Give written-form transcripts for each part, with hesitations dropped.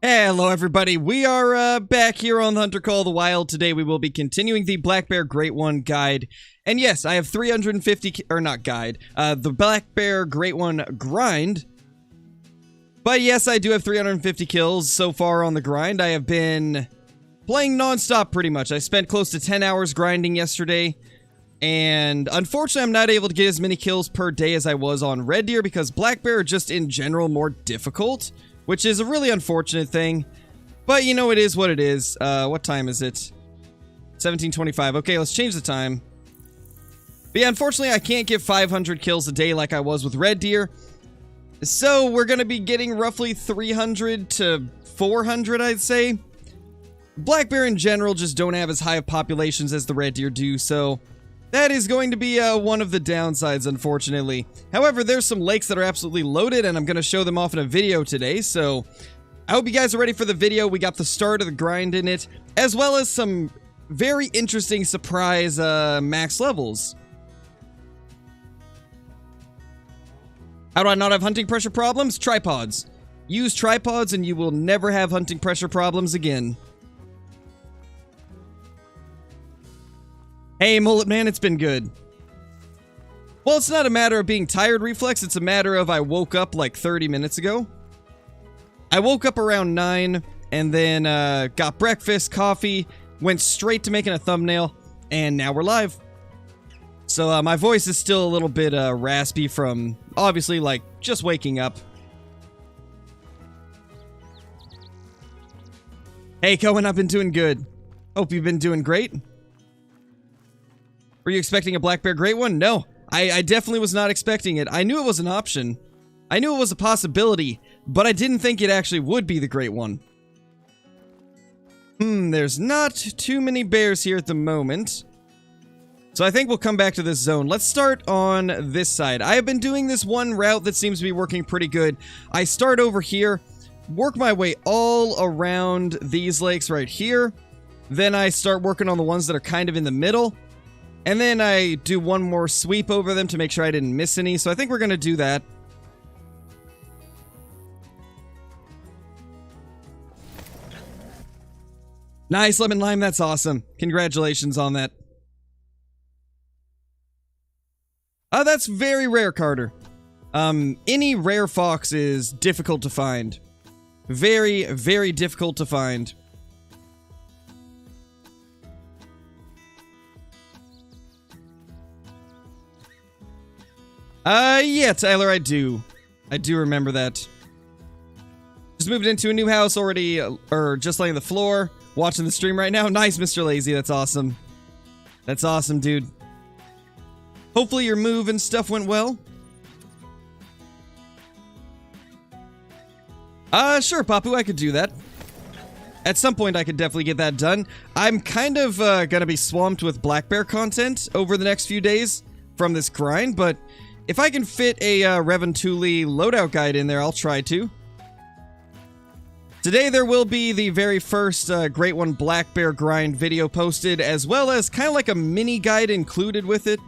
Hello everybody, we are back here on the Hunter Call of the Wild. Today we will be continuing the Black Bear Great One guide. And yes, I have 350, or not guide, the Black Bear Great One grind. But yes, I do have 350 kills so far on the grind. I have been playing non-stop pretty much. I spent close to 10 hours grinding yesterday. And unfortunately, I'm not able to get as many kills per day as I was on Red Deer because Black Bear are just in general more difficult, which is a really unfortunate thing. But you know, it is what it is. What time is it? 17:25. Okay, let's change the time. But yeah, unfortunately, I can't get 500 kills a day like I was with Red Deer. So we're going to be getting roughly 300 to 400, I'd say. Black Bear in general just don't have as high of populations as the Red Deer do, so that is going to be one of the downsides, unfortunately. However, there's some lakes that are absolutely loaded, and I'm going to show them off in a video today, so I hope you guys are ready for the video. We got the start of the grind in it, as well as some very interesting surprise max levels. How do I not have hunting pressure problems? Tripods. Use tripods and you will never have hunting pressure problems again. Hey, Mullet Man, it's been good. Well, it's not a matter of being tired, Reflex. It's a matter of I woke up like 30 minutes ago. I woke up around 9 and then got breakfast, coffee, went straight to making a thumbnail, and now we're live. So my voice is still a little bit raspy from, obviously, like, just waking up. Hey, Cohen, I've been doing good. Hope you've been doing great. Were you expecting a Black Bear Great One? No, I definitely was not expecting it. I knew it was an option. I knew it was a possibility, but I didn't think it actually would be the Great One. There's not too many bears here at the moment. So I think we'll come back to this zone. Let's start on this side. I have been doing this one route that seems to be working pretty good. I start over here, work my way all around these lakes right here. Then I start working on the ones that are kind of in the middle. And then I do one more sweep over them to make sure I didn't miss any. So I think we're going to do that. Nice, Lemon Lime. That's awesome. Congratulations on that. That's very rare, Carter. Any rare fox is difficult to find. Very, very difficult to find. Yeah, Tyler, I do. I do remember that. Just moved into a new house already, or just laying the floor, watching the stream right now. Nice, Mr. Lazy, that's awesome. That's awesome, dude. Hopefully your move and stuff went well. Sure, Papu, I could do that. At some point, I could definitely get that done. I'm kind of gonna be swamped with Black Bear content over the next few days from this grind, but if I can fit a Revontuli loadout guide in there, I'll try to. Today there will be the very first Great One Black Bear grind video posted, as well as kind of like a mini guide included with it.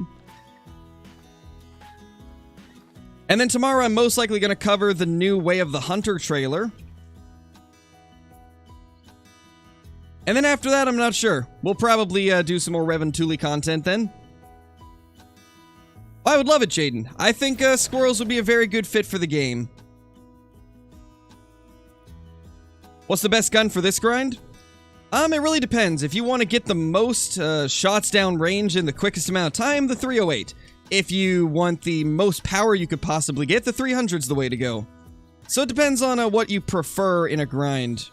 And then tomorrow I'm most likely going to cover the new Way of the Hunter trailer. And then after that, I'm not sure. We'll probably do some more Revontuli content then. I would love it, Jaden. I think squirrels would be a very good fit for the game. What's the best gun for this grind? It really depends. If you want to get the most shots down range in the quickest amount of time, the 308. If you want the most power you could possibly get, the 300's the way to go. So it depends on what you prefer in a grind.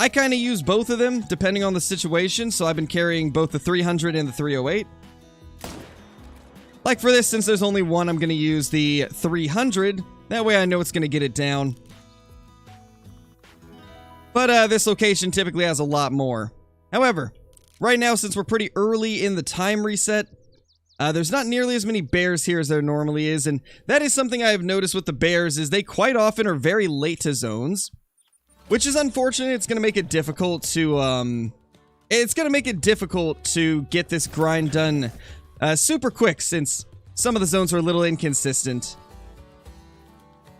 I kind of use both of them, depending on the situation, so I've been carrying both the 300 and the 308. Like for this, since there's only one, I'm going to use the 300. That way I know it's going to get it down. But this location typically has a lot more. However, right now, since we're pretty early in the time reset, there's not nearly as many bears here as there normally is, and that is something I have noticed with the bears, is they quite often are very late to zones, which is unfortunate. It's going to make it difficult to, get this grind done super quick, since some of the zones are a little inconsistent.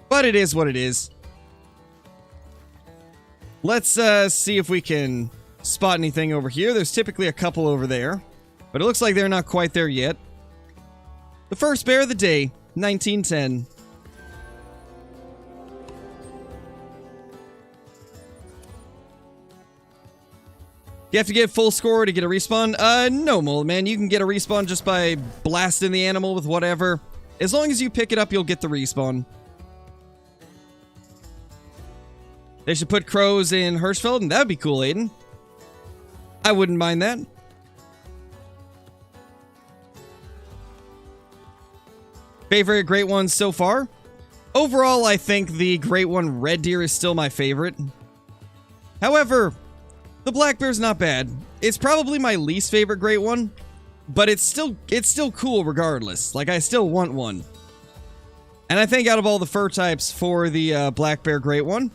But it is what it is. Let's see if we can spot anything over here. There's typically a couple over there, but it looks like they're not quite there yet. The first bear of the day, 1910. You have to get full score to get a respawn? No, Mold Man. You can get a respawn just by blasting the animal with whatever. As long as you pick it up, you'll get the respawn. They should put crows in Hirschfeld, and that would be cool, Aiden. I wouldn't mind that. Favorite great ones so far? Overall, I think the great one red deer is still my favorite. However, the black bear's not bad. It's probably my least favorite great one, but it's still cool regardless. Like, I still want one. And I think out of all the fur types for the black bear great one,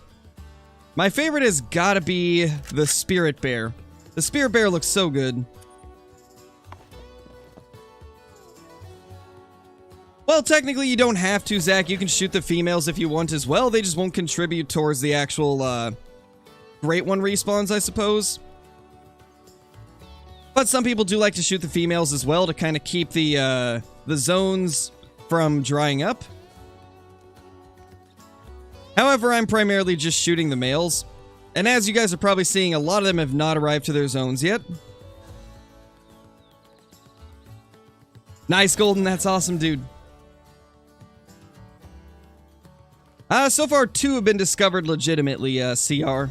my favorite has gotta be the spirit bear. The spirit bear looks so good. Well, technically you don't have to, Zach. You can shoot the females if you want as well. They just won't contribute towards the actual great one respawns, I suppose. But some people do like to shoot the females as well to kind of keep the zones from drying up. However, I'm primarily just shooting the males. And as you guys are probably seeing, a lot of them have not arrived to their zones yet. Nice, Golden. That's awesome, dude. So far, 2 have been discovered legitimately, CR.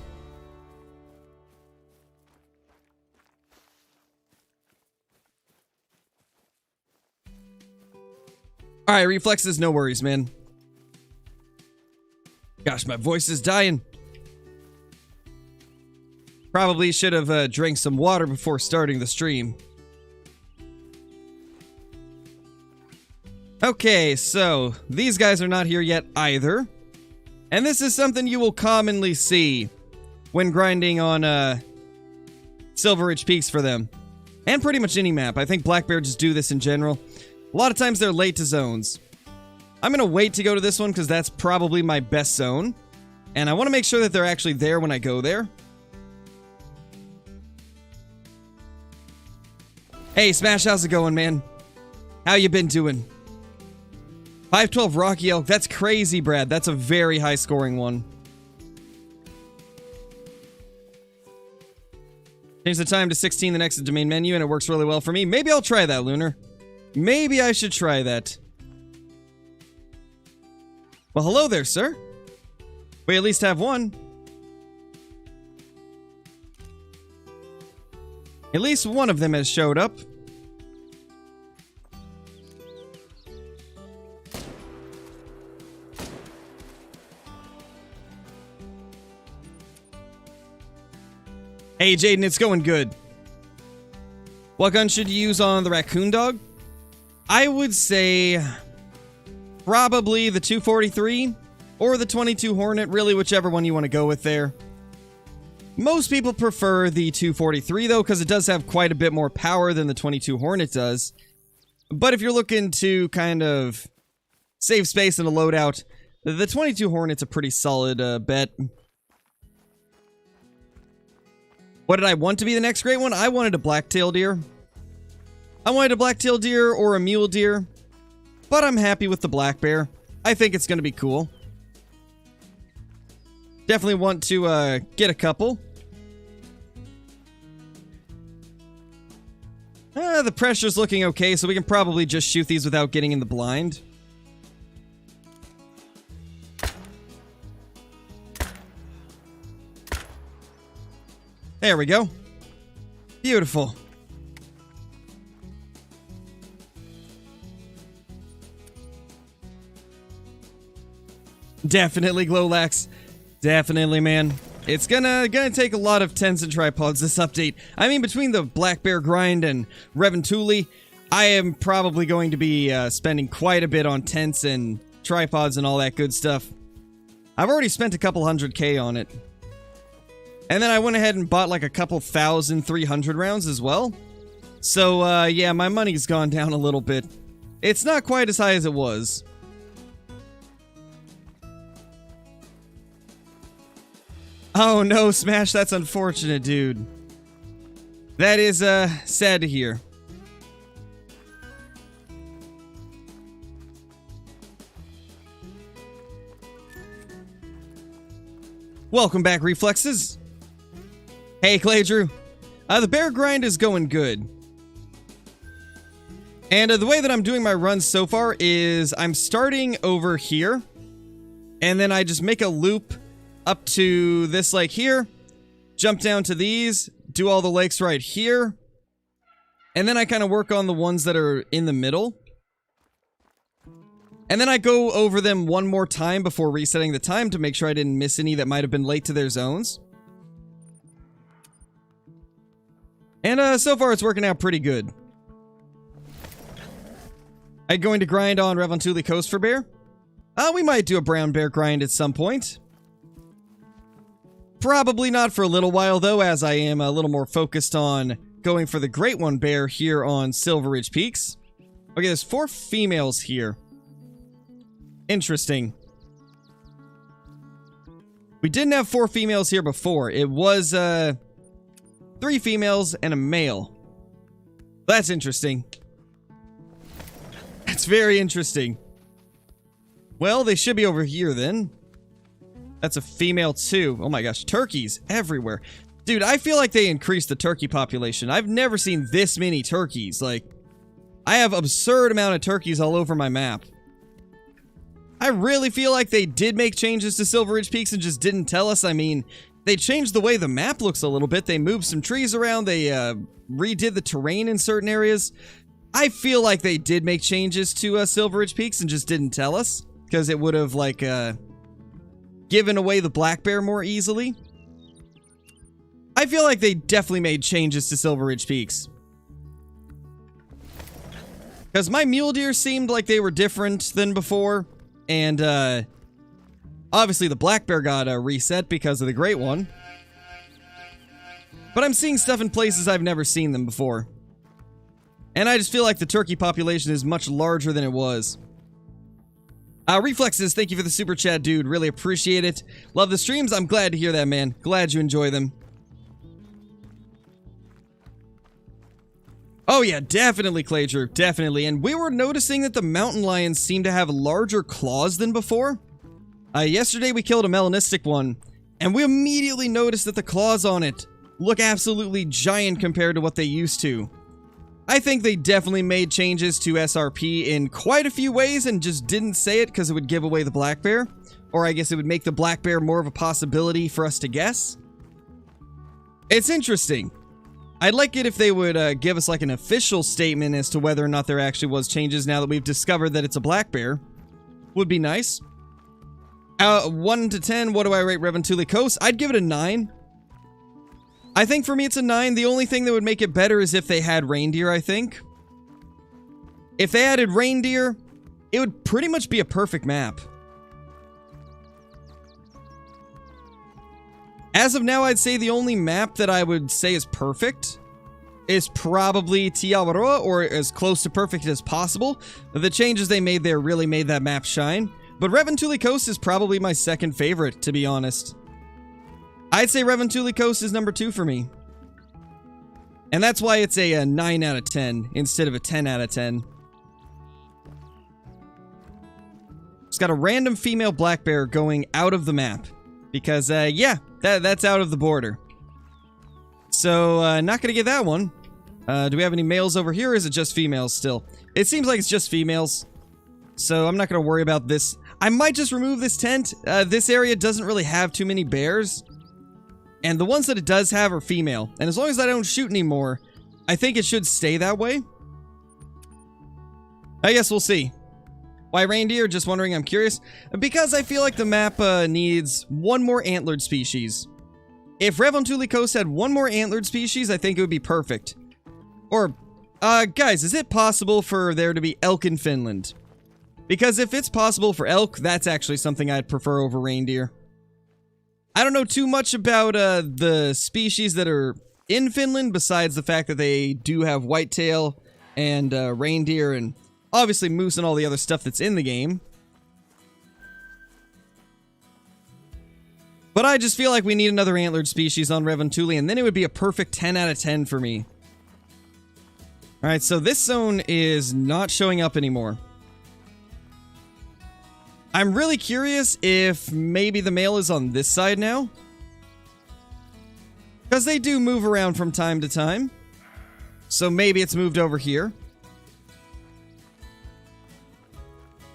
Alright, reflexes, no worries, man. Gosh, my voice is dying. Probably should have drank some water before starting the stream. Okay, so these guys are not here yet either. And this is something you will commonly see when grinding on Silver Ridge Peaks for them. And pretty much any map. I think Black Bear just do this in general. A lot of times they're late to zones. I'm going to wait to go to this one because that's probably my best zone. And I want to make sure that they're actually there when I go there. Hey, Smash, how's it going, man? How you been doing? 512 Rocky Elk, that's crazy, Brad. That's a very high scoring one. Change the time to 16 and exit to main menu, and it works really well for me. Maybe I'll try that, Lunar. Maybe I should try that. Well, hello there, sir. We at least have one. At least one of them has showed up. Hey, Jaden, it's going good. What gun should you use on the raccoon dog? I would say probably the 243 or the 22 Hornet, really whichever one you want to go with there. Most people prefer the 243 though, because it does have quite a bit more power than the 22 Hornet does. But if you're looking to kind of save space in a loadout, the 22 Hornet's a pretty solid bet. What did I want to be the next great one? I wanted a black-tailed deer. I wanted a black-tailed deer or a mule deer, but I'm happy with the black bear. I think it's going to be cool. Definitely want to get a couple. The pressure's looking okay, so we can probably just shoot these without getting in the blind. There we go. Beautiful. Definitely, Glowlax. Definitely, man. It's gonna take a lot of tents and tripods this update. I mean, between the Black Bear grind and Revontuli, I am probably going to be spending quite a bit on tents and tripods and all that good stuff. I've already spent a couple $100K on it. And then I went ahead and bought like a couple 1,300 rounds as well. So, yeah, my money's gone down a little bit. It's not quite as high as it was. Oh no, Smash, that's unfortunate, dude. That is, sad to hear. Welcome back, Reflexes. Hey, Clay Drew. The bear grind is going good. And the way that I'm doing my runs so far is I'm starting over here. And then I just make a loop up to this lake here. Jump down to these. Do all the lakes right here. And then I kind of work on the ones that are in the middle. And then I go over them one more time before resetting the time to make sure I didn't miss any that might have been late to their zones. And so far it's working out pretty good. Are you going to grind on Revontuli Coast for bear? We might do a brown bear grind at some point. Probably not for a little while though, as I am a little more focused on going for the Great One bear here on Silver Ridge Peaks. Okay, there's 4 females here. Interesting. We didn't have 4 females here before. It was 3 females and a male. That's interesting. That's very interesting. Well, they should be over here then. That's a female too. Oh my gosh, turkeys everywhere. Dude, I feel like they increased the turkey population. I've never seen this many turkeys. Like, I have absurd amount of turkeys all over my map. I really feel like they did make changes to Silver Ridge Peaks and just didn't tell us. I mean, they changed the way the map looks a little bit. They moved some trees around. They redid the terrain in certain areas. I feel like they did make changes to Silver Ridge Peaks and just didn't tell us. Because it would have, like, given away the black bear more easily. I feel like they definitely made changes to Silver Ridge Peaks. Because my mule deer seemed like they were different than before. And, obviously the black bear got reset because of the Great One. But I'm seeing stuff in places I've never seen them before. And I just feel like the turkey population is much larger than it was. Reflexes, thank you for the super chat, dude. Really appreciate it. Love the streams. I'm glad to hear that, man. Glad you enjoy them. Oh yeah, definitely, Clager. Definitely. And we were noticing that the mountain lions seem to have larger claws than before. Yesterday we killed a melanistic one, and we immediately noticed that the claws on it look absolutely giant compared to what they used to. I think they definitely made changes to SRP in quite a few ways and just didn't say it because it would give away the black bear. Or I guess it would make the black bear more of a possibility for us to guess. It's interesting. I'd like it if they would give us like an official statement as to whether or not there actually was changes now that we've discovered that it's a black bear. Would be nice. 1 to 10, what do I rate Revontuli Coast? I'd give it a 9. I think for me it's a 9. The only thing that would make it better is if they had reindeer, I think. If they added reindeer, it would pretty much be a perfect map. As of now, I'd say the only map that I would say is perfect is probably Teal, or as close to perfect as possible. The changes they made there really made that map shine. But Revontuli Coast is probably my second favorite, to be honest. I'd say Revontuli Coast is number 2 for me. And that's why it's a 9 out of 10 instead of a 10 out of 10. It's got a random female black bear going out of the map. Because, yeah, that's out of the border. So, not gonna get that one. Do we have any males over here, or is it just females still? It seems like it's just females. So, I'm not gonna worry about this. I might just remove this tent. This area doesn't really have too many bears. And the ones that it does have are female. And as long as I don't shoot anymore, I think it should stay that way. I guess we'll see. Why reindeer? Just wondering, I'm curious. Because I feel like the map needs one more antlered species. If Revontuli Coast had one more antlered species, I think it would be perfect. Or, guys, is it possible for there to be elk in Finland? Because if it's possible for elk, that's actually something I'd prefer over reindeer. I don't know too much about the species that are in Finland, besides the fact that they do have whitetail and reindeer and obviously moose and all the other stuff that's in the game. But I just feel like we need another antlered species on Revontuli, and then it would be a perfect 10 out of 10 for me. Alright, so this zone is not showing up anymore. I'm really curious if maybe the male is on this side now. Because they do move around from time to time. So maybe it's moved over here.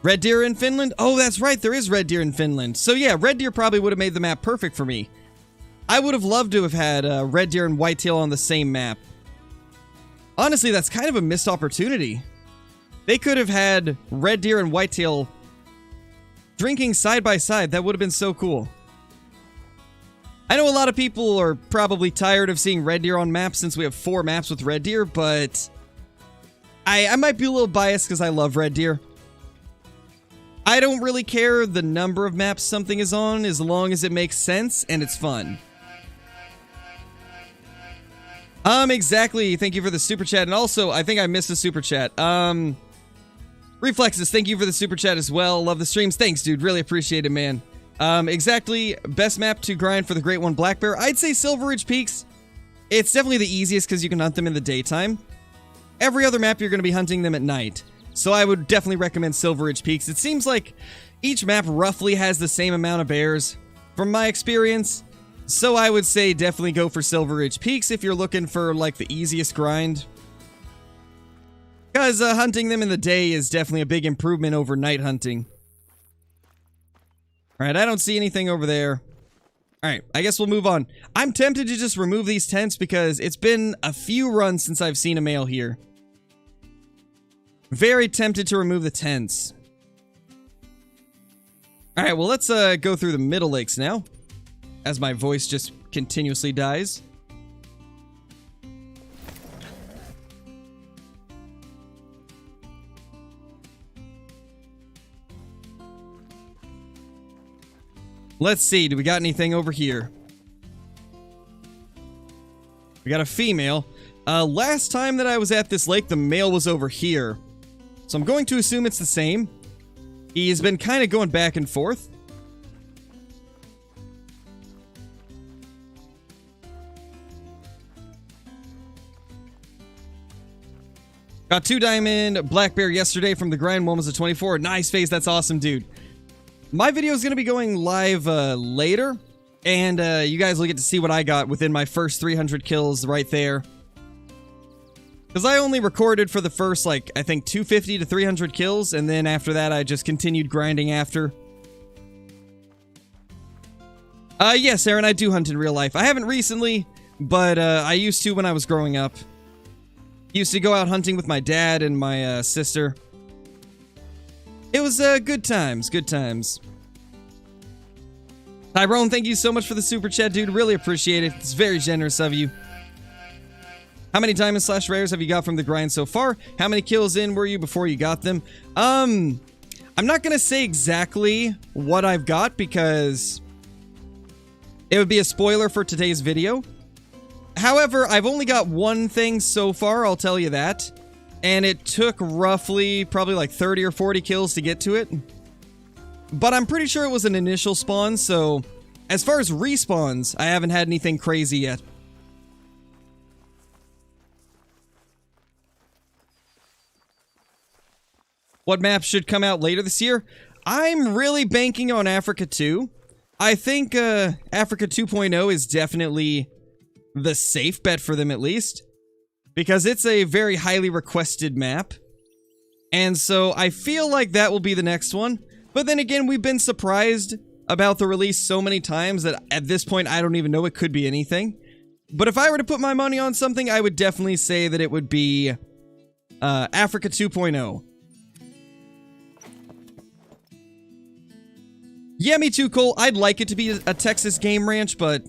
Red deer in Finland? Oh, that's right, there is red deer in Finland. So yeah, red deer probably would have made the map perfect for me. I would have loved to have had red deer and whitetail on the same map. Honestly, that's kind of a missed opportunity. They could have had red deer and whitetail drinking side by side. That would have been so cool. I know a lot of people are probably tired of seeing red deer on maps since we have 4 maps with red deer, but I might be a little biased because I love red deer. I don't really care the number of maps something is on as long as it makes sense and it's fun. Exactly. Thank you for the super chat. And also, I think I missed a super chat. Reflexes, thank you for the super chat as well. Love the streams. Thanks, dude. Really appreciate it, man. Exactly. Best map to grind for the Great One Black Bear. I'd say Silver Ridge Peaks. It's definitely the easiest because you can hunt them in the daytime. Every other map, you're going to be hunting them at night. So I would definitely recommend Silver Ridge Peaks. It seems like each map roughly has the same amount of bears from my experience. So I would say definitely go for Silver Ridge Peaks if you're looking for like the easiest grind. Because hunting them in the day is definitely a big improvement over night hunting. Alright, I don't see anything over there. Alright, I guess we'll move on. I'm tempted to just remove these tents because it's been a few runs since I've seen a male here. Very tempted to remove the tents. Alright, well let's go through the Middle Lakes now. As my voice just continuously dies. Let's see, do we got anything over here? We got a female. Last time that I was at this lake, the male was over here. So I'm going to assume it's the same. He's been kind of going back and forth. Got 2 diamond black bear yesterday from the grind. One was a 24. Nice face. That's awesome, dude. My video is going to be going live later. And you guys will get to see what I got within my first 300 kills right there. Because I only recorded for the first, like, I think 250 to 300 kills. And then after that, I just continued grinding after. Yes, Aaron, I do hunt in real life. I haven't recently, but I used to when I was growing up. Used to go out hunting with my dad and my sister. It was good times, good times. Tyrone, thank you so much for the super chat, dude. Really appreciate it. It's very generous of you. How many diamond / rares have you got from the grind so far? How many kills in were you before you got them? I'm not gonna say exactly what I've got because it would be a spoiler for today's video. However, I've only got one thing so far, I'll tell you that. And it took roughly, probably like 30 or 40 kills to get to it. But I'm pretty sure it was an initial spawn, so as far as respawns, I haven't had anything crazy yet. What maps should come out later this year? I'm really banking on Africa 2. I think Africa 2.0 is definitely the safe bet for them, at least, because it's a very highly requested map, and so I feel like that will be the next one. But then again, we've been surprised about the release so many times that at this point I don't even know, it could be anything. But if I were to put my money on something, I would definitely say that it would be Africa 2.0. Yeah, me too, Cole. I'd like it to be a Texas game ranch, but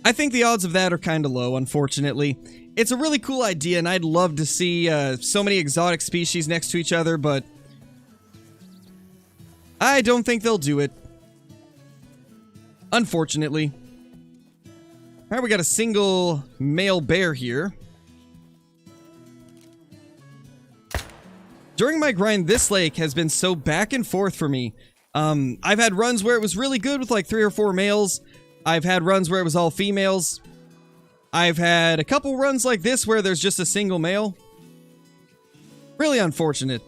I think the odds of that are kind of low, unfortunately. It's a really cool idea, and I'd love to see so many exotic species next to each other, but I don't think they'll do it. Unfortunately. Alright, we got a single male bear here. During my grind, this lake has been so back and forth for me. I've had runs where it was really good with like 3 or 4 males. I've had runs where it was all females. I've had a couple runs like this where there's just a single male. Really unfortunate.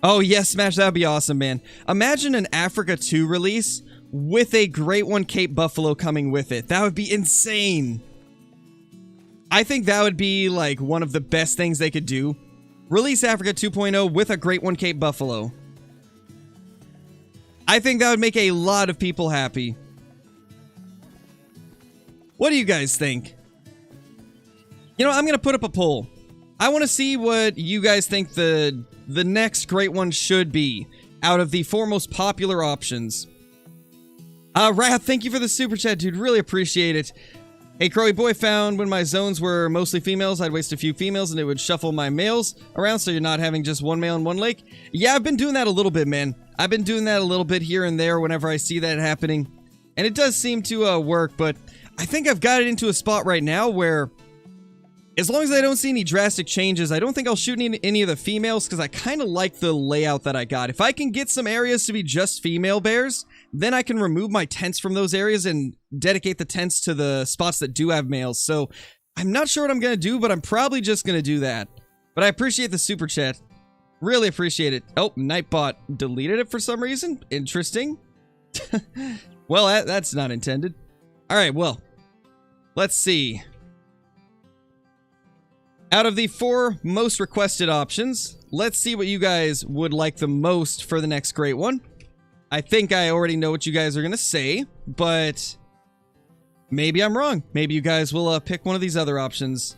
Oh, yes, Smash, that would be awesome, man. Imagine an Africa 2 release with a Great One Cape Buffalo coming with it. That would be insane. I think that would be, like, one of the best things they could do. Release Africa 2.0 with a Great One Cape Buffalo. I think that would make a lot of people happy. What do you guys think? You know, I'm going to put up a poll. I want to see what you guys think the next Great One should be out of the 4 most popular options. Wrath, thank you for the super chat, dude. Really appreciate it. Hey, Crowy Boy, found when my zones were mostly females, I'd waste a few females and it would shuffle my males around so you're not having just one male in one lake. Yeah, I've been doing that a little bit, man. I've been doing that a little bit here and there whenever I see that happening. And it does seem to work, but I think I've got it into a spot right now where as long as I don't see any drastic changes, I don't think I'll shoot any of the females because I kind of like the layout that I got. If I can get some areas to be just female bears, then I can remove my tents from those areas and dedicate the tents to the spots that do have males. So I'm not sure what I'm going to do, but I'm probably just going to do that. But I appreciate the super chat. Really appreciate it. Oh, Nightbot deleted it for some reason. Interesting. Well, that's not intended. All right, well, let's see. Out of the 4 most requested options, let's see what you guys would like the most for the next Great One. I think I already know what you guys are going to say, but maybe I'm wrong. Maybe you guys will pick one of these other options.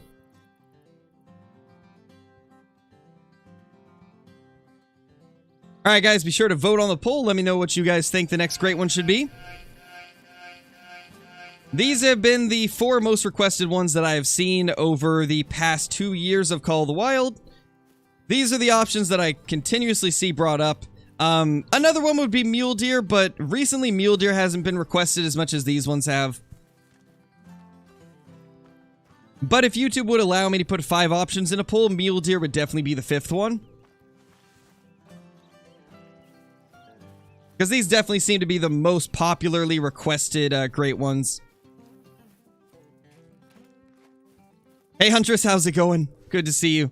Alright guys, be sure to vote on the poll. Let me know what you guys think the next Great One should be. These have been the 4 most requested ones that I have seen over the past 2 years of Call of the Wild. These are the options that I continuously see brought up. Another one would be mule deer, but recently mule deer hasn't been requested as much as these ones have. But if YouTube would allow me to put 5 options in a poll, mule deer would definitely be the 5th one. Because these definitely seem to be the most popularly requested Great Ones. Hey Huntress, how's it going? Good to see you.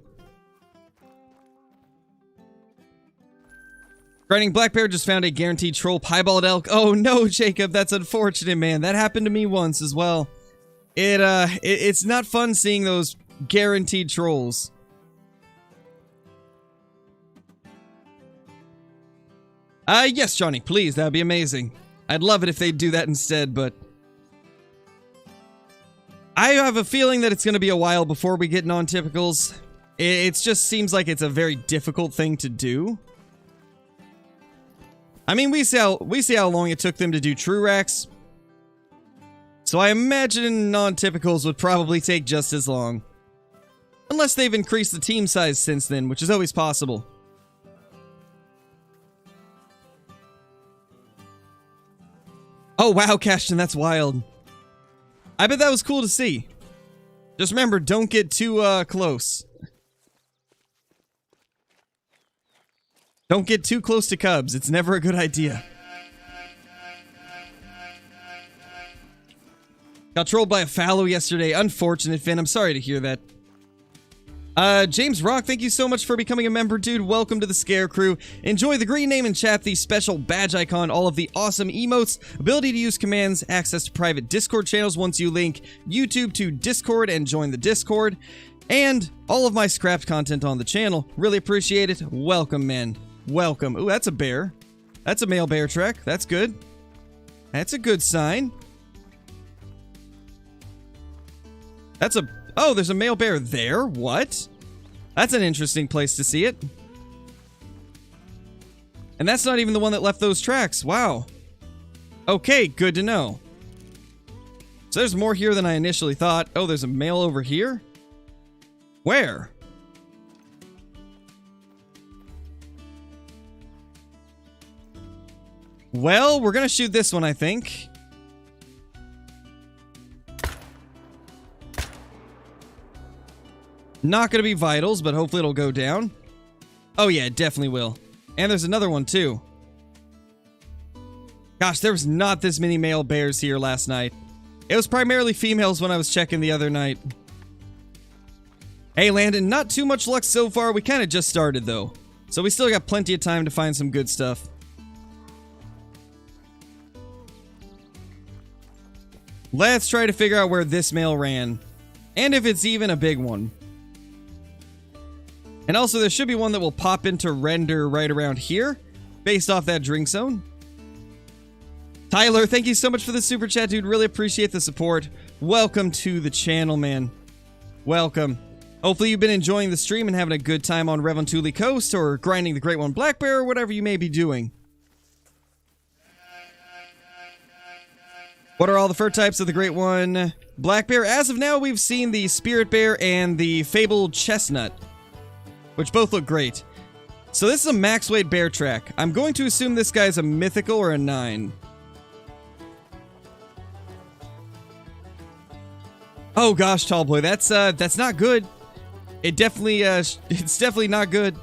Grinding Black Bear just found a guaranteed troll piebald elk. Oh no, Jacob, that's unfortunate, man. That happened to me once as well. It's not fun seeing those guaranteed trolls. Yes, Johnny, please, that'd be amazing. I'd love it if they'd do that instead, but I have a feeling that it's going to be a while before we get non-typicals. It just seems like it's a very difficult thing to do. I mean, we see how long it took them to do true racks. So I imagine non-typicals would probably take just as long. Unless they've increased the team size since then, which is always possible. Oh wow, Cashton, that's wild. I bet that was cool to see. Just remember, don't get too close. Don't get too close to cubs. It's never a good idea. Got trolled by a fallow yesterday. Unfortunate, Finn. I'm sorry to hear that. James Rock, thank you so much for becoming a member, dude. Welcome to the Scare Crew. Enjoy the green name and chat, the special badge icon, all of the awesome emotes, ability to use commands, access to private Discord channels once you link YouTube to Discord and join the Discord, and all of my scrapped content on the channel. Really appreciate it. Welcome, man. Welcome. Ooh, that's a bear. That's a male bear track. That's good. That's a good sign. That's a... Oh, there's a male bear there? What? That's an interesting place to see it. And that's not even the one that left those tracks. Wow. Okay, good to know. So there's more here than I initially thought. Oh, there's a male over here? Where? Well, we're gonna shoot this one, I think. Not gonna be vitals, but hopefully it'll go down. Oh yeah, it definitely will. And there's another one too. Gosh, there was not this many male bears here last night. It was primarily females when I was checking the other night. Hey Landon, not too much luck so far. We kind of just started though. So we still got plenty of time to find some good stuff. Let's try to figure out where this male ran. And if it's even a big one. And also there should be one that will pop into render right around here. Based off that drink zone. Tyler, thank you so much for the super chat, dude. Really appreciate the support. Welcome to the channel, man. Welcome. Hopefully you've been enjoying the stream and having a good time on Revontuli Coast or grinding the Great One Black Bear or whatever you may be doing. What are all the fur types of the Great One Black Bear? As of now, we've seen the Spirit Bear and the Fabled Chestnut, which both look great. So this is a max weight bear track. I'm going to assume this guy's a mythical or a 9. Oh gosh, tall boy, that's not good. It definitely, it's definitely not good.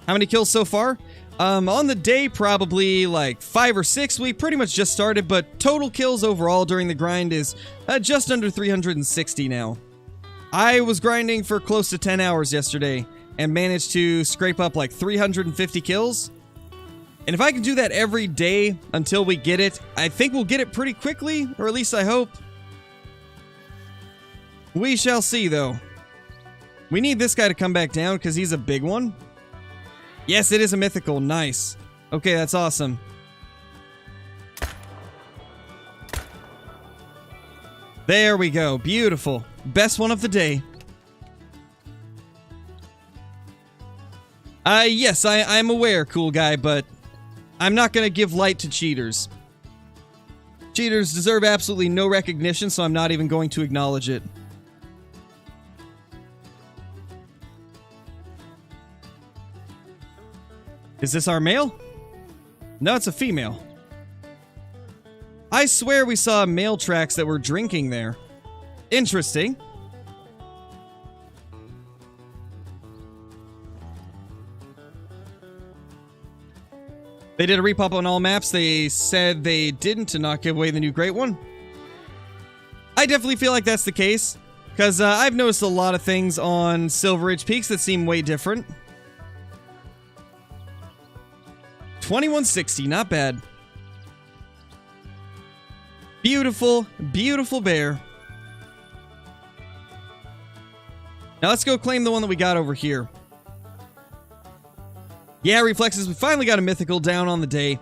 How many kills so far? On the day, probably like 5 or 6. We pretty much just started, but total kills overall during the grind is just under 360 now. I was grinding for close to 10 hours yesterday and managed to scrape up like 350 kills. And if I can do that every day until we get it, I think we'll get it pretty quickly, or at least I hope. We shall see, though. We need this guy to come back down because he's a big one. Yes, it is a mythical. Nice. Okay, that's awesome. There we go. Beautiful. Best one of the day. Yes, I'm aware, cool guy, but I'm not gonna give light to cheaters. Cheaters deserve absolutely no recognition, so I'm not even going to acknowledge it. Is this our male? No, it's a female. I swear we saw male tracks that were drinking there. Interesting. They did a repop on all maps. They said they didn't to not give away the new Great One. I definitely feel like that's the case, because I've noticed a lot of things on Silver Ridge Peaks that seem way different. 2160, not bad. Beautiful, beautiful bear. Now let's go claim the one that we got over here. Yeah, reflexes, we finally got a mythical down on the day.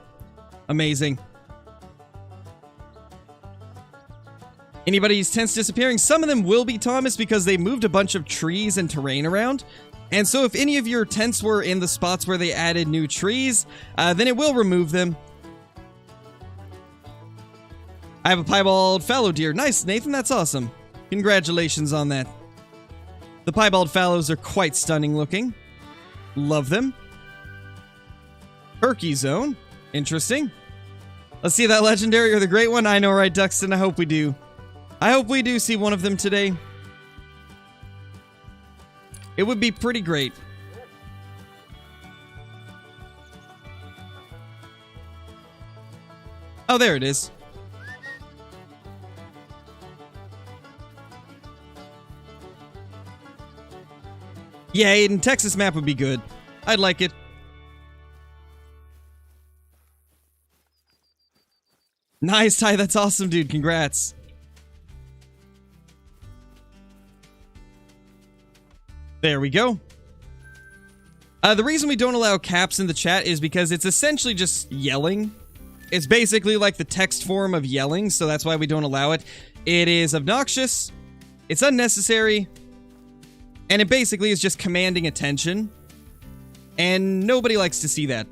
Amazing. Anybody's tents disappearing? Some of them will be, Thomas, because they moved a bunch of trees and terrain around. And so if any of your tents were in the spots where they added new trees, then it will remove them. I have a piebald fallow deer. Nice, Nathan, that's awesome. Congratulations on that. The piebald fallows are quite stunning looking. Love them. Turkey zone. Interesting. Let's see that legendary or the Great One. I know, right, Duxton? I hope we do. I hope we do see one of them today. It would be pretty great. Oh, there it is. Yeah, Aiden, Texas map would be good. I'd like it. Nice, Ty. That's awesome, dude. Congrats. There we go. The reason we don't allow caps in the chat is because it's essentially just yelling. It's basically like the text form of yelling, so that's why we don't allow it. It is obnoxious, it's unnecessary, and it basically is just commanding attention. And nobody likes to see that.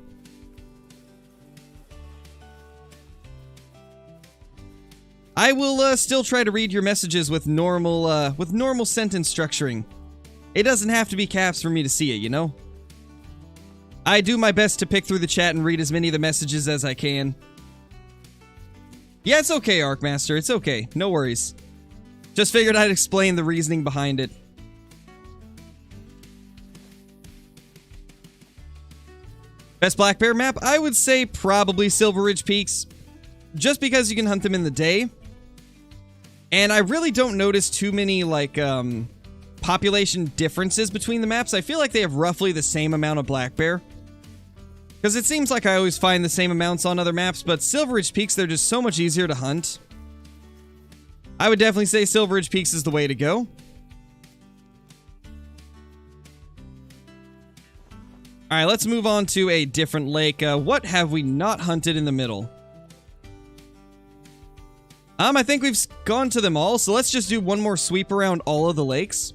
I will still try to read your messages with normal sentence structuring. It doesn't have to be caps for me to see it, you know? I do my best to pick through the chat and read as many of the messages as I can. Yeah, it's okay, Arcmaster. It's okay. No worries. Just figured I'd explain the reasoning behind it. Best black bear map? I would say probably Silver Ridge Peaks, just because you can hunt them in the day. And I really don't notice too many, like, population differences between the maps. I feel like they have roughly the same amount of black bear. Because it seems like I always find the same amounts on other maps, but Silver Ridge Peaks, they're just so much easier to hunt. I would definitely say Silver Ridge Peaks is the way to go. Alright, let's move on to a different lake. What have we not hunted in the middle? I think we've gone to them all, so let's just do one more sweep around all of the lakes.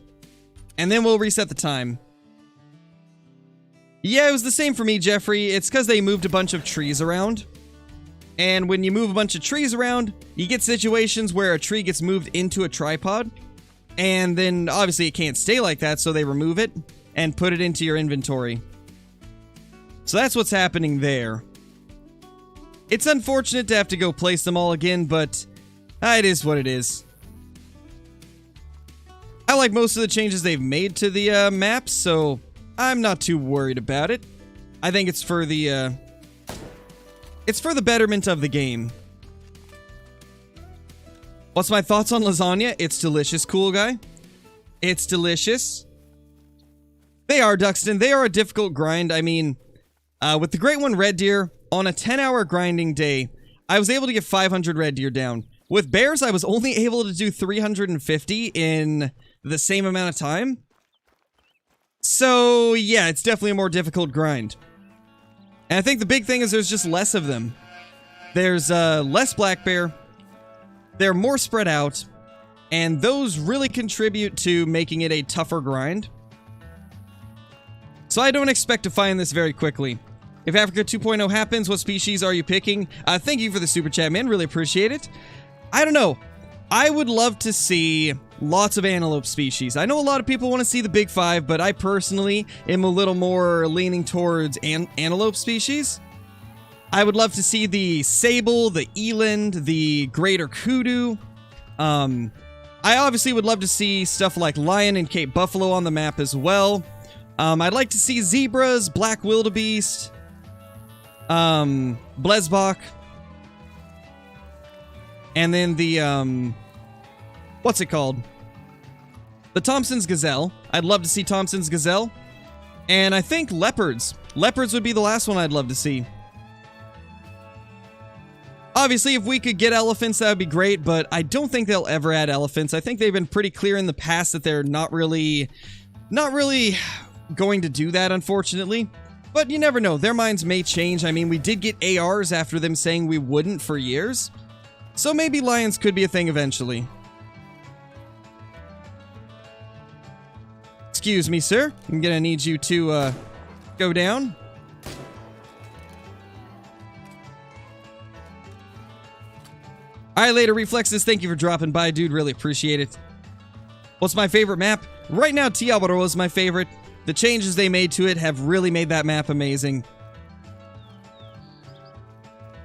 And then we'll reset the time. Yeah, it was the same for me, Jeffrey. It's because they moved a bunch of trees around. And when you move a bunch of trees around, you get situations where a tree gets moved into a tripod. And then, obviously, it can't stay like that, so they remove it and put it into your inventory. So that's what's happening there. It's unfortunate to have to go place them all again, but it is what it is. I like most of the changes they've made to the maps, so I'm not too worried about it. I think it's for the betterment of the game. What's my thoughts on lasagna? It's delicious, cool guy. It's delicious. They are, Duxton. They are a difficult grind. I mean, with the Great One Red Deer, on a 10-hour grinding day, I was able to get 500 red deer down. With bears, I was only able to do 350 in the same amount of time. So, yeah, it's definitely a more difficult grind. And I think the big thing is there's just less of them. There's less black bear. They're more spread out. And those really contribute to making it a tougher grind. So I don't expect to find this very quickly. If Africa 2.0 happens, what species are you picking? Thank you for the super chat, man. Really appreciate it. I don't know. I would love to see lots of antelope species. I know a lot of people want to see the big five, but I personally am a little more leaning towards antelope species. I would love to see the sable, the eland, the greater kudu. I obviously would love to see stuff like lion and Cape buffalo on the map as well. I'd like to see zebras, black wildebeest, blesbok, and then the, what's it called? The Thompson's gazelle. I'd love to see Thompson's gazelle. And I think leopards. Leopards would be the last one I'd love to see. Obviously, if we could get elephants, that would be great, but I don't think they'll ever add elephants. I think they've been pretty clear in the past that they're not really going to do that, unfortunately. But you never know. Their minds may change. I mean, we did get ARs after them saying we wouldn't for years. So maybe lions could be a thing eventually. Excuse me, sir. I'm gonna need you to, go down. Alright, later, Reflexes. Thank you for dropping by, dude. Really appreciate it. What's my favorite map? Right now, Teal is my favorite. The changes they made to it have really made that map amazing.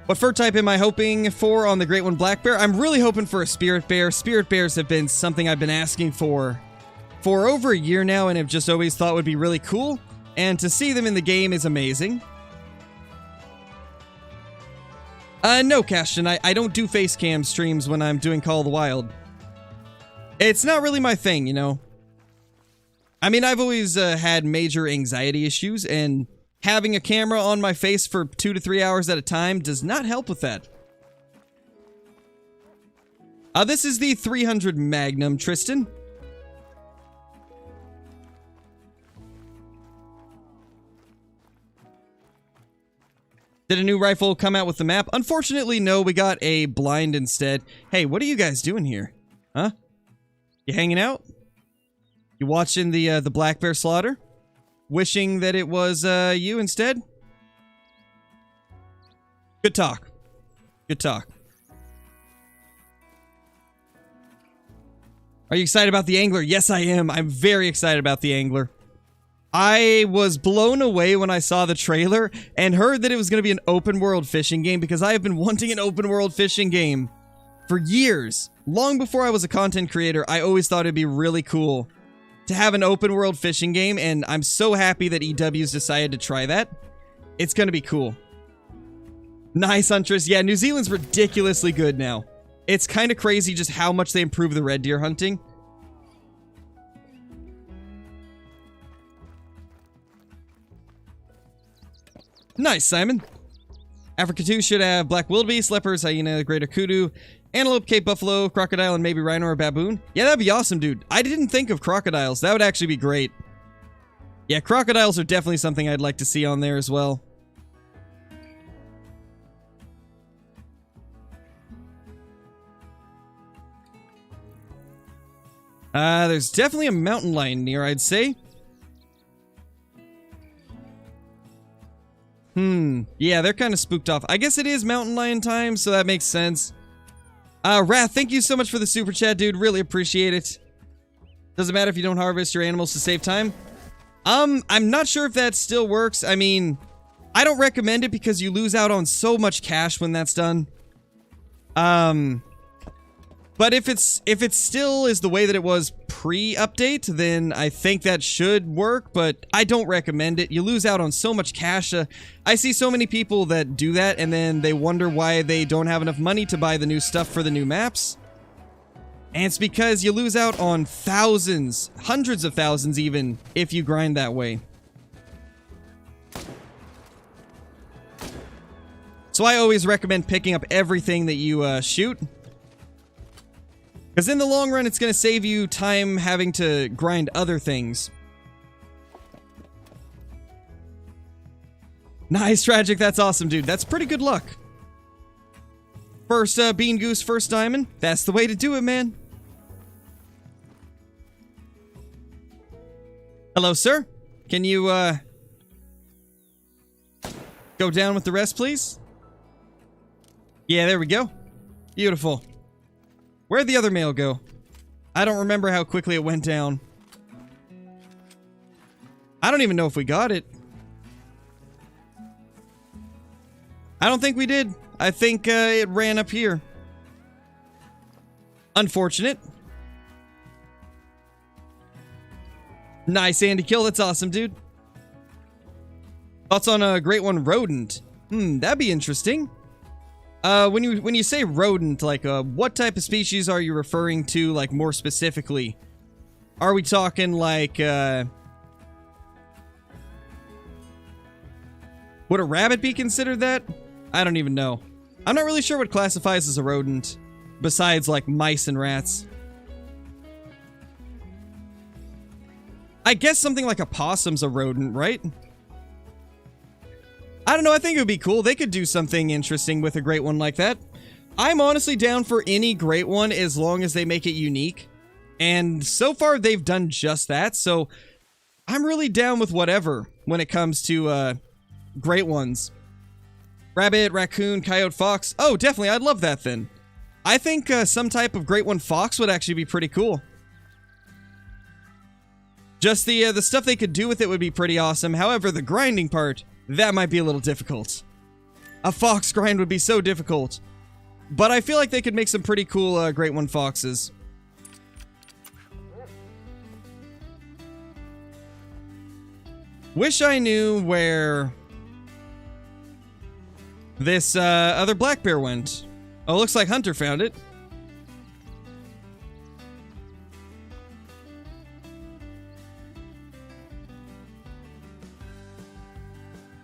What fur type am I hoping for on the Great One Black Bear? I'm really hoping for a Spirit Bear. Spirit Bears have been something I've been asking for over a year now and have just always thought would be really cool. And to see them in the game is amazing. No, Cashton, I don't do face cam streams when I'm doing Call of the Wild. It's not really my thing, you know. I mean, I've always had major anxiety issues, and having a camera on my face for 2 to 3 hours at a time does not help with that. This is the 300 Magnum, Tristan. Did a new rifle come out with the map? Unfortunately, no. We got a blind instead. Hey, what are you guys doing here? Huh? You hanging out? You watching the black bear slaughter? Wishing that it was you instead? Good talk. Good talk. Are you excited about the angler? Yes, I am. I'm very excited about the angler. I was blown away when I saw the trailer and heard that it was going to be an open world fishing game, because I have been wanting an open world fishing game for years. Long before I was a content creator, I always thought it'd be really cool to have an open world fishing game, and I'm so happy that EW's decided to try that. It's going to be cool. Nice, Huntress. Yeah, New Zealand's ridiculously good now. It's kind of crazy just how much they improve the red deer hunting. Nice, Simon. Africa 2 should have black wildebeest, leopards, hyena, greater kudu, antelope, cape buffalo, crocodile, and maybe rhino or baboon. Yeah, that'd be awesome, dude. I didn't think of crocodiles. That would actually be great. Yeah, crocodiles are definitely something I'd like to see on there as well. There's definitely a mountain lion near, I'd say. Yeah, they're kind of spooked off. I guess it is mountain lion time, so that makes sense. Wrath, thank you so much for the super chat, dude. Really appreciate it. Doesn't matter if you don't harvest your animals to save time. I'm not sure if that still works. I mean, I don't recommend it because you lose out on so much cash when that's done. But if it still is the way that it was pre-update, then I think that should work, but I don't recommend it. You lose out on so much cash. I see so many people that do that, and then they wonder why they don't have enough money to buy the new stuff for the new maps. And it's because you lose out on thousands, hundreds of thousands even, if you grind that way. So I always recommend picking up everything that you shoot. Because in the long run, it's going to save you time having to grind other things. Nice, Tragic. That's awesome, dude. That's pretty good luck. First bean goose, first diamond. That's the way to do it, man. Hello, sir. Can you, go down with the rest, please? Yeah, there we go. Beautiful. Where'd the other mail go? I don't remember how quickly it went down. I don't even know if we got it. I don't think we did. I think it ran up here. Unfortunate. Nice, Andy Kill. That's awesome, dude. Thoughts on a great one, rodent? That'd be interesting. When you say rodent, like, what type of species are you referring to, like, more specifically? Are we talking, like, would a rabbit be considered that? I don't even know. I'm not really sure what classifies as a rodent, besides, like, mice and rats. I guess something like a possum's a rodent, right? I don't know, I think it would be cool. They could do something interesting with a great one like that. I'm honestly down for any great one as long as they make it unique. And so far, they've done just that, so I'm really down with whatever when it comes to great ones. Rabbit, raccoon, coyote, fox. Oh, definitely, I'd love that then. I think some type of great one fox would actually be pretty cool. Just the stuff they could do with it would be pretty awesome. However, the grinding part... that might be a little difficult. A fox grind would be so difficult. But I feel like they could make some pretty cool Great One foxes. Wish I knew where this other black bear went. Oh, looks like Hunter found it.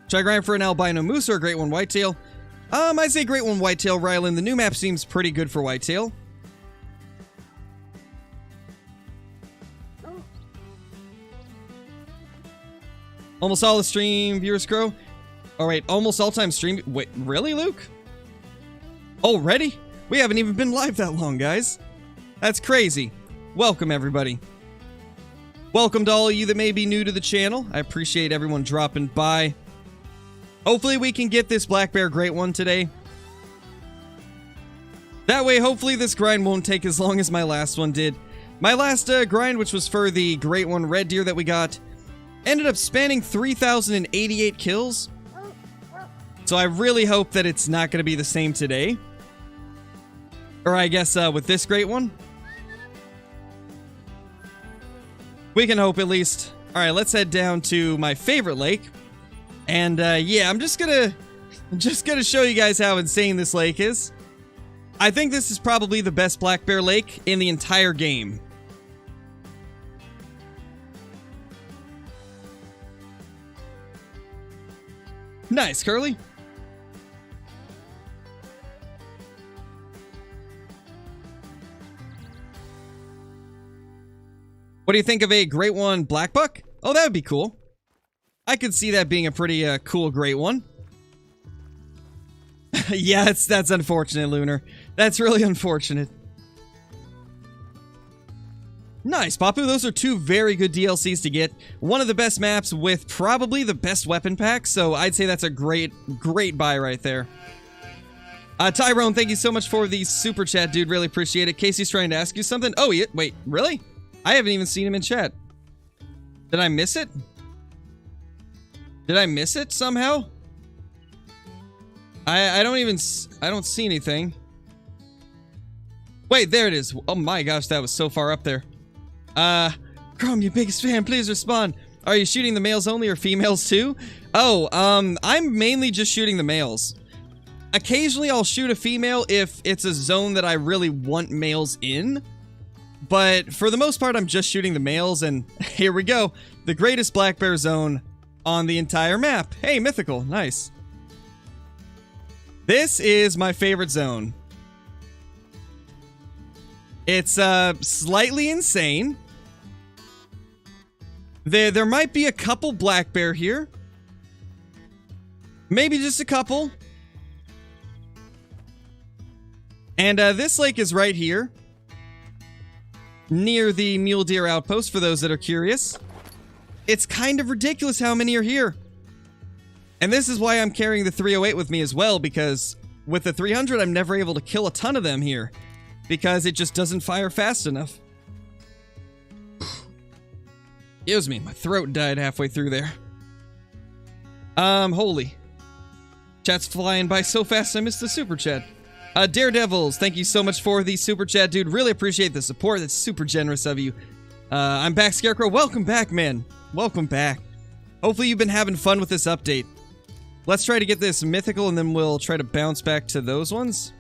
Should I grind for an albino moose or a great one whitetail? I'd say great one whitetail, Rylan. The new map seems pretty good for whitetail. Almost all the stream viewers grow. Oh wait, almost all-time stream. Wait, really, Luke? Already? We haven't even been live that long, guys. That's crazy. Welcome, everybody. Welcome to all of you that may be new to the channel. I appreciate everyone dropping by. Hopefully we can get this black bear great one today. That way, hopefully this grind won't take as long as my last one did. My last grind, which was for the great one red deer that we got, ended up spanning 3,088 kills. So I really hope that it's not going to be the same today. Or I guess with this great one. We can hope at least. Alright, let's head down to my favorite lake. And yeah, I'm just gonna show you guys how insane this lake is. I think this is probably the best black bear lake in the entire game. Nice, Curly. What do you think of a Great One black buck? Oh, that would be cool. I could see that being a pretty cool Great One. Yeah, that's unfortunate, Lunar. That's really unfortunate. Nice, Papu. Those are two very good DLCs to get. One of the best maps with probably the best weapon pack, so I'd say that's a great buy right there. Tyrone, thank you so much for the super chat, dude. Really appreciate it. Casey's trying to ask you something. Oh, wait, really? I haven't even seen him in chat. Did I miss it? Did I miss it somehow? I don't see anything. Wait, there it is. Oh my gosh, that was so far up there. Chrome, your biggest fan, please respond. Are you shooting the males only or females too? Oh, I'm mainly just shooting the males. Occasionally I'll shoot a female if it's a zone that I really want males in. But for the most part, I'm just shooting the males, and here we go. The greatest black bear zone on the entire map. Hey, Mythical, nice. This is my favorite zone. It's slightly insane. There might be a couple black bear here. Maybe just a couple. And this lake is right here. Near the mule deer outpost, for those that are curious. It's kind of ridiculous how many are here. And this is why I'm carrying the 308 with me as well, because with the 300, I'm never able to kill a ton of them here. Because it just doesn't fire fast enough. Excuse me, my throat died halfway through there. Holy. Chat's flying by so fast I missed the super chat. Daredevils, thank you so much for the super chat, dude. Really appreciate the support. That's super generous of you. I'm back, Scarecrow. Welcome back, man. Welcome back. Hopefully you've been having fun with this update. Let's try to get this mythical, and then we'll try to bounce back to those ones.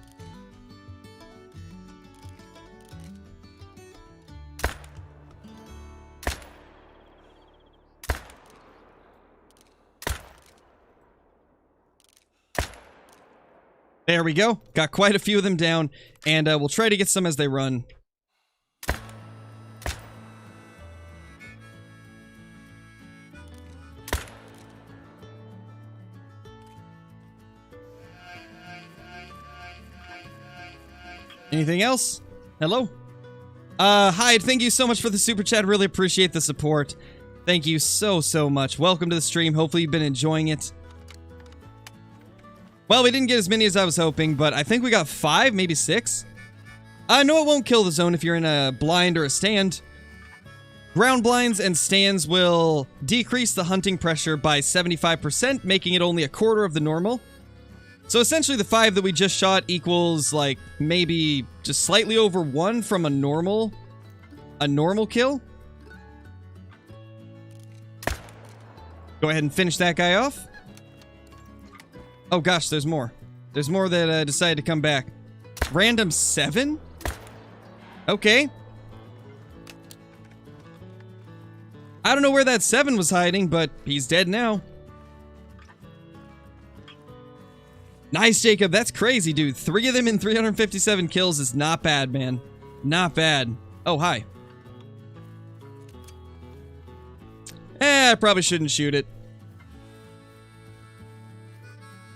There we go. Got quite a few of them down, and we'll try to get some as they run. Anything else? Hello? Hyde, thank you so much for the super chat. Really appreciate the support. Thank you so much. Welcome to the stream. Hopefully you've been enjoying it. Well, we didn't get as many as I was hoping, but I think we got 5, maybe 6. No, it won't kill the zone if you're in a blind or a stand. Ground blinds and stands will decrease the hunting pressure by 75%, making it only a quarter of the normal. So essentially the 5 that we just shot equals like maybe just slightly over 1 from a normal kill. Go ahead and finish that guy off. Oh gosh, there's more. There's more that decided to come back. Random 7? Okay. I don't know where that 7 was hiding, but he's dead now. Nice, Jacob. That's crazy, dude. 3 of them in 357 kills is not bad, man. Not bad. Oh, hi. I probably shouldn't shoot it.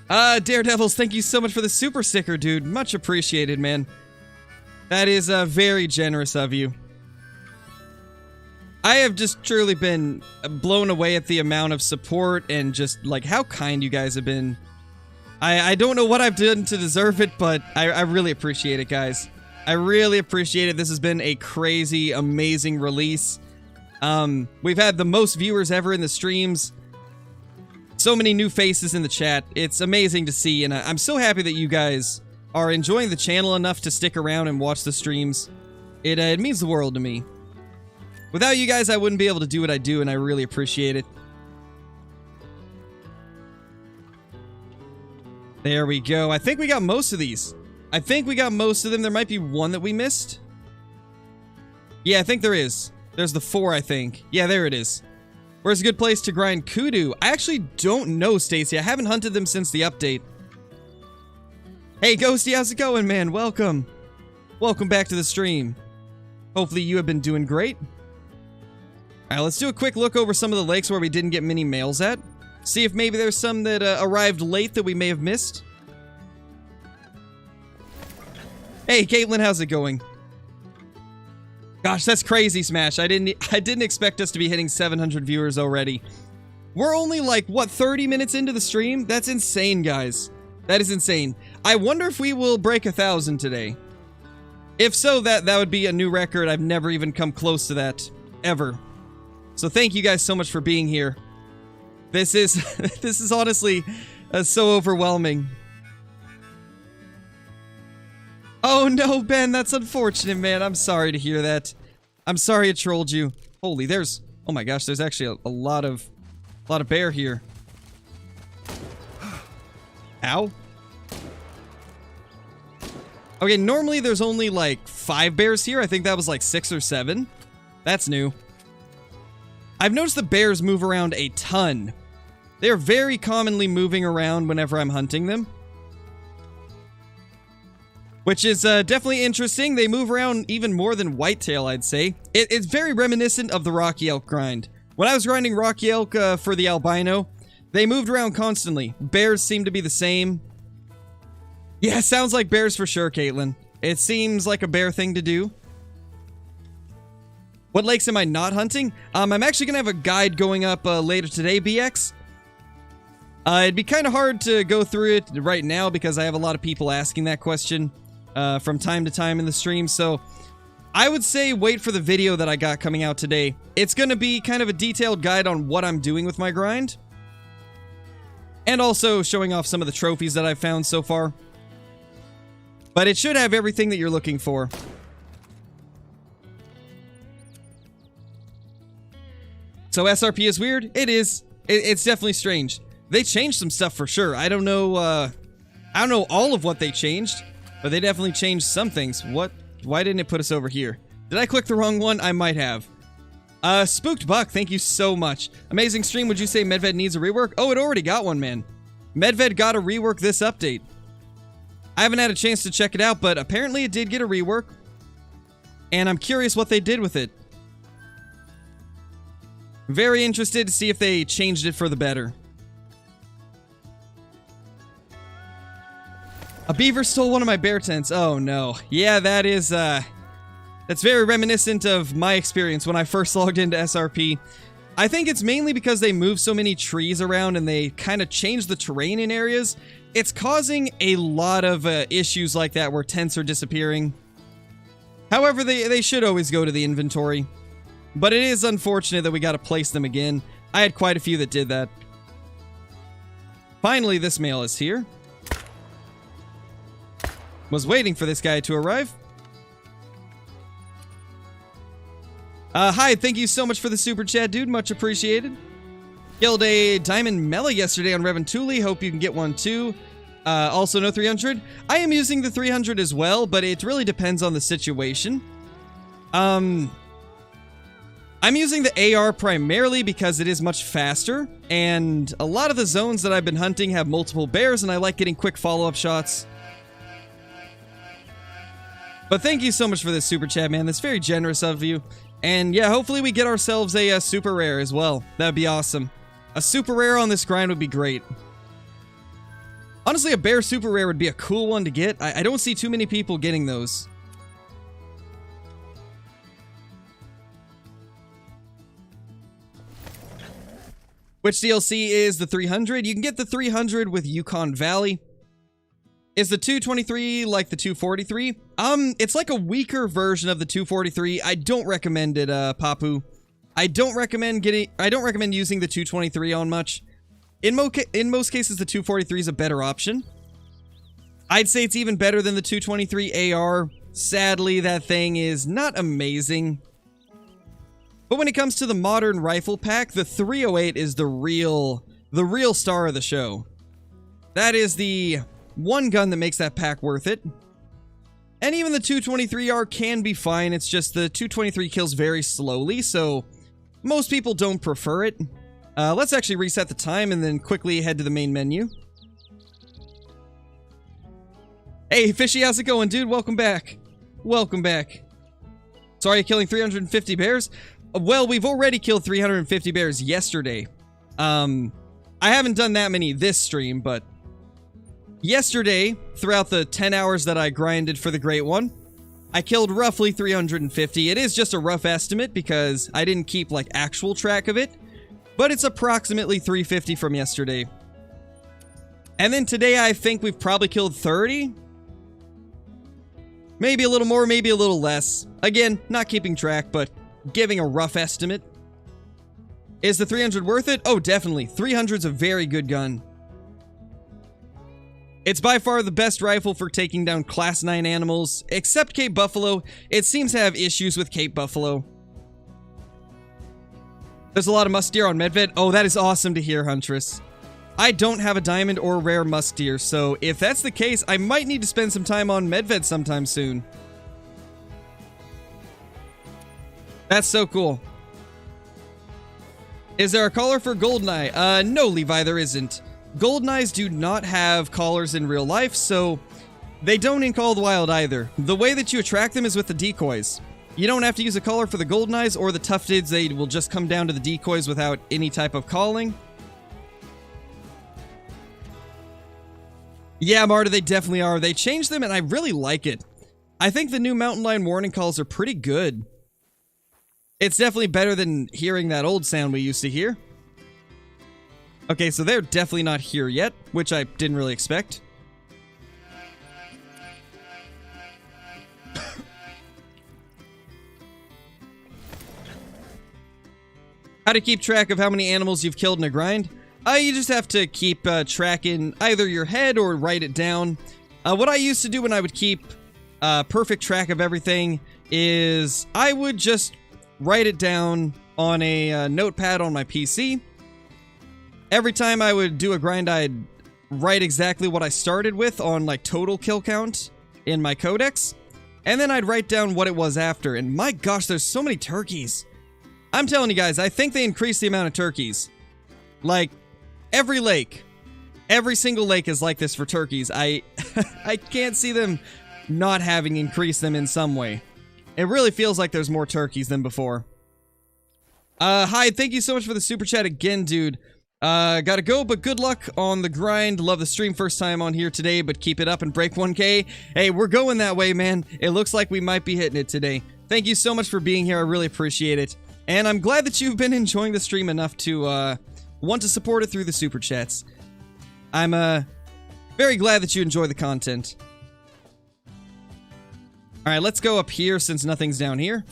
Daredevils, thank you so much for the super sticker, dude. Much appreciated, man. That is very generous of you. I have just truly been blown away at the amount of support and just, like, how kind you guys have been. I don't know what I've done to deserve it, but I really appreciate it, guys. I really appreciate it. This has been a crazy, amazing release. We've had the most viewers ever in the streams. So many new faces in the chat. It's amazing to see, and I'm so happy that you guys are enjoying the channel enough to stick around and watch the streams. It means the world to me. Without you guys, I wouldn't be able to do what I do, and I really appreciate it. There we go. I think we got most of these. I think we got most of them. There might be one that we missed. Yeah, I think there is. There's the 4, I think. Yeah, there it is. Where's a good place to grind kudu? I actually don't know, Stacy. I haven't hunted them since the update. Hey, Ghosty, how's it going, man? Welcome. Welcome back to the stream. Hopefully you have been doing great. Alright, let's do a quick look over some of the lakes where we didn't get many males at. See if maybe there's some that arrived late that we may have missed. Hey, Caitlin, how's it going? Gosh, that's crazy, Smash. I didn't expect us to be hitting 700 viewers already. We're only like, what, 30 minutes into the stream? That's insane, guys. That is insane. I wonder if we will break 1,000 today. If so, that would be a new record. I've never even come close to that, ever. So thank you guys so much for being here. This is, this is honestly so overwhelming. Oh no, Ben, that's unfortunate, man. I'm sorry to hear that. I'm sorry I trolled you. Holy, there's... Oh my gosh, there's actually a lot of bear here. Ow. Okay, normally there's only like 5 bears here. I think that was like 6 or 7. That's new. I've noticed the bears move around a ton. They're very commonly moving around whenever I'm hunting them. Which is definitely interesting. They move around even more than whitetail, I'd say. It's very reminiscent of the Rocky Elk grind. When I was grinding Rocky Elk for the albino, they moved around constantly. Bears seem to be the same. Yeah, sounds like bears for sure, Caitlin. It seems like a bear thing to do. What lakes am I not hunting? I'm actually going to have a guide going up later today, BX. It'd be kind of hard to go through it right now because I have a lot of people asking that question from time to time in the stream. So I would say wait for the video that I got coming out today. It's going to be kind of a detailed guide on what I'm doing with my grind. And also showing off some of the trophies that I've found so far. But it should have everything that you're looking for. So SRP is weird? It is. It's definitely strange. They changed some stuff for sure. I don't know all of what they changed, but they definitely changed some things. What? Why didn't it put us over here? Did I click the wrong one? I might have. Spooked Buck, thank you so much. Amazing stream. Would you say Medved needs a rework? Oh, it already got one, man. Medved got a rework this update. I haven't had a chance to check it out, but apparently it did get a rework. And I'm curious what they did with it. Very interested to see if they changed it for the better. A beaver stole one of my bear tents. Oh no. Yeah, that is, that's very reminiscent of my experience when I first logged into SRP. I think it's mainly because they move so many trees around and they kind of change the terrain in areas. It's causing a lot of issues like that where tents are disappearing. However, they should always go to the inventory. But it is unfortunate that we got to place them again. I had quite a few that did that. Finally, this male is here. Was waiting for this guy to arrive. Hi, thank you so much for the super chat, dude. Much appreciated. Killed a diamond mela yesterday on Revontuli. Hope you can get one too. Also, no 300. I am using the 300 as well, but it really depends on the situation. I'm using the AR primarily because it is much faster, and a lot of the zones that I've been hunting have multiple bears, and I like getting quick follow-up shots. But thank you so much for this super chat, man. That's very generous of you. And yeah, hopefully we get ourselves a super rare as well. That'd be awesome. A super rare on this grind would be great. Honestly, a bear super rare would be a cool one to get. I don't see too many people getting those. Which DLC is the 300? You can get the 300 with Yukon Valley. Is the 223 like the 243? It's like a weaker version of the 243. I don't recommend it, Papu. I don't recommend using the 223 on much. In most cases, the 243 is a better option. I'd say it's even better than the 223 AR. Sadly, that thing is not amazing. But when it comes to the modern rifle pack, the 308 is the real star of the show. That is the one gun that makes that pack worth it. And even the 223R can be fine. It's just the 223 kills very slowly, so most people don't prefer it. Let's actually reset the time and then quickly head to the main menu. Hey, Fishy, how's it going, dude? Welcome back. Welcome back. Sorry, killing 350 bears? Well, we've already killed 350 bears yesterday. I haven't done that many this stream, but yesterday, throughout the 10 hours that I grinded for the Great One, I killed roughly 350. It is just a rough estimate because I didn't keep, like, actual track of it, but it's approximately 350 from yesterday. And then today, I think we've probably killed 30. Maybe a little more, maybe a little less. Again, not keeping track, but giving a rough estimate. Is the 300 worth it? Oh, definitely. 300's a very good gun. It's by far the best rifle for taking down Class 9 animals, except Cape Buffalo. It seems to have issues with Cape Buffalo. There's a lot of musk deer on Medved. Oh, that is awesome to hear, Huntress. I don't have a diamond or rare musk deer, so if that's the case, I might need to spend some time on Medved sometime soon. That's so cool. Is there a collar for Goldeneye? No, Levi, there isn't. Goldeneyes do not have collars in real life, so they don't in Call of the Wild either. The way that you attract them is with the decoys. You don't have to use a collar for the Goldeneyes or the Tufteds. They will just come down to the decoys without any type of calling. Yeah, Marta, they definitely are. They changed them, and I really like it. I think the new mountain lion warning calls are pretty good. It's definitely better than hearing that old sound we used to hear. Okay, so they're definitely not here yet, which I didn't really expect. How to keep track of how many animals you've killed in a grind? You just have to keep track in either your head or write it down. What I used to do when I would keep perfect track of everything is I would just write it down on a notepad on my PC. Every time I would do a grind, I'd write exactly what I started with on like total kill count in my codex. And then I'd write down what it was after. And my gosh, there's so many turkeys. I'm telling you guys, I think they increased the amount of turkeys. Like, every lake. Every single lake is like this for turkeys. I can't see them not having increased them in some way. It really feels like there's more turkeys than before. Hi, thank you so much for the super chat again, dude. Gotta go, but good luck on the grind. Love the stream, first time on here today, but keep it up and break 1K. Hey, we're going that way, man. It looks like we might be hitting it today. Thank you so much for being here. I really appreciate it. And I'm glad that you've been enjoying the stream enough to, want to support it through the super chats. I'm, very glad that you enjoy the content. Alright, let's go up here since nothing's down here.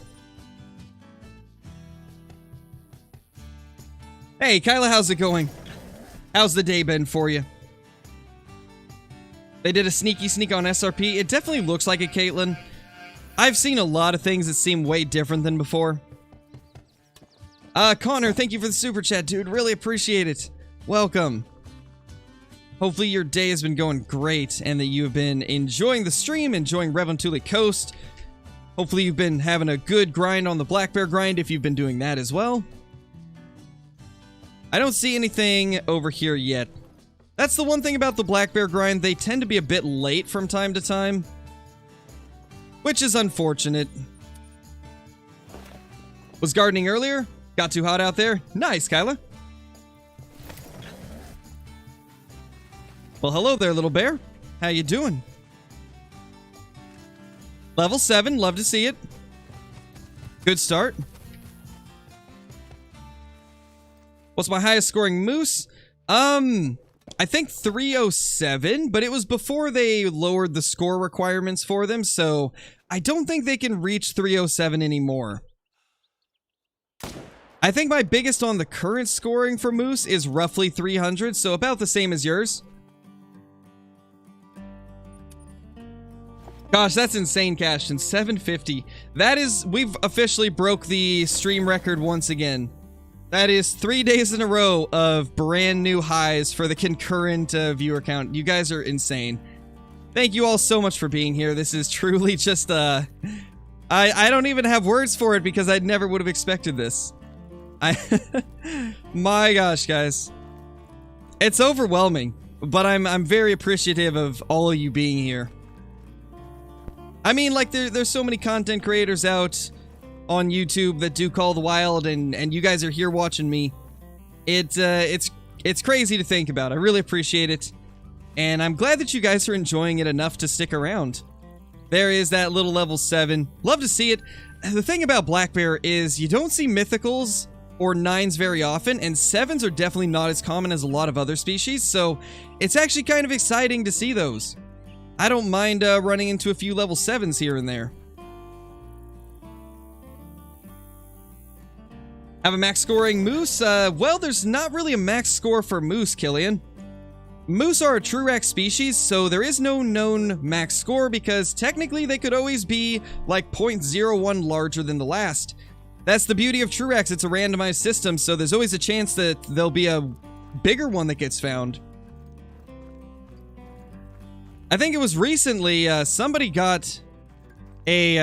Hey, Kyla, how's it going? How's the day been for you? They did a sneaky sneak on SRP. It definitely looks like it, Caitlin. I've seen a lot of things that seem way different than before. Connor, thank you for the super chat, dude. Really appreciate it. Welcome. Hopefully your day has been going great and that you have been enjoying the stream, enjoying Revontuli Coast. Hopefully you've been having a good grind on the black bear grind if you've been doing that as well. I don't see anything over here yet. That's the one thing about the black bear grind. They tend to be a bit late from time to time, which is unfortunate. Was gardening earlier? Got too hot out there? Nice, Kyla. Well, hello there, little bear. How you doing? Level 7, love to see it. Good start. What's my highest scoring moose? I think 307, but it was before they lowered the score requirements for them, so I don't think they can reach 307 anymore. I think my biggest on the current scoring for moose is roughly 300, so about the same as yours. Gosh, that's insane, Cashton. 750. That is, we've officially broke the stream record once again. That is 3 days in a row of brand new highs for the concurrent viewer count. You guys are insane. Thank you all so much for being here. This is truly just, I don't even have words for it because I never would have expected this. My gosh, guys. It's overwhelming, but I'm very appreciative of all of you being here. I mean, like, there's so many content creators out on YouTube that do Call the Wild, and you guys are here watching me. It's crazy to think about. I really appreciate it. And I'm glad that you guys are enjoying it enough to stick around. There is that little level 7. Love to see it. The thing about Black Bear is you don't see mythicals or 9s very often, and 7s are definitely not as common as a lot of other species, so it's actually kind of exciting to see those. I don't mind running into a few level 7s here and there. Have a max scoring moose? Well, there's not really a max score for moose, Killian. Moose are a true rack species, so there is no known max score because technically they could always be like 0.01 larger than the last. That's the beauty of true racks. It's a randomized system, so there's always a chance that there'll be a bigger one that gets found. I think it was recently somebody got a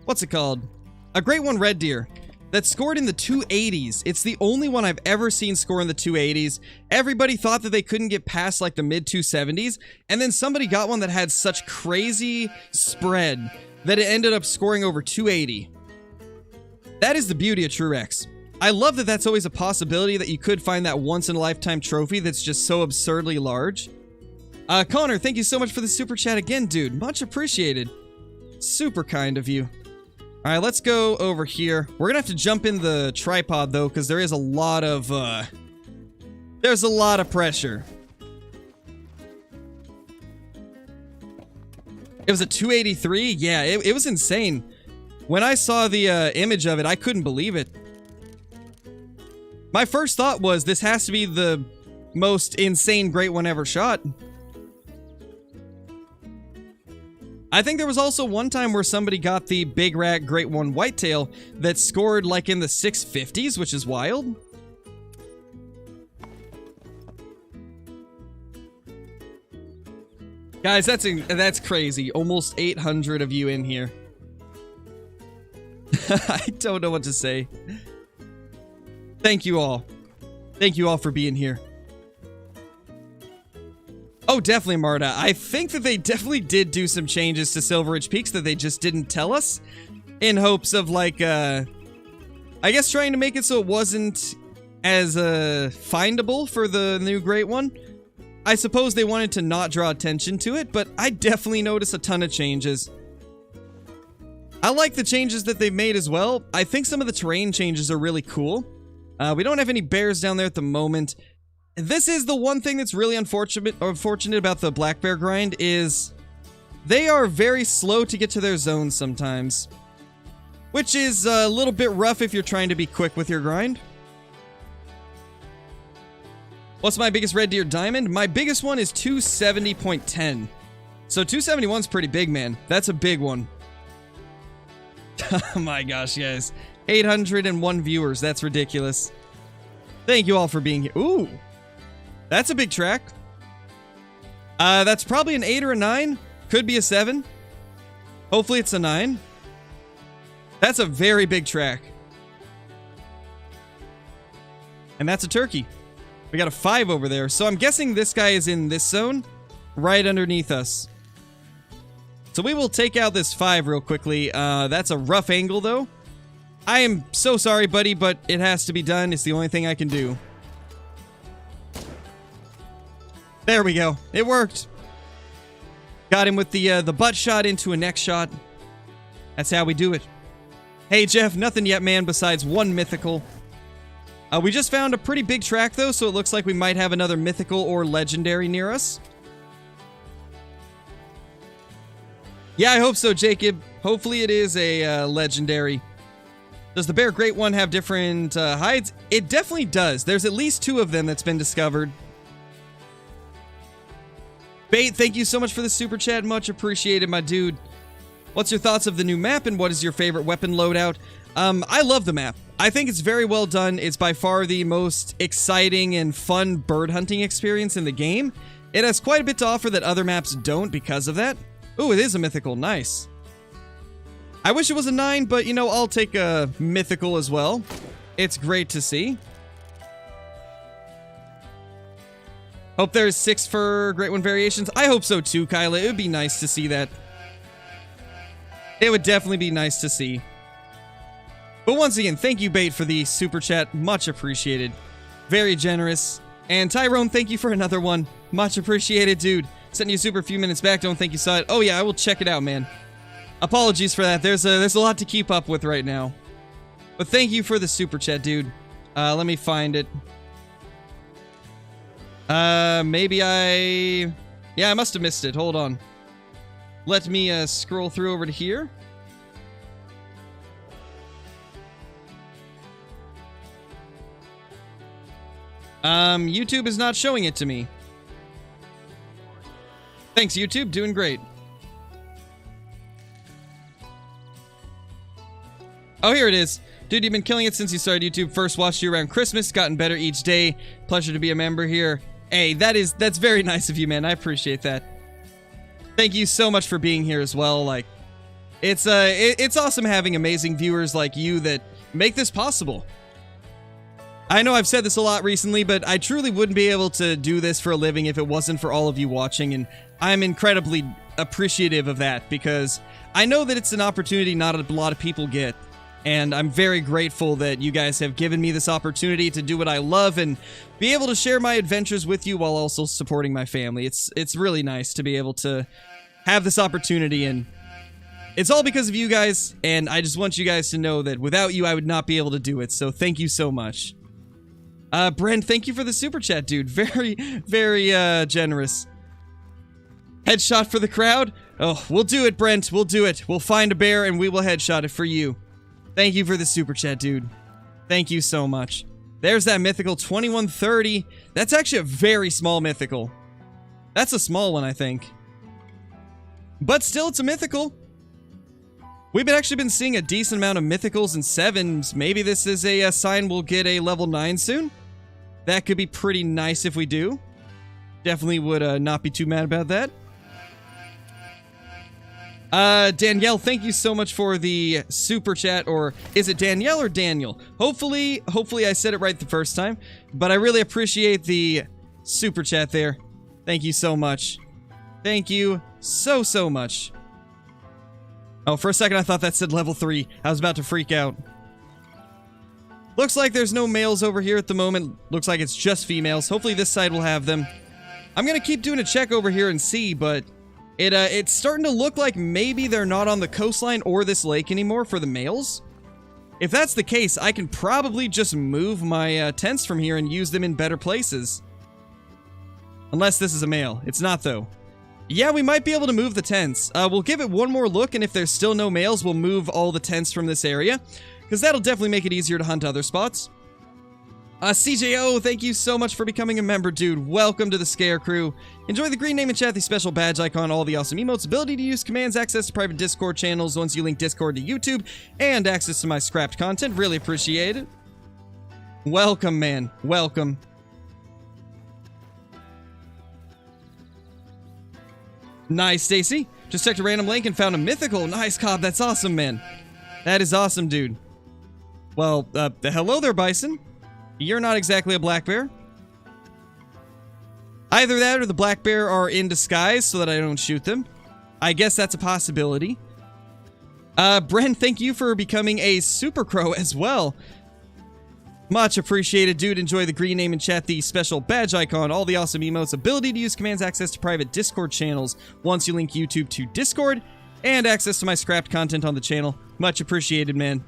what's it called? A great one red deer that scored in the 280s. It's the only one I've ever seen score in the 280s. Everybody thought that they couldn't get past like the mid 270s, and then somebody got one that had such crazy spread that it ended up scoring over 280. That is the beauty of TrueX. I love that that's always a possibility that you could find that once-in-a-lifetime trophy that's just so absurdly large. Connor, thank you so much for the super chat again, dude. Much appreciated. Super kind of you. Alright, let's go over here. We're gonna have to jump in the tripod, though, because there is a lot of, there's a lot of pressure. It was a 283? Yeah, it was insane. When I saw the image of it, I couldn't believe it. My first thought was, this has to be the most insane great one ever shot. I think there was also one time where somebody got the big rack great one whitetail that scored like in the 650s, which is wild. Guys, that's crazy. Almost 800 of you in here. I don't know what to say. Thank you all. Thank you all for being here. Oh, definitely, Marta. I think that they definitely did do some changes to Silver Ridge Peaks that they just didn't tell us, in hopes of, like, I guess trying to make it so it wasn't as, findable for the new Great One. I suppose they wanted to not draw attention to it, but I definitely noticed a ton of changes. I like the changes that they've made as well. I think some of the terrain changes are really cool. We don't have any bears down there at the moment. This is the one thing that's really unfortunate about the black bear grind is they are very slow to get to their zones sometimes, which is a little bit rough if you're trying to be quick with your grind. What's my biggest red deer diamond? My biggest one is 270.10. So 271's pretty big, man. That's a big one. Oh my gosh, guys. 801 viewers. That's ridiculous. Thank you all for being here. Ooh. That's a big track. That's probably an 8 or a 9. Could be a 7. Hopefully it's a 9. That's a very big track. And that's a turkey. We got a 5 over there. So I'm guessing this guy is in this zone, right underneath us. So we will take out this 5 real quickly. That's a rough angle, though. I am so sorry, buddy, but it has to be done. It's the only thing I can do. There we go. It worked. Got him with the butt shot into a neck shot. That's how we do it. Hey, Jeff, nothing yet, man, besides one mythical. We just found a pretty big track, though, so it looks like we might have another mythical or legendary near us. Yeah, I hope so, Jacob. Hopefully it is a legendary. Does the Bear Great One have different hides? It definitely does. There's at least 2 of them that's been discovered. Bait, thank you so much for the super chat. Much appreciated, my dude. What's your thoughts of the new map, and what is your favorite weapon loadout? I love the map. I think it's very well done. It's by far the most exciting and fun bird hunting experience in the game. It has quite a bit to offer that other maps don't because of that. Ooh, it is a mythical. Nice. I wish it was a 9, but, you know, I'll take a mythical as well. It's great to see. Hope there's 6 for Great One variations. I hope so too, Kyla. It would be nice to see that. It would definitely be nice to see. But once again, thank you, Bait, for the super chat. Much appreciated. Very generous. And Tyrone, thank you for another one. Much appreciated, dude. Sent you a super few minutes back. Don't think you saw it. Oh yeah, I will check it out, man. Apologies for that. There's a lot to keep up with right now. But thank you for the super chat, dude. Let me find it. Maybe yeah, I must have missed it. Hold on. Let me scroll through over to here. YouTube is not showing it to me. Thanks, YouTube. Doing great. Oh, here it is. Dude, you've been killing it since you started YouTube. First watched you around Christmas. Gotten better each day. Pleasure to be a member here. Hey, that's very nice of you, man. I appreciate that. Thank you so much for being here as well. Like, it's awesome having amazing viewers like you that make this possible. I know I've said this a lot recently, but I truly wouldn't be able to do this for a living if it wasn't for all of you watching, and I'm incredibly appreciative of that because I know that it's an opportunity not a lot of people get. And I'm very grateful that you guys have given me this opportunity to do what I love and be able to share my adventures with you while also supporting my family. It's really nice to be able to have this opportunity, and it's all because of you guys, and I just want you guys to know that without you, I would not be able to do it, so thank you so much. Brent, thank you for the super chat, dude. Very, very, generous. Headshot for the crowd? Oh, we'll do it, Brent. We'll do it. We'll find a bear, and we will headshot it for you. Thank you for the super chat, dude. Thank you so much. There's that mythical 2130. That's actually a very small mythical. That's a small one, I think. But still, it's a mythical. We've actually been seeing a decent amount of mythicals and 7s. Maybe this is a sign we'll get a level 9 soon. That could be pretty nice if we do. Definitely would not be too mad about that. Danielle, thank you so much for the super chat, or is it Danielle or Daniel? Hopefully I said it right the first time, but I really appreciate the super chat there. Thank you so much. Thank you so much. Oh, for a second I thought that said level 3. I was about to freak out. Looks like there's no males over here at the moment. Looks like it's just females. Hopefully this side will have them. I'm gonna keep doing a check over here and see, but it's starting to look like maybe they're not on the coastline or this lake anymore for the males. If that's the case, I can probably just move my tents from here and use them in better places. Unless this is a male. It's not, though. Yeah, we might be able to move the tents. We'll give it one more look, and if there's still no males, we'll move all the tents from this area, because that'll definitely make it easier to hunt other spots. CJO, thank you so much for becoming a member, dude. Welcome to the Scare Crew. Enjoy the green name and chat, the special badge icon, all the awesome emotes, ability to use commands, access to private Discord channels once you link Discord to YouTube, and access to my scrapped content. Really appreciate it. Welcome, man. Welcome. Nice, Stacy. Just checked a random link and found a mythical. Nice, Cobb. That's awesome, man. That is awesome, dude. Well, hello there, Bison. You're not exactly a black bear. Either that or the black bear are in disguise so that I don't shoot them. I guess that's a possibility. Bren, thank you for becoming a super crow as well. Much appreciated, dude. Enjoy the green name and chat, the special badge icon, all the awesome emotes, ability to use commands, access to private Discord channels once you link YouTube to Discord, and access to my scrapped content on the channel. Much appreciated, man.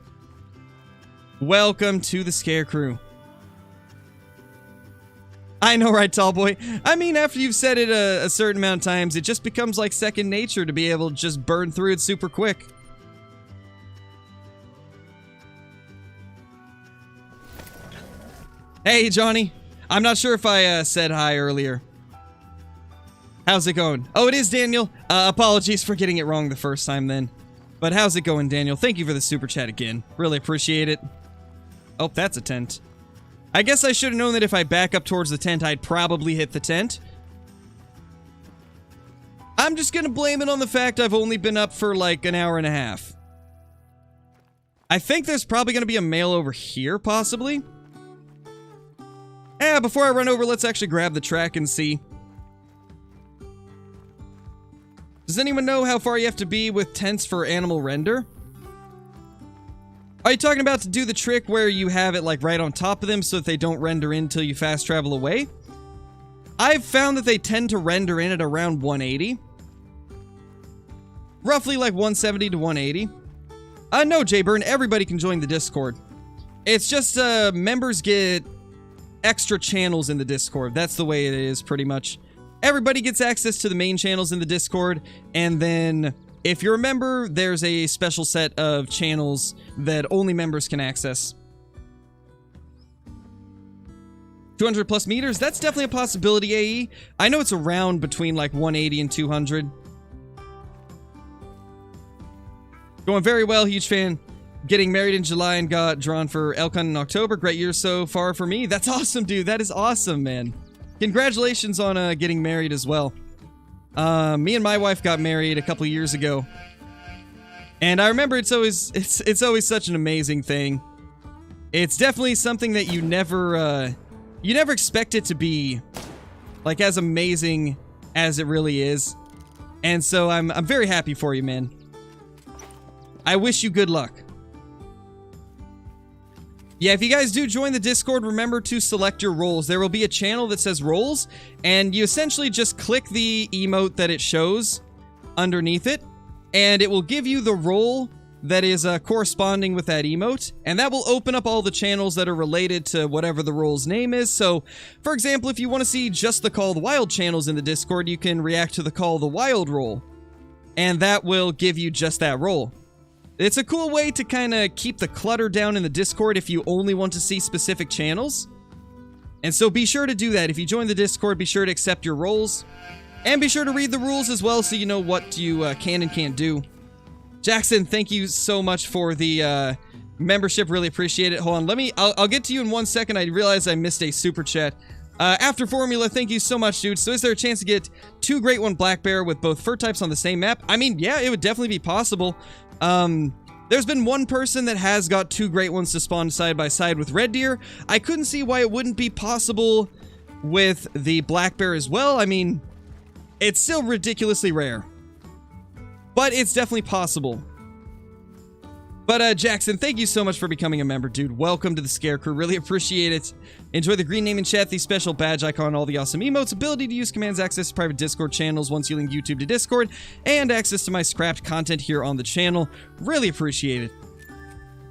Welcome to the Scare Crew. I know, right, tall boy? I mean, after you've said it a certain amount of times, it just becomes like second nature to be able to just burn through it super quick. Hey, Johnny. I'm not sure if I said hi earlier. How's it going? Oh, it is Daniel. Apologies for getting it wrong the first time then. But how's it going, Daniel? Thank you for the super chat again. Really appreciate it. Oh, that's a tent. I guess I should have known that if I back up towards the tent, I'd probably hit the tent. I'm just gonna blame it on the fact I've only been up for like an hour and a half. I think there's probably gonna be a male over here, possibly. Before I run over, let's actually grab the track and see. Does anyone know how far you have to be with tents for animal render? Are you talking about to do the trick where you have it like right on top of them so that they don't render in until you fast travel away? I've found that they tend to render in at around 180. Roughly like 170 to 180. No, Jayburn, everybody can join the Discord. It's just, members get extra channels in the Discord. That's the way it is, pretty much. Everybody gets access to the main channels in the Discord, and then if you're a member, there's a special set of channels that only members can access. 200 plus meters? That's definitely a possibility, AE. I know it's around between like 180 and 200. Going very well, huge fan. Getting married in July and got drawn for elk hunt in October. Great year so far for me. That's awesome, dude. That is awesome, man. Congratulations on getting married as well. Me and my wife got married a couple years ago. And I remember it's always such an amazing thing. It's definitely something that you never expect it to be like as amazing as it really is. And so I'm very happy for you, man. I wish you good luck. Yeah, if you guys do join the Discord, remember to select your roles. There will be a channel that says roles, and you essentially just click the emote that it shows underneath it, and it will give you the role that is corresponding with that emote, and that will open up all the channels that are related to whatever the role's name is. So, for example, if you want to see just the Call of the Wild channels in the Discord, you can react to the Call of the Wild role, and that will give you just that role. It's a cool way to kind of keep the clutter down in the Discord if you only want to see specific channels. And so be sure to do that. If you join the Discord, be sure to accept your roles. And be sure to read the rules as well so you know what you can and can't do. Jackson, thank you so much for the membership. Really appreciate it. Hold on, I'll get to you in 1 second. I realized I missed a super chat. After Formula, thank you so much, dude. So is there a chance to get 2 Great One Black Bear with both fur types on the same map? I mean, yeah, it would definitely be possible. There's been one person that has got 2 Great Ones to spawn side by side with red deer. I couldn't see why it wouldn't be possible with the black bear as well. I mean, it's still ridiculously rare, but it's definitely possible. But, Jackson, thank you so much for becoming a member, dude. Welcome to the Scare Crew. Really appreciate it. Enjoy the green name in chat, the special badge icon, all the awesome emotes, ability to use commands, access to private Discord channels once you link YouTube to Discord, and access to my scrapped content here on the channel. Really appreciate it.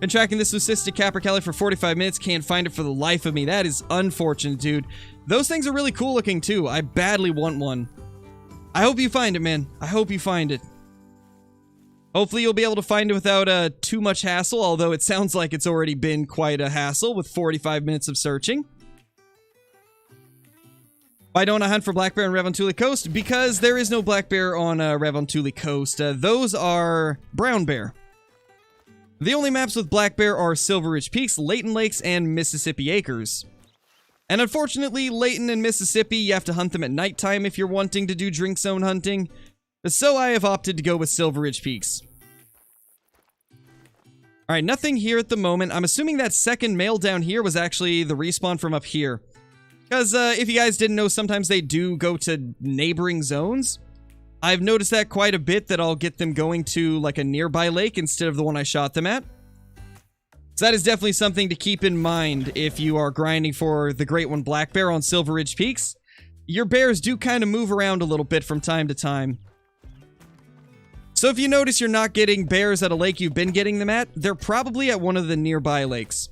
Been tracking this leucistic capercaillie for 45 minutes. Can't find it for the life of me. That is unfortunate, dude. Those things are really cool looking, too. I badly want one. I hope you find it, man. I hope you find it. Hopefully you'll be able to find it without too much hassle, although it sounds like it's already been quite a hassle with 45 minutes of searching. Why don't I hunt for black bear on Revontuli Coast? Because there is no black bear on Revontuli Coast. Those are brown bear. The only maps with black bear are Silver Ridge Peaks, Layton Lakes, and Mississippi Acres. And unfortunately, Layton and Mississippi, you have to hunt them at nighttime if you're wanting to do drink zone hunting. So I have opted to go with Silver Ridge Peaks. Alright, nothing here at the moment. I'm assuming that second male down here was actually the respawn from up here. Because if you guys didn't know, sometimes they do go to neighboring zones. I've noticed that quite a bit, that I'll get them going to like a nearby lake instead of the one I shot them at. So that is definitely something to keep in mind if you are grinding for the Great One Black Bear on Silver Ridge Peaks. Your bears do kind of move around a little bit from time to time. So if you notice you're not getting bears at a lake you've been getting them at, they're probably at one of the nearby lakes.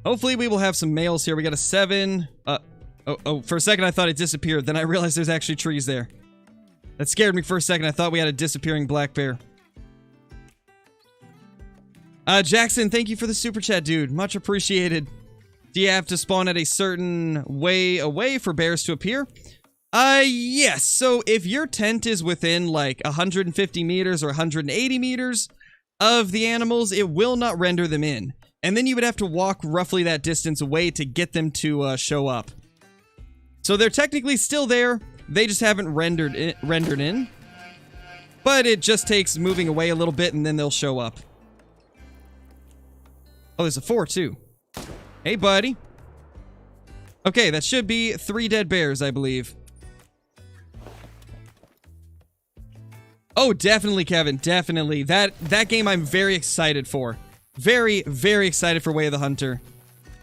Hopefully we will have some males here. We got a 7. For a second I thought it disappeared. Then I realized there's actually trees there. That scared me for a second. I thought we had a disappearing black bear. Jackson, thank you for the super chat, dude. Much appreciated. Do you have to spawn at a certain way away for bears to appear? Yes. So if your tent is within like 150 meters or 180 meters, of the animals, it will not render them in. And then you would have to walk roughly that distance away to get them to show up. So they're technically still there, they just haven't rendered in. But it just takes moving away a little bit and then they'll show up. Oh, there's a 4 too. Hey, buddy. Okay, that should be 3 dead bears, I believe. Oh, definitely, Kevin. Definitely. That game I'm very excited for. Very, very excited for Way of the Hunter.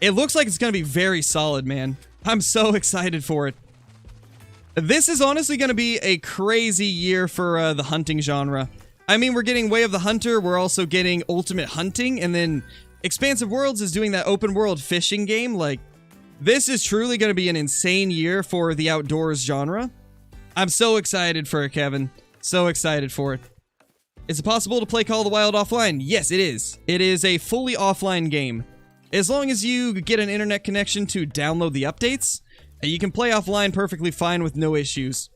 It looks like it's going to be very solid, man. I'm so excited for it. This is honestly going to be a crazy year for the hunting genre. I mean, we're getting Way of the Hunter. We're also getting Ultimate Hunting. And then Expansive Worlds is doing that open world fishing game. Like, this is truly going to be an insane year for the outdoors genre. I'm so excited for it, Kevin. So excited for it. Is it possible to play Call of the Wild offline? Yes, it is. It is a fully offline game. As long as you get an internet connection to download the updates, you can play offline perfectly fine with no issues.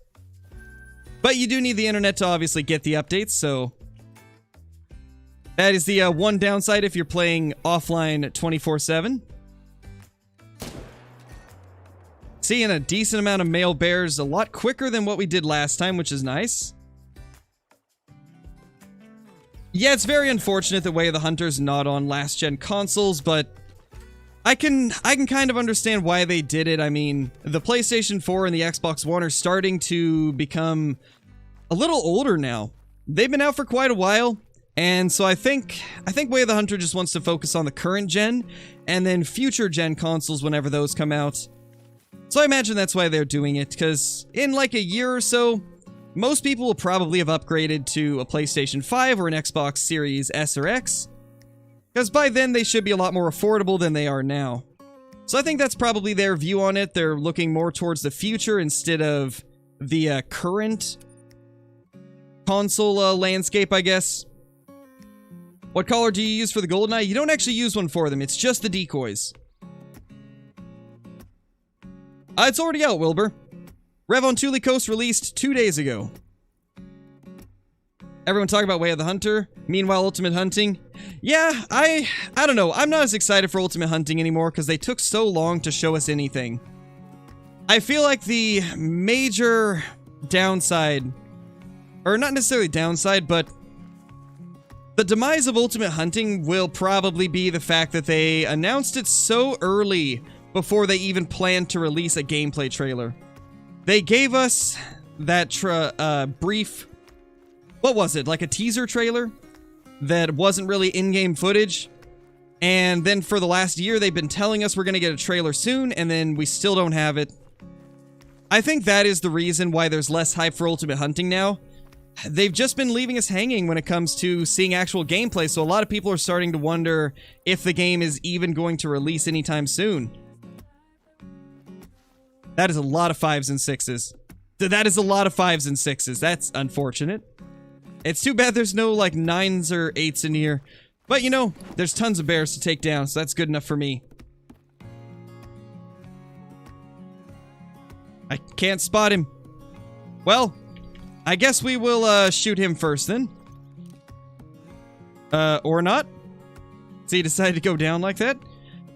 But you do need the internet to obviously get the updates, so that is the one downside if you're playing offline 24/7. Seeing a decent amount of male bears a lot quicker than what we did last time, which is nice. Yeah, it's very unfortunate that Way of the Hunter's not on last-gen consoles, but I can kind of understand why they did it. I mean, the PlayStation 4 and the Xbox One are starting to become a little older now. They've been out for quite a while, and so I think Way of the Hunter just wants to focus on the current gen, and then future gen consoles whenever those come out. So I imagine that's why they're doing it, because in like a year or so, most people will probably have upgraded to a PlayStation 5 or an Xbox Series S or X, because by then they should be a lot more affordable than they are now. So I think that's probably their view on it. They're looking more towards the future instead of the current console landscape, I guess. What collar do you use for the GoldenEye? You don't actually use one for them, it's just the decoys. It's already out, Wilbur. Revontuli Coast released 2 days ago. Everyone talking about Way of the Hunter. Meanwhile, Ultimate Hunting. Yeah, I don't know. I'm not as excited for Ultimate Hunting anymore because they took so long to show us anything. I feel like the major downside, or not necessarily downside, but the demise of Ultimate Hunting will probably be the fact that they announced it so early before they even planned to release a gameplay trailer. They gave us that brief, what was it, like a teaser trailer that wasn't really in-game footage, and then for the last year they've been telling us we're going to get a trailer soon, and then we still don't have it. I think that is the reason why there's less hype for Ultimate Hunting now. They've just been leaving us hanging when it comes to seeing actual gameplay, so a lot of people are starting to wonder if the game is even going to release anytime soon. That is a lot of 5s and 6s. That is a lot of 5s and 6s. That's unfortunate. It's too bad there's no, like, 9s or 8s in here. But, you know, there's tons of bears to take down, so that's good enough for me. I can't spot him. Well, I guess we will, shoot him first, then. Or not. So he decided to go down like that.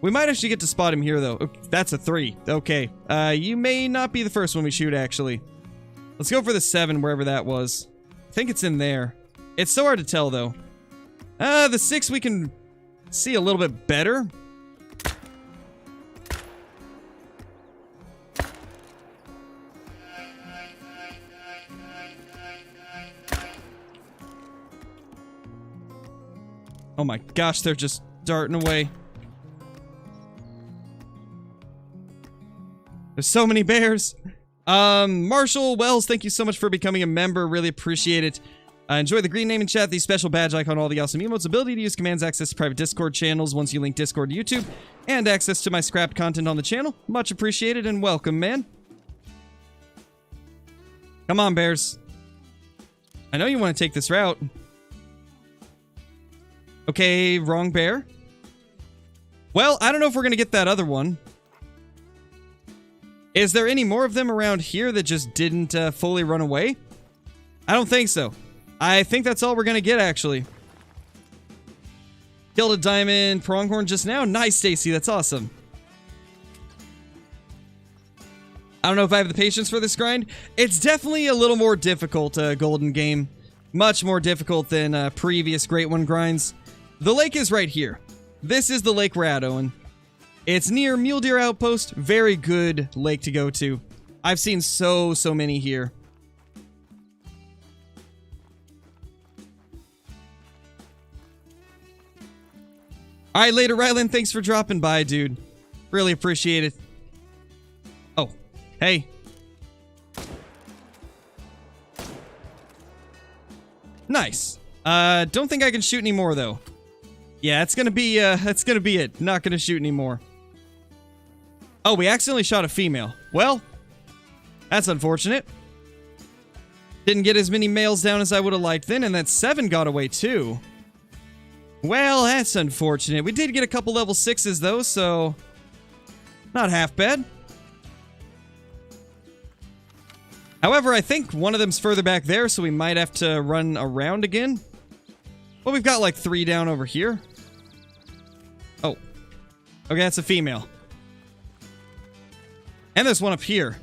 We might actually get to spot him here, though. That's a 3. Okay. You may not be the first one we shoot, actually. Let's go for the 7, wherever that was. I think it's in there. It's so hard to tell, though. The 6 we can see a little bit better. Oh my gosh, they're just darting away. There's so many bears. Marshall Wells, thank you so much for becoming a member. Really appreciate it. Enjoy the green name in chat, the special badge icon, all the awesome emotes, ability to use commands, access to private Discord channels once you link Discord to YouTube, and access to my scrapped content on the channel. Much appreciated and welcome, man. Come on, bears. I know you want to take this route. Okay, wrong bear. Well, I don't know if we're going to get that other one. Is there any more of them around here that just didn't fully run away? I don't think so. I think that's all we're going to get, actually. Killed a diamond pronghorn just now. Nice, Stacy. That's awesome. I don't know if I have the patience for this grind. It's definitely a little more difficult, Golden Game. Much more difficult than previous Great One grinds. The lake is right here. This is the lake we're at, Owen. It's near Mule Deer Outpost. Very good lake to go to. I've seen so many here. Alright, later, Ryland. Thanks for dropping by, dude. Really appreciate it. Oh, hey. Nice. Don't think I can shoot anymore, though. Yeah, that's gonna be it. Not gonna shoot anymore. Oh, we accidentally shot a female. Well, that's unfortunate. Didn't get as many males down as I would have liked then, and that 7 got away, too. Well, that's unfortunate. We did get a couple level 6s, though, so... not half bad. However, I think one of them's further back there, so we might have to run around again. Well, we've got like 3 down over here. Oh. Okay, that's a female. And there's one up here.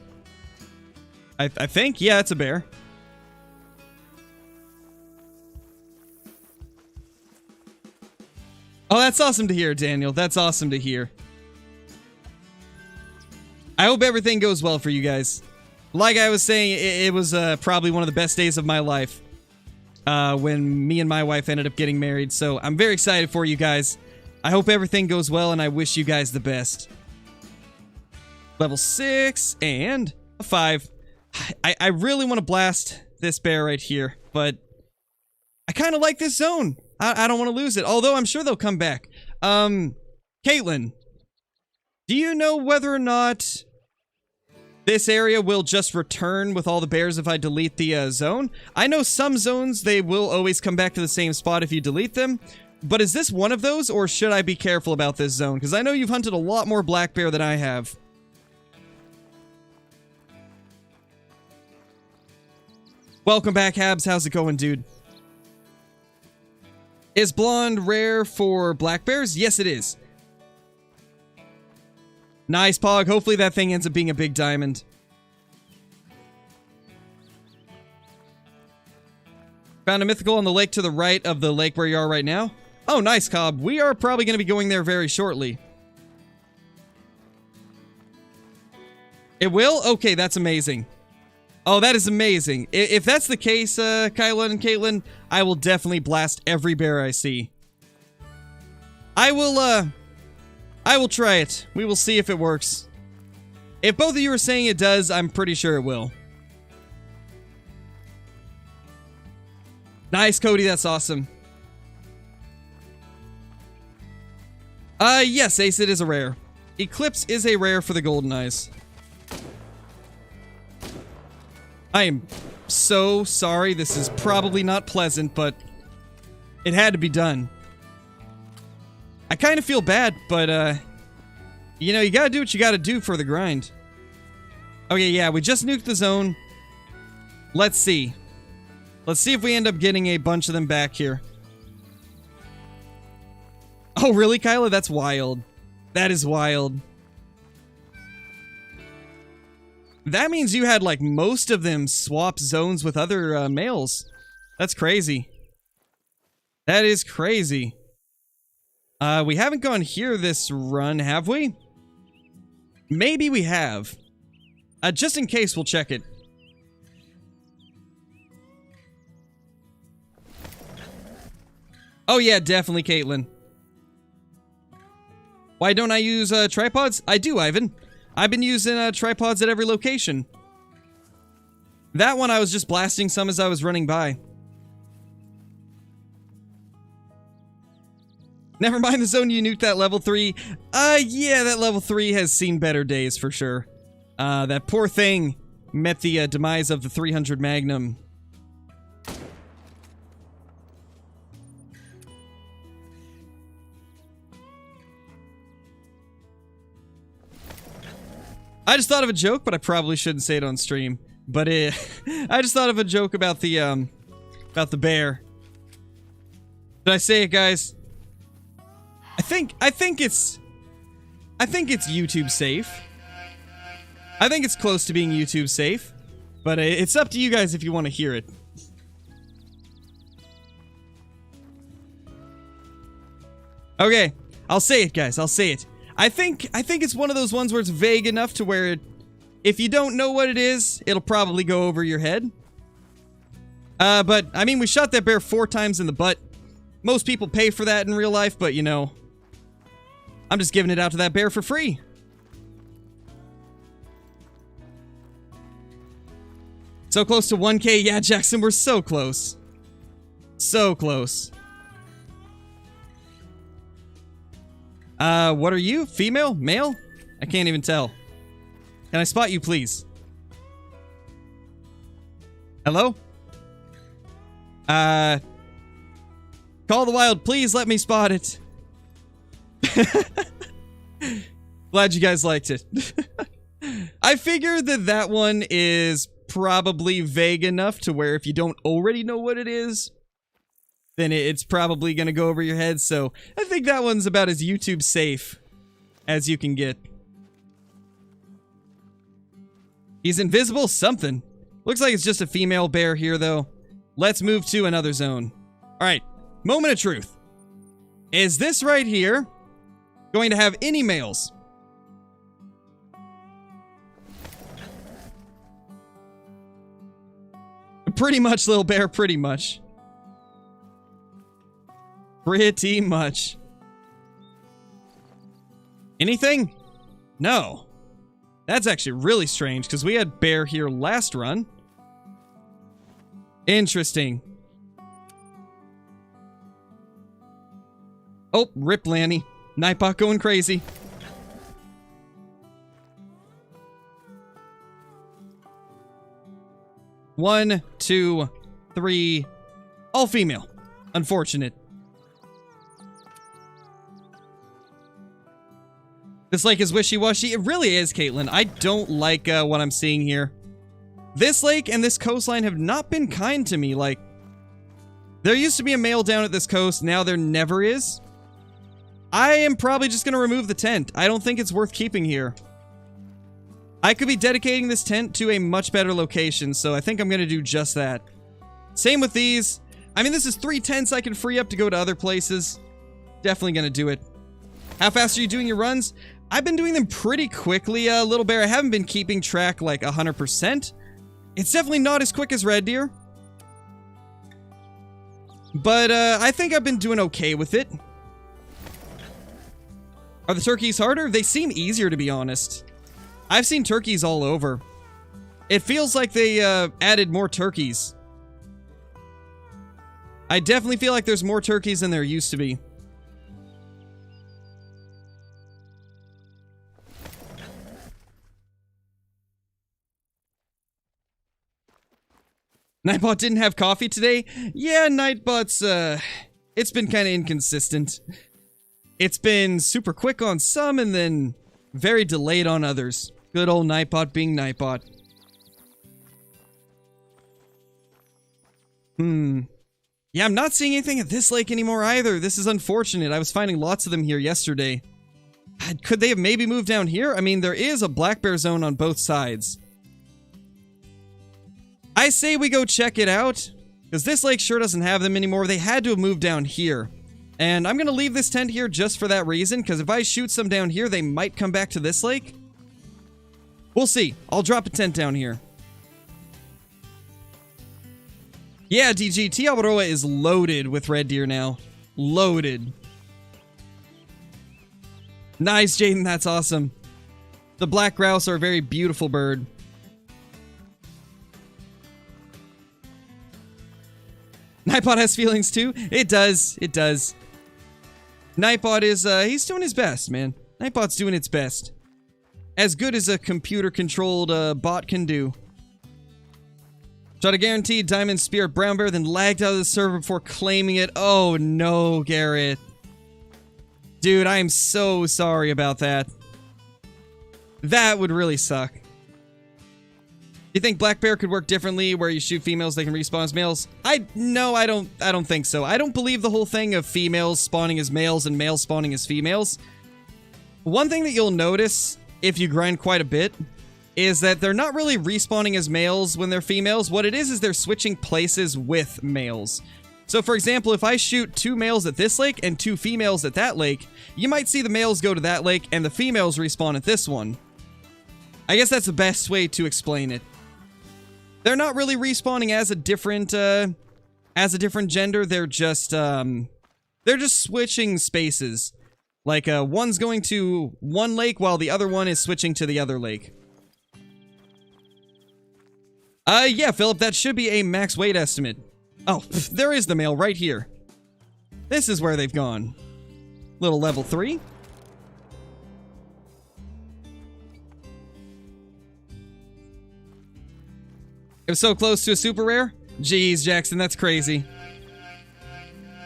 I think? Yeah, it's a bear. Oh, that's awesome to hear, Daniel. That's awesome to hear. I hope everything goes well for you guys. Like I was saying, it was probably one of the best days of my life when me and my wife ended up getting married. So I'm very excited for you guys. I hope everything goes well, and I wish you guys the best. Level 6 and a 5. I really want to blast this bear right here, but I kind of like this zone. I don't want to lose it, although I'm sure they'll come back. Caitlin, do you know whether or not this area will just return with all the bears if I delete the zone? I know some zones, they will always come back to the same spot if you delete them, but is this one of those, or should I be careful about this zone? Because I know you've hunted a lot more black bear than I have. Welcome back, Habs. How's it going, dude? Is blonde rare for black bears? Yes, it is. Nice, Pog. Hopefully that thing ends up being a big diamond. Found a mythical on the lake to the right of the lake where you are right now. Oh, nice, Cobb. We are probably going to be going there very shortly. It will? Okay, that's amazing. Oh, that is amazing. If that's the case, Kyla and Caitlin, I will definitely blast every bear I see. I will try it. We will see if it works. If both of you are saying it does, I'm pretty sure it will. Nice, Cody. That's awesome. Yes, Ace, it is a rare. Eclipse is a rare for the golden eyes. I am so sorry. This is probably not pleasant, but it had to be done. I kind of feel bad, but, you know, you gotta do what you gotta do for the grind. Okay, yeah, we just nuked the zone. Let's see. Let's see if we end up getting a bunch of them back here. Oh, really, Kyla? That's wild. That is wild. That means you had, like, most of them swap zones with other males. That's crazy. That is crazy. We haven't gone here this run, have we? Maybe we have. Just in case, we'll check it. Oh yeah, definitely, Caitlin. Why don't I use tripods? I do, Ivan. I've been using tripods at every location. That one I was just blasting some as I was running by. Never mind the zone you nuked that level 3. Yeah, that level 3 has seen better days for sure. That poor thing met the demise of the 300 Magnum. I just thought of a joke, but I probably shouldn't say it on stream. But I just thought of a joke about the bear. Did I say it, guys? I think it's YouTube safe. I think it's close to being YouTube safe, but it's up to you guys if you want to hear it. Okay, I'll say it, guys. I'll say it. I think it's one of those ones where it's vague enough to where if you don't know what it is, it'll probably go over your head. But I mean, we shot that bear 4 times in the butt. Most people pay for that in real life, but you know, I'm just giving it out to that bear for free. So close to 1K. Yeah, Jackson, we're so close. So close. What are you? Female? Male? I can't even tell. Can I spot you, please? Hello? Call the Wild, please let me spot it. Glad you guys liked it. I figured that one is probably vague enough to where if you don't already know what it is, then it's probably going to go over your head. So I think that one's about as YouTube safe as you can get. He's invisible? Something. Looks like it's just a female bear here, though. Let's move to another zone. All right, moment of truth. Is this right here going to have any males? Pretty much, little bear, pretty much. Pretty much. Anything? No. That's actually really strange, because we had bear here last run. Interesting. Oh, rip Lanny. Nightbot going crazy. One, two, three. All female. Unfortunate. This lake is wishy-washy. It really is, Caitlin. I don't like what I'm seeing here. This lake and this coastline have not been kind to me. Like, there used to be a male down at this coast. Now there never is. I am probably just going to remove the tent. I don't think it's worth keeping here. I could be dedicating this tent to a much better location, so I think I'm going to do just that. Same with these. I mean, this is 3 tents I can free up to go to other places. Definitely going to do it. How fast are you doing your runs? I've been doing them pretty quickly, Little Bear. I haven't been keeping track like 100%. It's definitely not as quick as Red Deer. But I think I've been doing okay with it. Are the turkeys harder? They seem easier, to be honest. I've seen turkeys all over. It feels like they added more turkeys. I definitely feel like there's more turkeys than there used to be. Nightbot didn't have coffee today? Yeah, Nightbot's, it's been kind of inconsistent. It's been super quick on some and then very delayed on others. Good old Nightbot being Nightbot. Yeah, I'm not seeing anything at this lake anymore either. This is unfortunate. I was finding lots of them here yesterday. Could they have maybe moved down here? I mean, there is a black bear zone on both sides. I say we go check it out, because this lake sure doesn't have them anymore. They had to have moved down here. And I'm going to leave this tent here just for that reason, because if I shoot some down here, they might come back to this lake. We'll see. I'll drop a tent down here. Yeah, DG, Tiawaroa is loaded with red deer now. Loaded. Nice, Jaden. That's awesome. The black grouse are a very beautiful bird. Nightbot has feelings too? It does. It does. Nightbot is, he's doing his best, man. Nightbot's doing its best. As good as a computer-controlled bot can do. Shot a guaranteed diamond spear brown bear, then lagged out of the server before claiming it. Oh no, Garrett. Dude, I am so sorry about that. That would really suck. You think black bear could work differently where you shoot females, they can respawn as males? No, I don't think so. I don't believe the whole thing of females spawning as males and males spawning as females. One thing that you'll notice if you grind quite a bit is that they're not really respawning as males when they're females. What it is they're switching places with males. So for example, if I shoot 2 males at this lake and 2 females at that lake, you might see the males go to that lake and the females respawn at this one. I guess that's the best way to explain it. They're not really respawning as a different gender. They're just switching spaces. Like one's going to one lake while the other one is switching to the other lake. Yeah, Philip, that should be a max weight estimate. Oh, there is the male right here. This is where they've gone. Little level 3. It was so close to a super rare? Jeez, Jackson, that's crazy.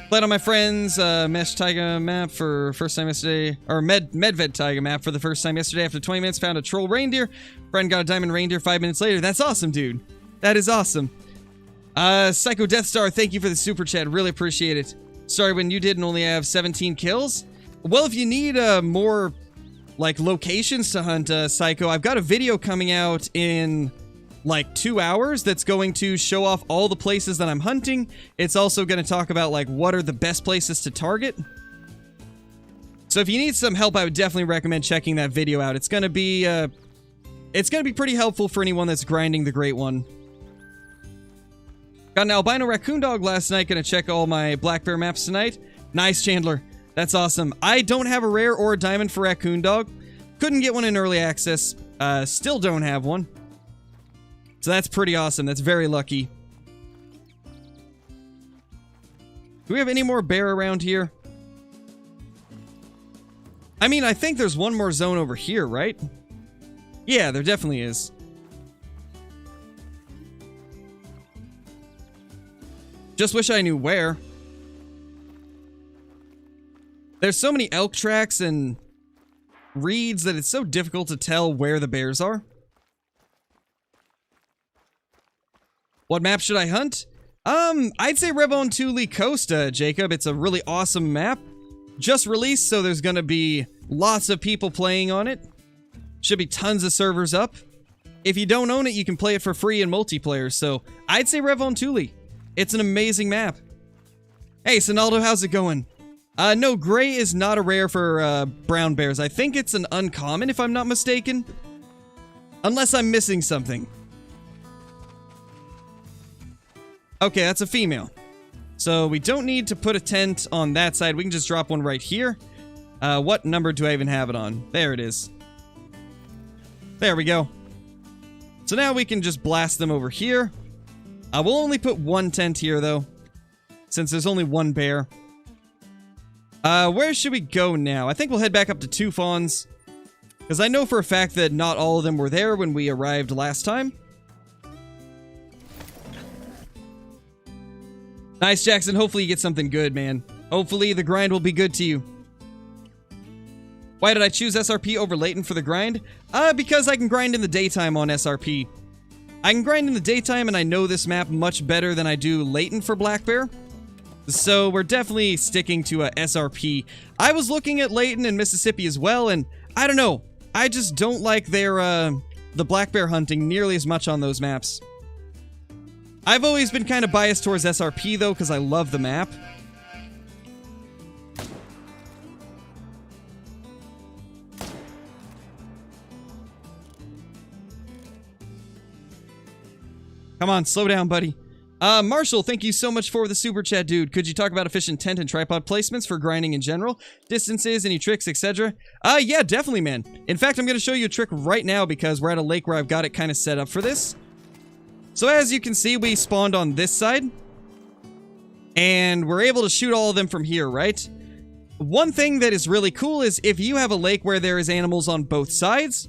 Played on my friend's Mesh Taiga map for first time yesterday, or Medved Taiga map for the first time yesterday. After 20 minutes, found a troll reindeer. Friend got a diamond reindeer 5 minutes later. That's awesome, dude. That is awesome. Psycho Death Star, thank you for the super chat. Really appreciate it. Sorry, when you didn't only have 17 kills? Well, if you need more, like, locations to hunt, Psycho, I've got a video coming out in like 2 hours that's going to show off all the places that I'm hunting. It's also going to talk about like what are the best places to target. So if you need some help, I would definitely recommend checking that video out. It's going to be pretty helpful for anyone that's grinding the Great One. Got an albino raccoon dog last night. Going to check all my black bear maps tonight. Nice, Chandler. That's awesome. I don't have a rare or a diamond for raccoon dog. Couldn't get one in early access. Still don't have one. So that's pretty awesome. That's very lucky. Do we have any more bear around here? I mean, I think there's one more zone over here, right? Yeah, there definitely is. Just wish I knew where. There's so many elk tracks and reeds that it's so difficult to tell where the bears are. What map should I hunt? I'd say Revontuli Costa, Jacob. It's a really awesome map. Just released, so there's gonna be lots of people playing on it. Should be tons of servers up. If you don't own it, you can play it for free in multiplayer, so I'd say Revontuli. It's an amazing map. Hey, Sonaldo, how's it going? No, gray is not a rare for brown bears. I think it's an uncommon, if I'm not mistaken. Unless I'm missing something. Okay, that's a female. So we don't need to put a tent on that side. We can just drop one right here. What number do I even have it on? There it is. There we go. So now we can just blast them over here. We'll only put one tent here, though, since there's only one bear. Where should we go now? I think we'll head back up to 2 fawns, because I know for a fact that not all of them were there when we arrived last time. Nice, Jackson. Hopefully you get something good, man. Hopefully the grind will be good to you. Why did I choose SRP over Leighton for the grind? Because I can grind in the daytime on SRP. I can grind in the daytime, and I know this map much better than I do Leighton for Black Bear. So we're definitely sticking to a SRP. I was looking at Leighton and Mississippi as well, and I don't know. I just don't like their, the Black Bear hunting nearly as much on those maps. I've always been kind of biased towards SRP, though, because I love the map. Come on, slow down, buddy. Marshall, thank you so much for the super chat, dude. Could you talk about efficient tent and tripod placements for grinding in general? Distances, any tricks, etc.? Yeah, definitely, man. In fact, I'm going to show you a trick right now because we're at a lake where I've got it kind of set up for this. So as you can see, we spawned on this side. And we're able to shoot all of them from here, right? One thing that is really cool is if you have a lake where there is animals on both sides,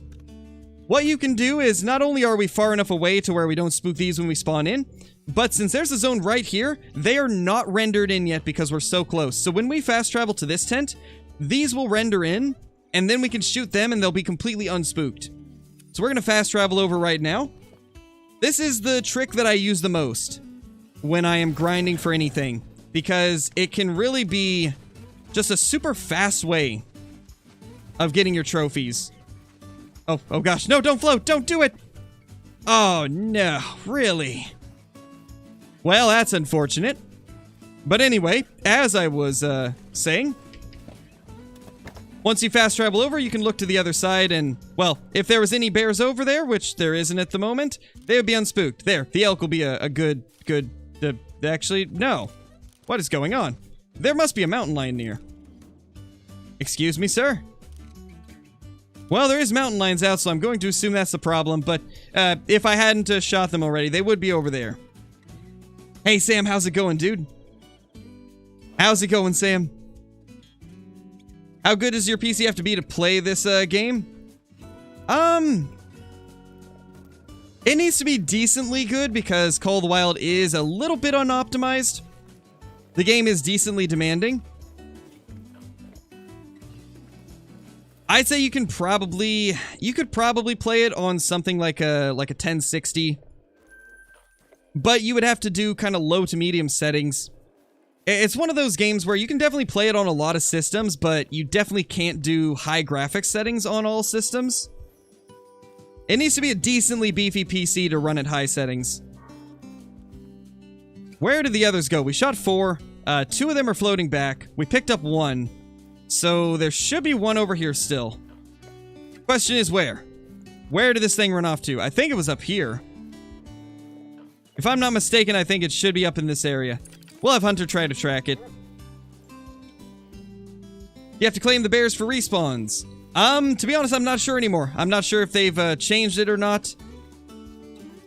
what you can do is not only are we far enough away to where we don't spook these when we spawn in, but since there's a zone right here, they are not rendered in yet because we're so close. So when we fast travel to this tent, these will render in, and then we can shoot them and they'll be completely unspooked. So we're going to fast travel over right now. This is the trick that I use the most when I am grinding for anything, because it can really be just a super fast way of getting your trophies. Oh gosh, no, don't float, don't do it! Oh no, really? Well, that's unfortunate. But anyway, as I was saying, once you fast travel over, you can look to the other side and, well, if there was any bears over there, which there isn't at the moment, they would be unspooked. There, the elk will be a good, actually, no. What is going on? There must be a mountain lion near. Excuse me, sir? Well, there is mountain lions out, so I'm going to assume that's the problem, but if I hadn't shot them already, they would be over there. Hey, Sam, how's it going, dude? How's it going, Sam? How good does your PC have to be to play this game? It needs to be decently good because Call of the Wild is a little bit unoptimized. The game is decently demanding. I'd say you could probably play it on something like a 1060. But you would have to do kind of low to medium settings. It's one of those games where you can definitely play it on a lot of systems, but you definitely can't do high graphics settings on all systems. It needs to be a decently beefy PC to run at high settings. Where did the others go? We shot 4. 2 of them are floating back. We picked up 1. So there should be 1 over here still. Question is where? Where did this thing run off to? I think it was up here. If I'm not mistaken, I think it should be up in this area. We'll have Hunter try to track it. You have to claim the bears for respawns. To be honest, I'm not sure anymore. I'm not sure if they've changed it or not.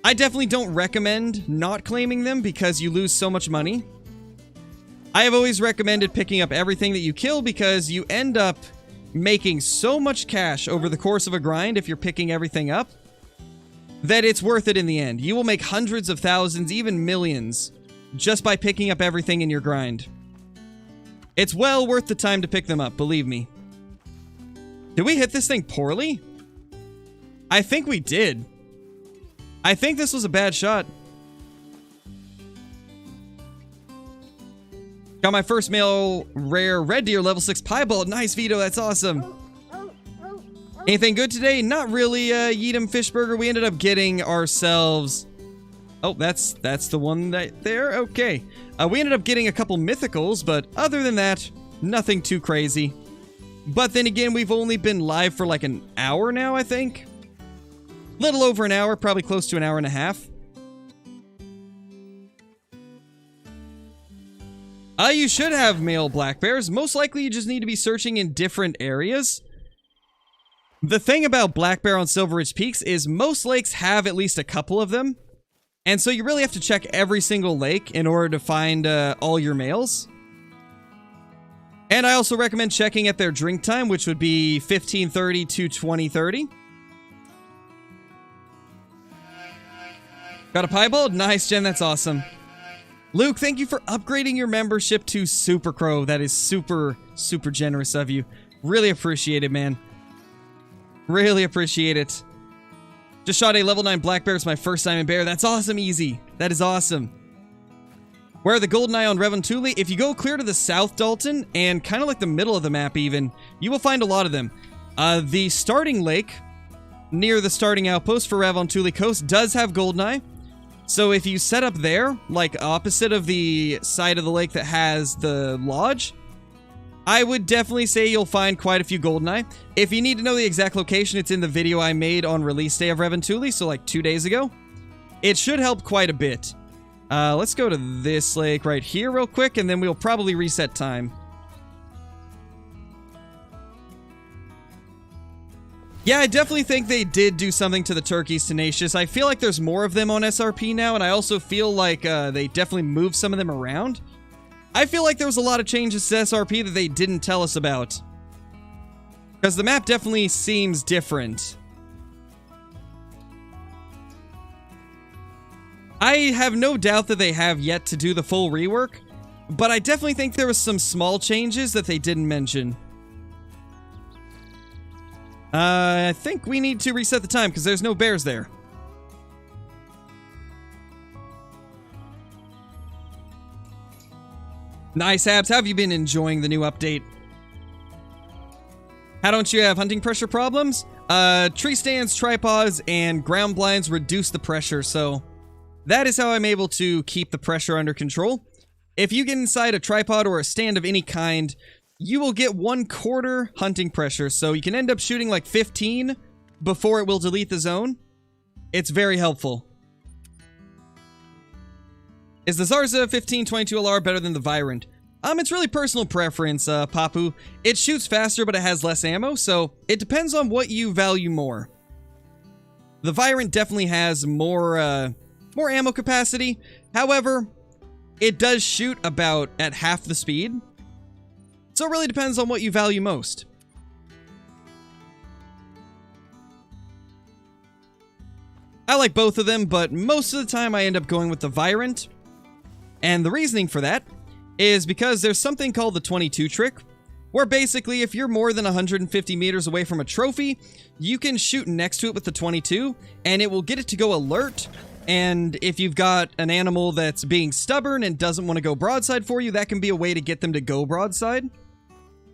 I definitely don't recommend not claiming them because you lose so much money. I have always recommended picking up everything that you kill because you end up making so much cash over the course of a grind if you're picking everything up that it's worth it in the end. You will make hundreds of thousands, even millions, just by picking up everything in your grind. It's well worth the time to pick them up, believe me. Did we hit this thing poorly? I think we did. I think this was a bad shot. Got my first male rare red deer level 6 piebald. Nice, Vito, that's awesome. Anything good today? Not really, Yeatum Fishburger. We ended up getting ourselves... Oh, that's the one that there? Okay. We ended up getting a couple mythicals, but other than that, nothing too crazy. But then again, we've only been live for like an hour now, I think. Little over an hour, probably close to an hour and a half. You should have male black bears. Most likely you just need to be searching in different areas. The thing about black bear on Silver Ridge Peaks is most lakes have at least a couple of them. And so you really have to check every single lake in order to find all your males. And I also recommend checking at their drink time, which would be 15:30 to 20:30. Got a piebald? Nice, Jen, that's awesome. Luke, thank you for upgrading your membership to Super Crow. That is super, super generous of you. Really appreciate it, man. Really appreciate it. Just shot a level 9 black bear. It's my first time in bear. That's awesome, Easy. That is awesome. Where are the Goldeneye on Revontuli? If you go clear to the south, Dalton, and kind of like the middle of the map even, you will find a lot of them. The starting lake, near the starting outpost for Revontuli Coast, does have Goldeneye. So if you set up there, like opposite of the side of the lake that has the lodge, I would definitely say you'll find quite a few Goldeneye. If you need to know the exact location, it's in the video I made on release day of Revontuli, so like 2 days ago. It should help quite a bit. Let's go to this lake right here real quick, and then we'll probably reset time. Yeah, I definitely think they did do something to the turkeys tenacious. I feel like there's more of them on SRP now, and I also feel like they definitely moved some of them around. I feel like there was a lot of changes to SRP that they didn't tell us about. Because the map definitely seems different. I have no doubt that they have yet to do the full rework, but I definitely think there was some small changes that they didn't mention. I think we need to reset the time because there's no bears there. Nice, Abs. How have you been enjoying the new update? How don't you have hunting pressure problems? Tree stands, tripods, and ground blinds reduce the pressure, so that is how I'm able to keep the pressure under control. If you get inside a tripod or a stand of any kind, you will get 1/4 hunting pressure, so you can end up shooting like 15 before it will delete the zone. It's very helpful. Is the Zarza 1522 LR better than the Virant? It's really personal preference, Papu. It shoots faster, but it has less ammo, so it depends on what you value more. The Virant definitely has more ammo capacity. However, it does shoot about at half the speed. So it really depends on what you value most. I like both of them, but most of the time I end up going with the Virant. And the reasoning for that is because there's something called the 22 trick, where basically if you're more than 150 meters away from a trophy, you can shoot next to it with the 22, and it will get it to go alert. And if you've got an animal that's being stubborn and doesn't want to go broadside for you, that can be a way to get them to go broadside.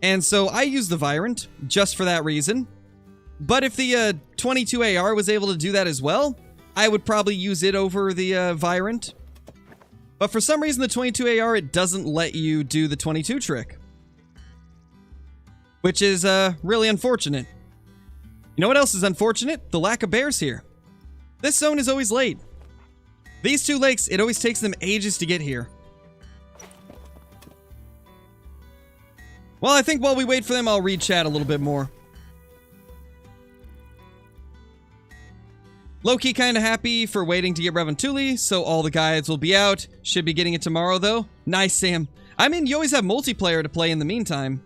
And so I use the Virant just for that reason. But if the 22 AR was able to do that as well, I would probably use it over the Virant. But for some reason, the 22 AR, it doesn't let you do the 22 trick. Which is really unfortunate. You know what else is unfortunate? The lack of bears here. This zone is always late. These two lakes, it always takes them ages to get here. Well, I think while we wait for them, I'll read chat a little bit more. Low-key kinda happy for waiting to get Revontuli, so all the guides will be out. Should be getting it tomorrow, though. Nice, Sam. I mean, you always have multiplayer to play in the meantime.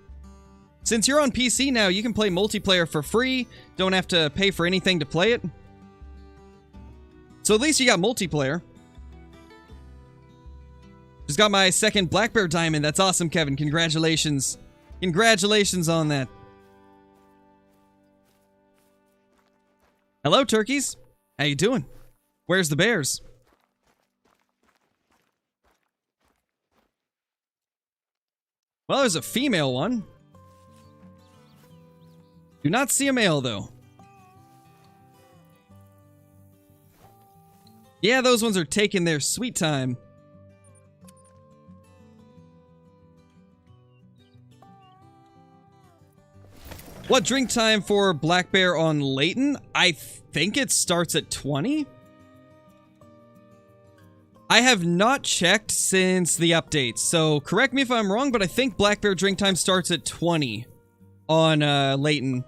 Since you're on PC now, you can play multiplayer for free. Don't have to pay for anything to play it. So at least you got multiplayer. Just got my second Black Bear Diamond. That's awesome, Kevin. Congratulations. Congratulations on that. Hello, turkeys. How you doing? Where's the bears? Well, there's a female one. Do not see a male, though. Yeah, those ones are taking their sweet time. What drink time for Black Bear on Layton? I think it starts at 20. I have not checked since the update, so correct me if I'm wrong, but I think Black Bear drink time starts at 20 on Layton.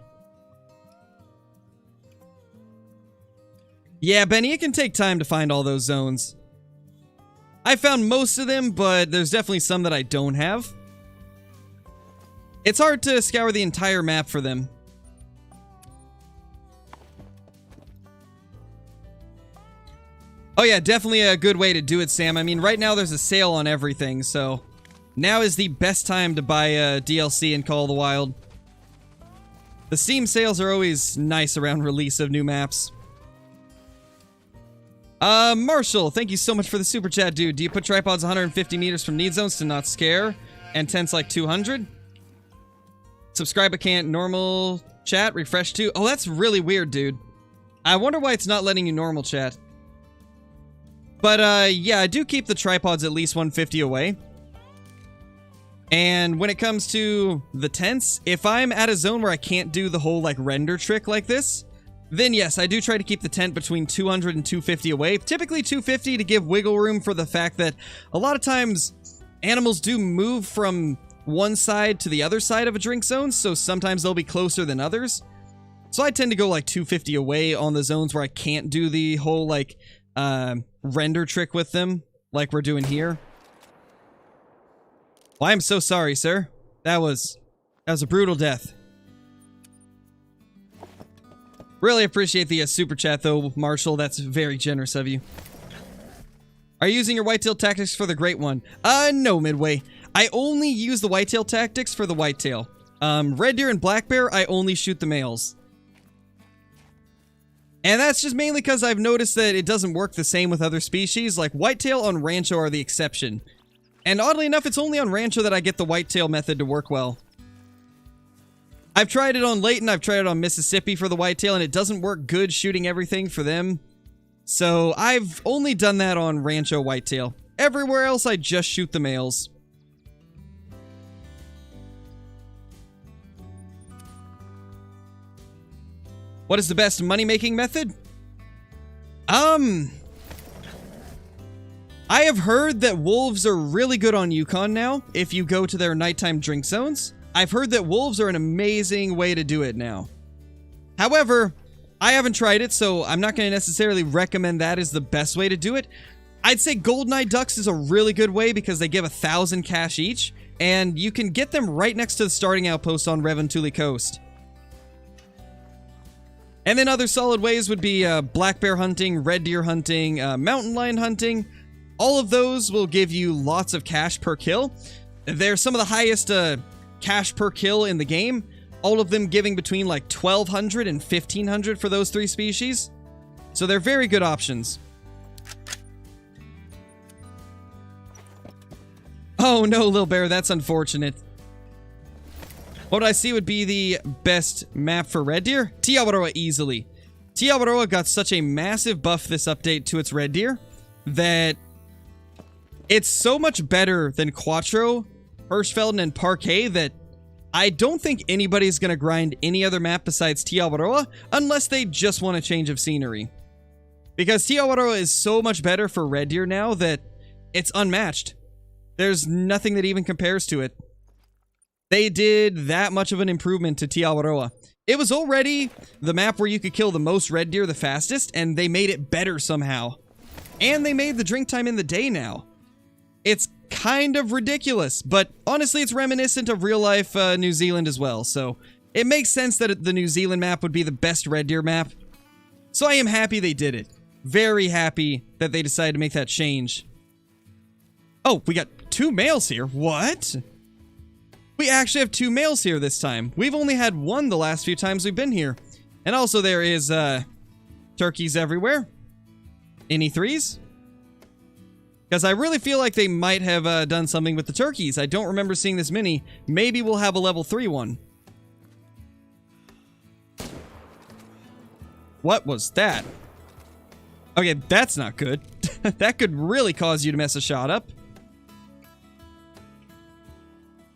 Yeah, Benny, it can take time to find all those zones. I found most of them, but there's definitely some that I don't have. It's hard to scour the entire map for them. Oh yeah, definitely a good way to do it, Sam. I mean, right now there's a sale on everything, so now is the best time to buy a DLC in Call of the Wild. The Steam sales are always nice around release of new maps. Marshall, thank you so much for the super chat, dude. Do you put tripods 150 meters from need zones to not scare? And tents like 200? Subscribe, I can't. Normal chat, refresh too. Oh, that's really weird, dude. I wonder why it's not letting you normal chat. But, yeah, I do keep the tripods at least 150 away. And when it comes to the tents, if I'm at a zone where I can't do the whole, like, render trick like this, then yes, I do try to keep the tent between 200 and 250 away. Typically 250 to give wiggle room for the fact that a lot of times animals do move from one side to the other side of a drink zone, so sometimes they'll be closer than others. So I tend to go like 250 away on the zones where I can't do the whole like render trick with them like we're doing here. Well, I'm so sorry, sir. That was a brutal death. Really appreciate the super chat though, Marshall. That's very generous of you. Are you using your whitetail tactics for the great one? No, Midway. I only use the whitetail tactics for the whitetail. Red deer and black bear, I only shoot the males. And that's just mainly because I've noticed that it doesn't work the same with other species. Like whitetail on Rancho are the exception. And oddly enough, it's only on Rancho that I get the whitetail method to work well. I've tried it on Layton, I've tried it on Mississippi for the whitetail, and it doesn't work good shooting everything for them. So I've only done that on Rancho whitetail. Everywhere else, I just shoot the males. What is the best money-making method? I have heard that wolves are really good on Yukon now, if you go to their nighttime drink zones. I've heard that wolves are an amazing way to do it now. However, I haven't tried it, so I'm not going to necessarily recommend that as the best way to do it. I'd say golden-eye ducks is a really good way because they give 1,000 cash each, and you can get them right next to the starting outpost on Revontuli Coast. And then other solid ways would be black bear hunting, red deer hunting, mountain lion hunting. All of those will give you lots of cash per kill. They're some of the highest cash per kill in the game. All of them giving between like 1,200 and 1,500 for those 3 species. So they're very good options. Oh no, Lil Bear, that's unfortunate. What I see would be the best map for red deer? Teal easily. Teal got such a massive buff this update to its red deer that it's so much better than Quattro, Hirschfelden, and Parquet that I don't think anybody's going to grind any other map besides Teal unless they just want a change of scenery. Because Teal is so much better for red deer now that it's unmatched. There's nothing that even compares to it. They did that much of an improvement to Teal. It was already the map where you could kill the most red deer the fastest, and they made it better somehow. And they made the drink time in the day now. It's kind of ridiculous, but honestly it's reminiscent of real-life New Zealand as well, so it makes sense that the New Zealand map would be the best red deer map. So I am happy they did it. Very happy that they decided to make that change. Oh, we got 2 males here. What? We actually have 2 males here this time. We've only had 1 the last few times we've been here. And also there is, turkeys everywhere. Any 3s? Because I really feel like they might have done something with the turkeys. I don't remember seeing this many. Maybe we'll have a level 3 one. What was that? Okay, that's not good. That could really cause you to mess a shot up.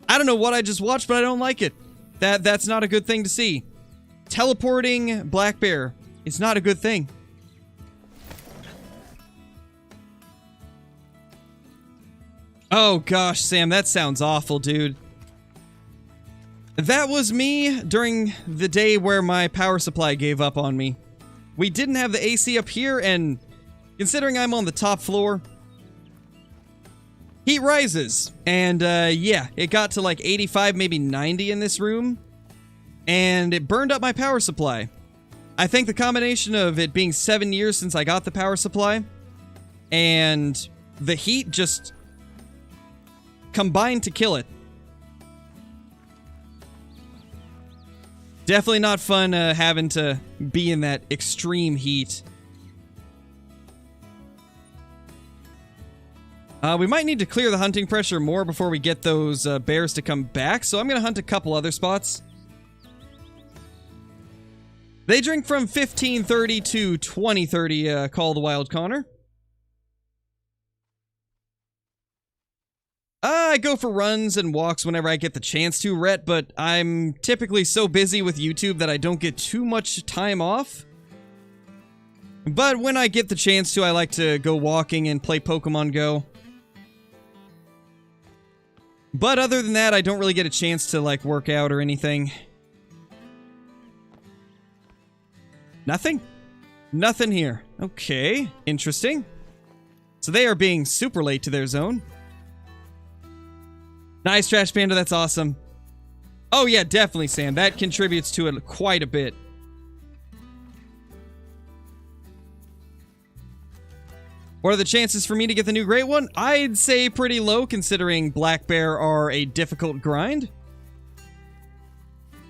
I don't know what I just watched, but I don't like it. That's not a good thing to see. Teleporting black bear is not a good thing. Oh gosh, Sam, that sounds awful, dude. That was me during the day where my power supply gave up on me. We didn't have the AC up here, and considering I'm on the top floor, heat rises, and yeah, it got to like 85, maybe 90 in this room, and it burned up my power supply. I think the combination of it being 7 years since I got the power supply, and the heat just combined to kill it. Definitely not fun having to be in that extreme heat. We might need to clear the hunting pressure more before we get those bears to come back, so I'm going to hunt a couple other spots. They drink from 1530 to 2030, Call the Wild Connor. I go for runs and walks whenever I get the chance to, Rhett, but I'm typically so busy with YouTube that I don't get too much time off. But when I get the chance to, I like to go walking and play Pokemon Go. But other than that, I don't really get a chance to, like, work out or anything. Nothing? Nothing here. Okay, interesting. So they are being super late to their zone. Nice, Trash Panda, that's awesome. Oh yeah, definitely, Sam. That contributes to it quite a bit. What are the chances for me to get the new Great One? I'd say pretty low, considering Black Bear are a difficult grind.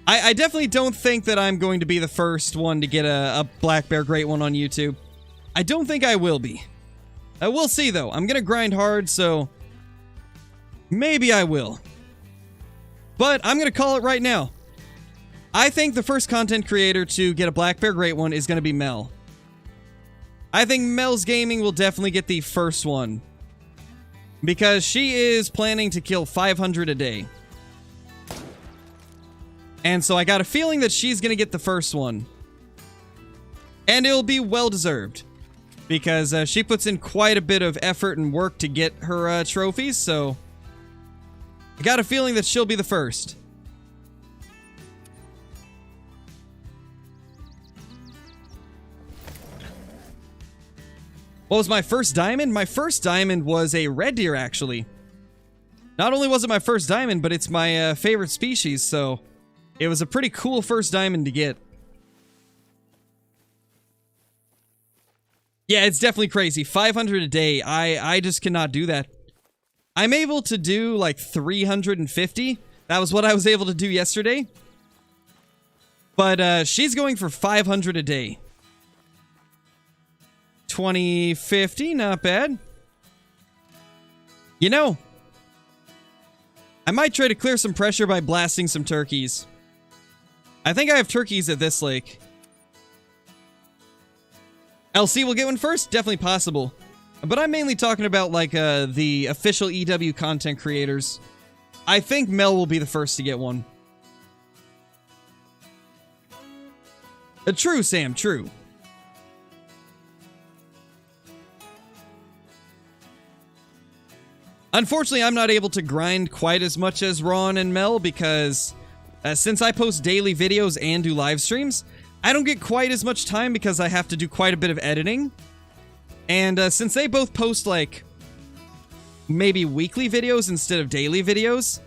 I definitely don't think that I'm going to be the first one to get a Black Bear Great One on YouTube. I don't think I will be. We'll see, though. I'm going to grind hard, so Maybe I will. But I'm going to call it right now. I think the first content creator to get a Black Bear Great One is going to be Mel. I think Mel's Gaming will definitely get the first one. Because she is planning to kill 500 a day. And so I got a feeling that she's going to get the first one. And it'll be well-deserved. Because she puts in quite a bit of effort and work to get her trophies, so... I got a feeling that she'll be the first. What was my first diamond? My first diamond was a red deer, actually. Not only was it my first diamond, but it's my favorite species, so... It was a pretty cool first diamond to get. Yeah, it's definitely crazy. 500 a day. I just cannot do that. I'm able to do like 350. That was what I was able to do yesterday. But she's going for 500 a day. 2050, not bad. You know, I might try to clear some pressure by blasting some turkeys. I think I have turkeys at this lake. LC will get one first? Definitely possible. But I'm mainly talking about, like, the official EW content creators. I think Mel will be the first to get one. True, Sam, true. Unfortunately, I'm not able to grind quite as much as Ron and Mel because since I post daily videos and do live streams, I don't get quite as much time because I have to do quite a bit of editing. And since they both post, like, maybe weekly videos instead of daily videos,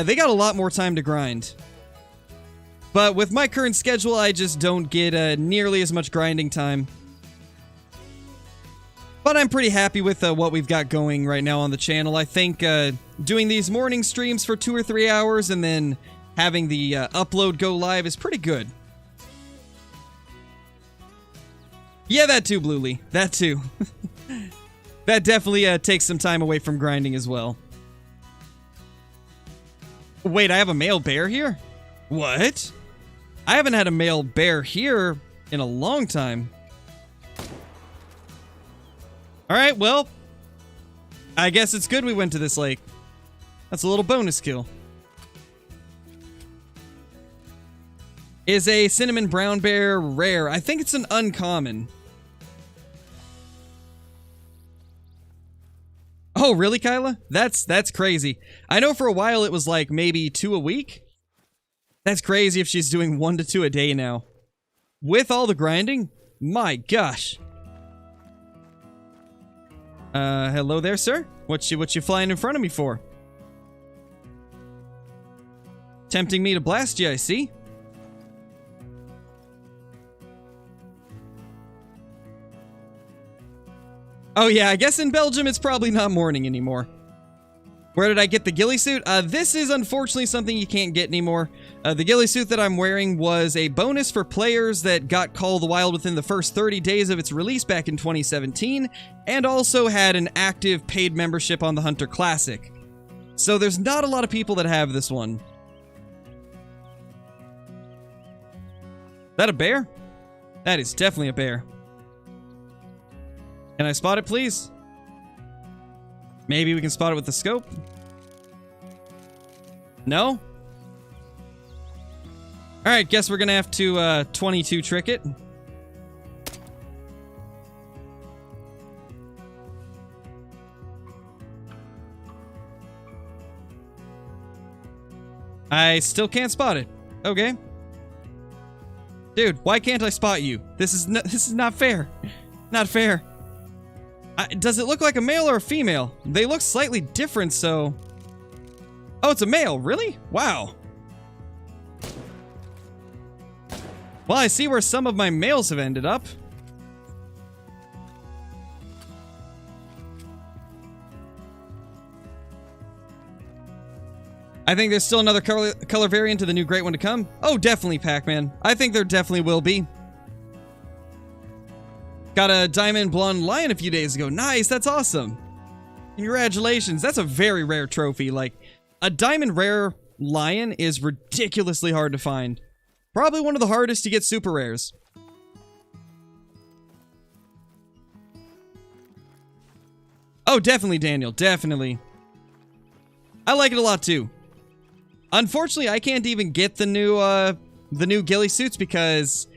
they got a lot more time to grind. But with my current schedule, I just don't get nearly as much grinding time. But I'm pretty happy with what we've got going right now on the channel. I think doing these morning streams for 2 or 3 hours and then having the upload go live is pretty good. Yeah, that too, Bluely. That too. That definitely takes some time away from grinding as well. Wait, I have a male bear here? What? I haven't had a male bear here in a long time. Alright, well, I guess it's good we went to this lake. That's a little bonus kill. Is a cinnamon brown bear rare? I think it's an uncommon. Oh, really, Kyla? That's crazy. I know for a while it was like maybe 2 a week. That's crazy if she's doing 1 to 2 a day now. With all the grinding? My gosh. Hello there, sir. What you flying in front of me for? Tempting me to blast you, I see. Oh yeah, I guess in Belgium it's probably not morning anymore. Where did I get the ghillie suit? This is unfortunately something you can't get anymore. The ghillie suit that I'm wearing was a bonus for players that got Call of the Wild within the first 30 days of its release back in 2017, and also had an active paid membership on the Hunter Classic. So there's not a lot of people that have this one. Is that a bear? That is definitely a bear. Can I spot it, please? Maybe we can spot it with the scope? No? Alright, guess we're gonna have to 22 trick it. I still can't spot it. Okay. Dude, why can't I spot you? This is not fair. Not fair. Does it look like a male or a female? They look slightly different, so... Oh, it's a male, really? Wow. Well, I see where some of my males have ended up. I think there's still another color variant to the new great one to come. Oh, definitely, Pac-Man. I think there definitely will be. Got a diamond blonde lion a few days ago. Nice, that's awesome. Congratulations. That's a very rare trophy. Like, a diamond rare lion is ridiculously hard to find. Probably one of the hardest to get super rares. Oh, definitely, Daniel. Definitely. I like it a lot, too. Unfortunately, I can't even get the new ghillie suits because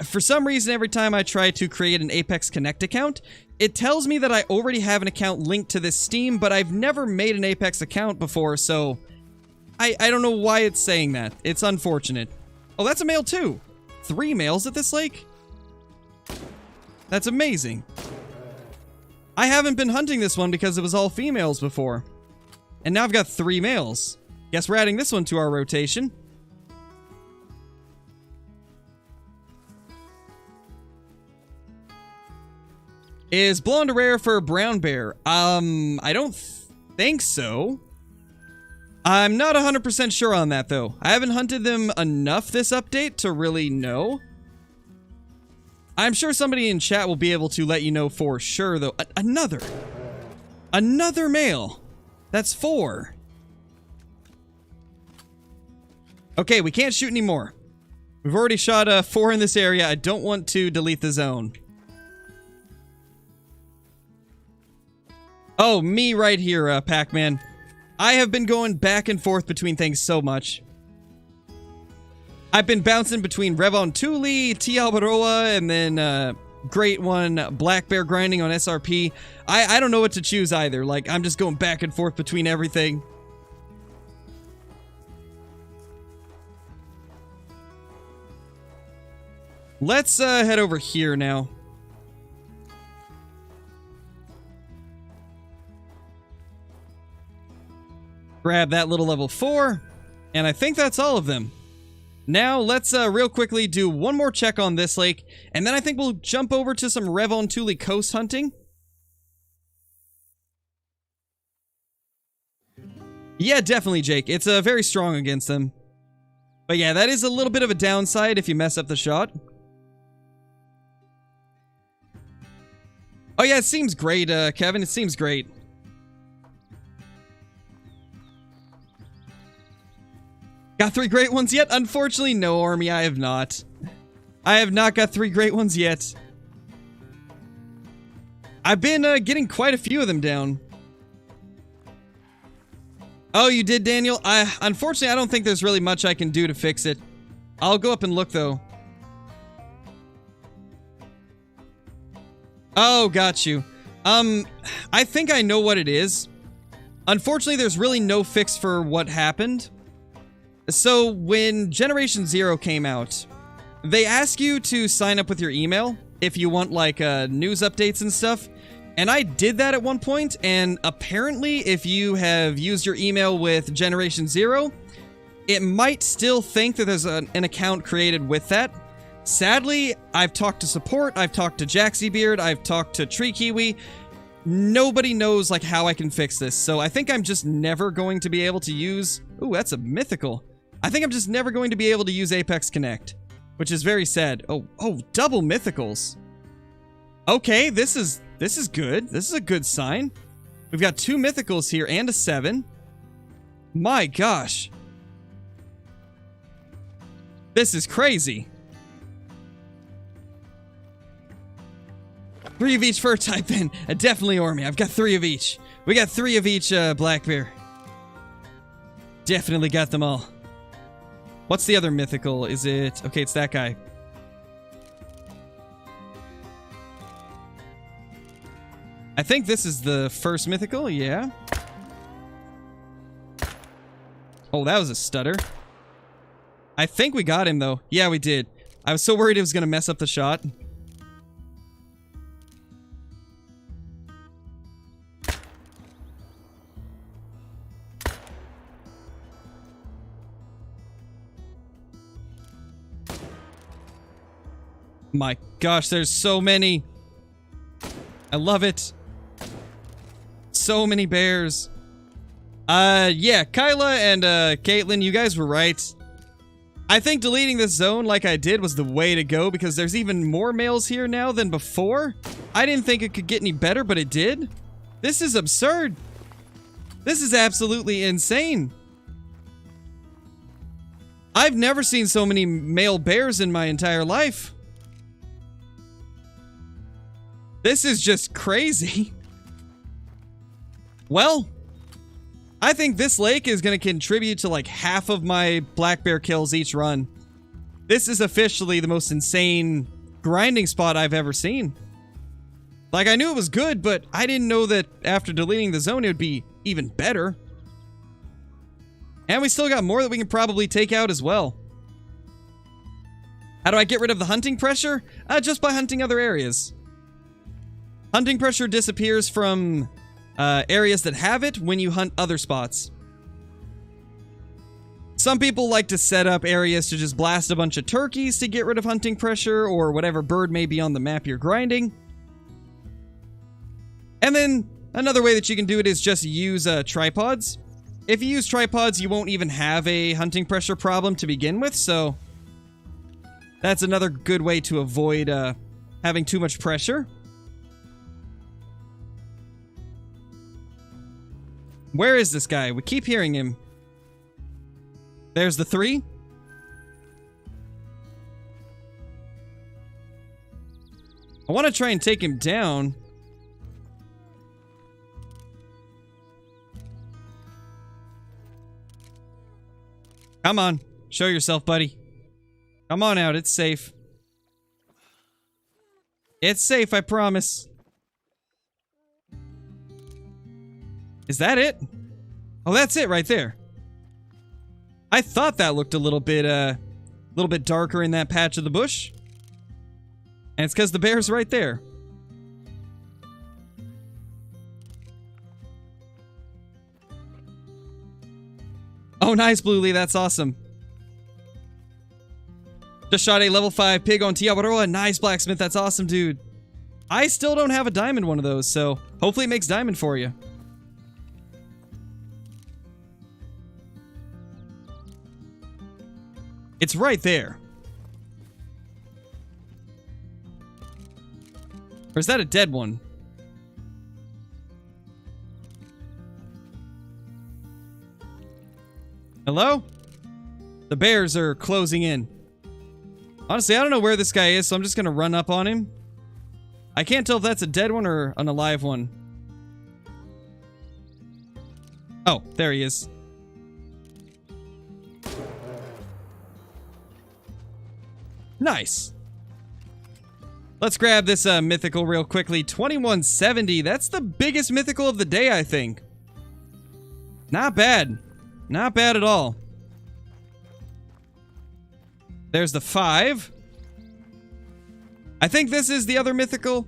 for some reason, every time I try to create an Apex Connect account, it tells me that I already have an account linked to this Steam, but I've never made an Apex account before, so I don't know why it's saying that. It's unfortunate. Oh, that's a male, too. 3 males at this lake? That's amazing. I haven't been hunting this one because it was all females before. And now I've got 3 males. Guess we're adding this one to our rotation. Is blonde a rare for brown bear? I don't think so. I'm not 100% sure on that, though. I haven't hunted them enough this update to really know. I'm sure somebody in chat will be able to let you know for sure, though. Another male. That's 4. Okay, we can't shoot anymore. We've already shot 4 in this area. I don't want to delete the zone. Oh, me right here, Pac-Man. I have been going back and forth between things so much. I've been bouncing between Revontuli, Teal, and then Great One, Black Bear grinding on SRP. I don't know what to choose either. Like, I'm just going back and forth between everything. Let's head over here now. Grab that little level 4, and I think that's all of them. Now, let's real quickly do one more check on this lake, and then I think we'll jump over to some Revontuli coast hunting. Yeah, definitely, Jake. It's very strong against them. But yeah, that is a little bit of a downside if you mess up the shot. Oh yeah, it seems great, Kevin. It seems great. Got 3 great ones yet? Unfortunately, no, Army, I have not. I have not got 3 great ones yet. I've been getting quite a few of them down. Oh, you did, Daniel? Unfortunately, I don't think there's really much I can do to fix it. I'll go up and look, though. Oh, got you. I think I know what it is. Unfortunately, there's really no fix for what happened. So, when Generation Zero came out, they ask you to sign up with your email if you want, like, news updates and stuff. And I did that at one point, and apparently, if you have used your email with Generation Zero, it might still think that there's an account created with that. Sadly, I've talked to support, I've talked to Jaxiebeard, I've talked to Tree Kiwi. Nobody knows, like, how I can fix this. So I think I'm just never going to be able to use... Ooh, that's a mythical. I think I'm just never going to be able to use Apex Connect, which is very sad. Oh, double mythicals. Okay, this is good. This is a good sign. We've got 2 mythicals here and a 7. My gosh. This is crazy. 3 of each fur type then. Definitely Ormy. I've got 3 of each. We got 3 of each black bear. Definitely got them all. What's the other mythical? Is it... Okay, it's that guy. I think this is the first mythical, yeah. Oh, that was a stutter. I think we got him, though. Yeah, we did. I was so worried it was going to mess up the shot. My gosh, there's so many. I love it. So many bears. Yeah, Kyla and Caitlin, you guys were right. I think deleting this zone like I did was the way to go because there's even more males here now than before. I didn't think it could get any better, but it did. This is absurd. This is absolutely insane. I've never seen so many male bears in my entire life. This is just crazy. Well, I think this lake is going to contribute to like half of my black bear kills each run. This is officially the most insane grinding spot I've ever seen. Like, I knew it was good, but I didn't know that after deleting the zone it would be even better. And we still got more that we can probably take out as well. How do I get rid of the hunting pressure? Just by hunting other areas. Hunting pressure disappears from areas that have it when you hunt other spots. Some people like to set up areas to just blast a bunch of turkeys to get rid of hunting pressure, or whatever bird may be on the map you're grinding. And then another way that you can do it is just use tripods. If you use tripods, you won't even have a hunting pressure problem to begin with, so that's another good way to avoid having too much pressure. Where is this guy? We keep hearing him. There's the 3. I want to try and take him down. Come on. Show yourself, buddy. Come on out. It's safe. It's safe, I promise. Is that it? Oh, that's it right there. I thought that looked a little bit darker in that patch of the bush. And it's because the bear's right there. Oh, nice, Bluely. That's awesome. Just shot a level 5 pig on Teal. Nice, Blacksmith. That's awesome, dude. I still don't have a diamond one of those, so hopefully it makes diamond for you. It's right there. Or is that a dead one? Hello? The bears are closing in. Honestly, I don't know where this guy is, so I'm just gonna run up on him. I can't tell if that's a dead one or an alive one. Oh, there he is. Nice. Let's grab this mythical real quickly. 2170. That's the biggest mythical of the day, I think. Not bad. Not bad at all. There's the 5. I think this is the other mythical.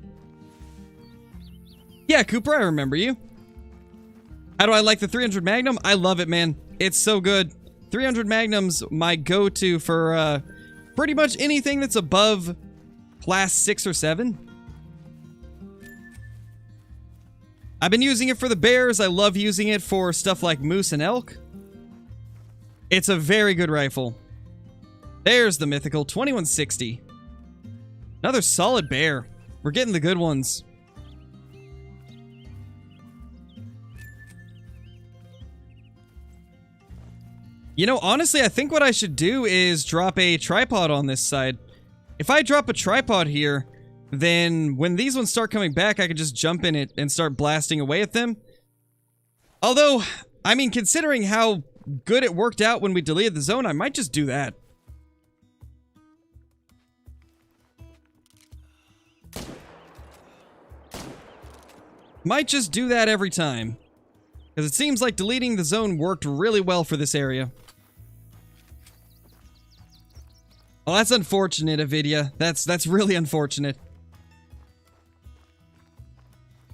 Yeah, Cooper, I remember you. How do I like the 300 Magnum? I love it, man. It's so good. 300 Magnum's my go-to for pretty much anything that's above class 6 or 7. I've been using it for the bears. I love using it for stuff like moose and elk. It's a very good rifle. There's the mythical 2160. Another solid bear. We're getting the good ones. You know, honestly, I think what I should do is drop a tripod on this side. If I drop a tripod here, then when these ones start coming back, I can just jump in it and start blasting away at them. Although, I mean, considering how good it worked out when we deleted the zone, I might just do that. Might just do that every time. Because it seems like deleting the zone worked really well for this area. Well, that's unfortunate, Avidia. That's really unfortunate.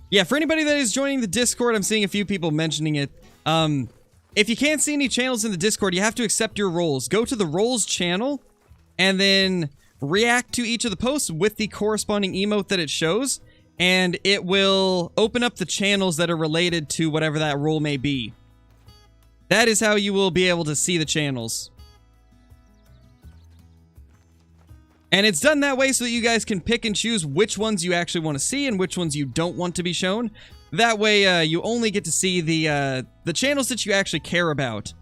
Yeah, for anybody that is joining the Discord, I'm seeing a few people mentioning it. If you can't see any channels in the Discord, you have to accept your roles. Go to the roles channel, and then react to each of the posts with the corresponding emote that it shows, and it will open up the channels that are related to whatever that role may be. That is how you will be able to see the channels. And it's done that way so that you guys can pick and choose which ones you actually want to see and which ones you don't want to be shown. That way, you only get to see the channels that you actually care about.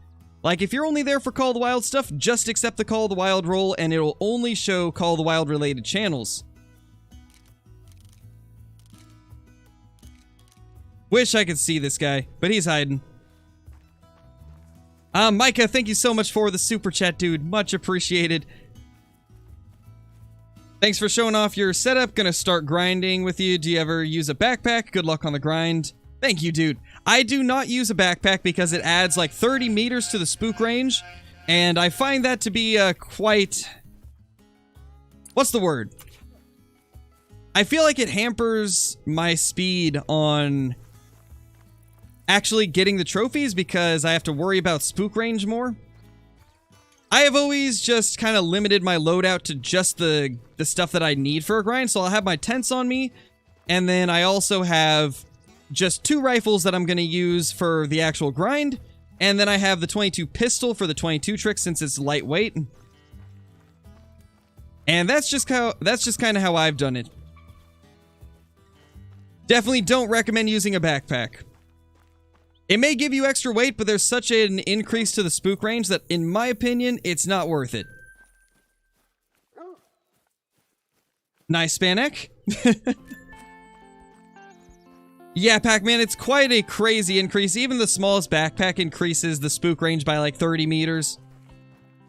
Like, if you're only there for Call of the Wild stuff, just accept the Call of the Wild role, and it'll only show Call of the Wild related channels. Wish I could see this guy, but he's hiding. Micah, thank you so much for the super chat, dude. Much appreciated. Thanks for showing off your setup. Gonna start grinding with you. Do you ever use a backpack? Good luck on the grind. Thank you, dude. I do not use a backpack because it adds like 30 meters to the spook range, and I find that to be quite... What's the word? I feel like it hampers my speed on actually getting the trophies because I have to worry about spook range more. I have always just kind of limited my loadout to just the stuff that I need for a grind, so I'll have my tents on me, and then I also have just 2 rifles that I'm going to use for the actual grind, and then I have the 22 pistol for the 22 trick since it's lightweight. And that's just kind of how I've done it. Definitely don't recommend using a backpack. It may give you extra weight, but there's such an increase to the spook range that, in my opinion, it's not worth it. Nice, Spanek. Yeah, Pac-Man, it's quite a crazy increase. Even the smallest backpack increases the spook range by like 30 meters.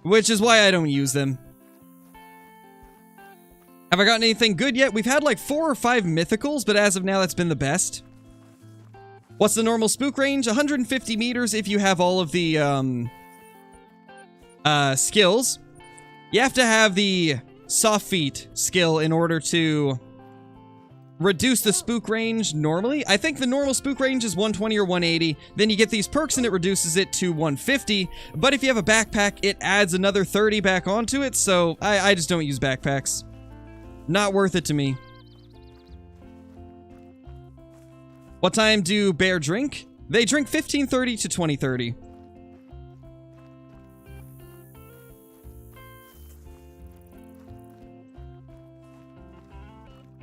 Which is why I don't use them. Have I gotten anything good yet? We've had like 4 or 5 mythicals, but as of now, that's been the best. What's the normal spook range? 150 meters if you have all of the skills. You have to have the soft feet skill in order to reduce the spook range normally. I think the normal spook range is 120 or 180. Then you get these perks and it reduces it to 150. But if you have a backpack, it adds another 30 back onto it. So I just don't use backpacks. Not worth it to me. What time do bear drink? They drink 15:30 to 20:30.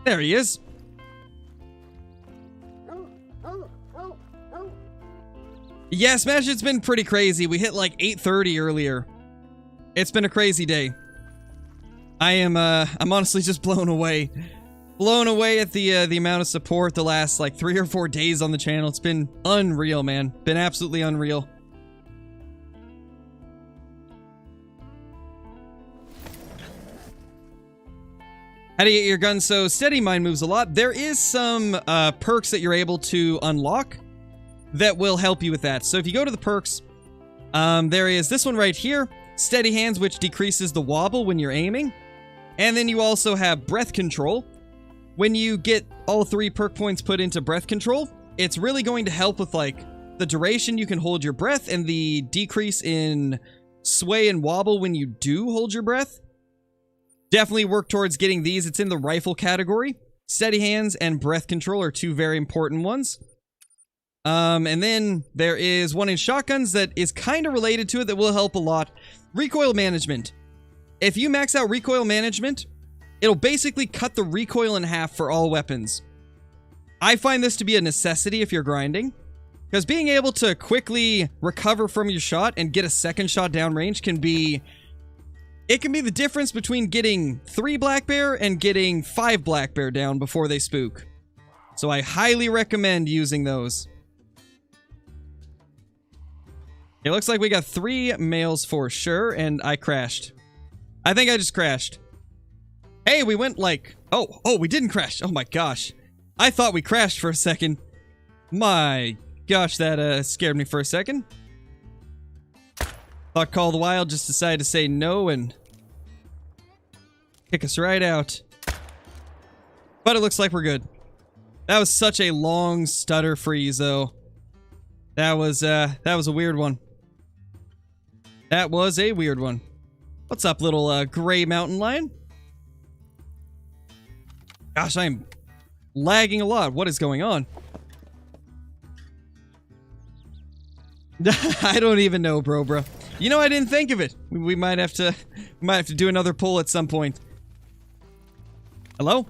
There he is. Yeah, Smash, it's been pretty crazy. We hit like 8:30 earlier. It's been a crazy day. I'm honestly just blown away. Blown away at the amount of support the last like 3 or 4 days on the channel. It's been unreal, man. Been absolutely unreal. How do you get your gun so steady? Mine moves a lot. There is some perks that you're able to unlock that will help you with that. So if you go to the perks, there is this one right here, Steady Hands, which decreases the wobble when you're aiming. And then you also have Breath Control. When you get all 3 perk points put into Breath Control, it's really going to help with like the duration you can hold your breath and the decrease in sway and wobble when you do hold your breath. Definitely work towards getting these. It's in the rifle category. Steady Hands and Breath Control are 2 very important ones. And then there is one in shotguns that is kind of related to it that will help a lot. Recoil Management. If you max out Recoil Management, it'll basically cut the recoil in half for all weapons. I find this to be a necessity if you're grinding, because being able to quickly recover from your shot and get a second shot downrange can be... It can be the difference between getting 3 black bear and getting 5 black bear down before they spook. So I highly recommend using those. It looks like we got 3 males for sure, and I crashed. I think I just crashed. Hey, we went like... Oh, we didn't crash. Oh my gosh. I thought we crashed for a second. My gosh, that scared me for a second. Thought Call of the Wild just decided to say no and kick us right out. But it looks like we're good. That was such a long stutter freeze, though. That was a weird one. That was a weird one. What's up, little gray mountain lion? Gosh, I'm lagging a lot. What is going on? I don't even know, bro. You know, I didn't think of it. We might have to do another pull at some point. Hello?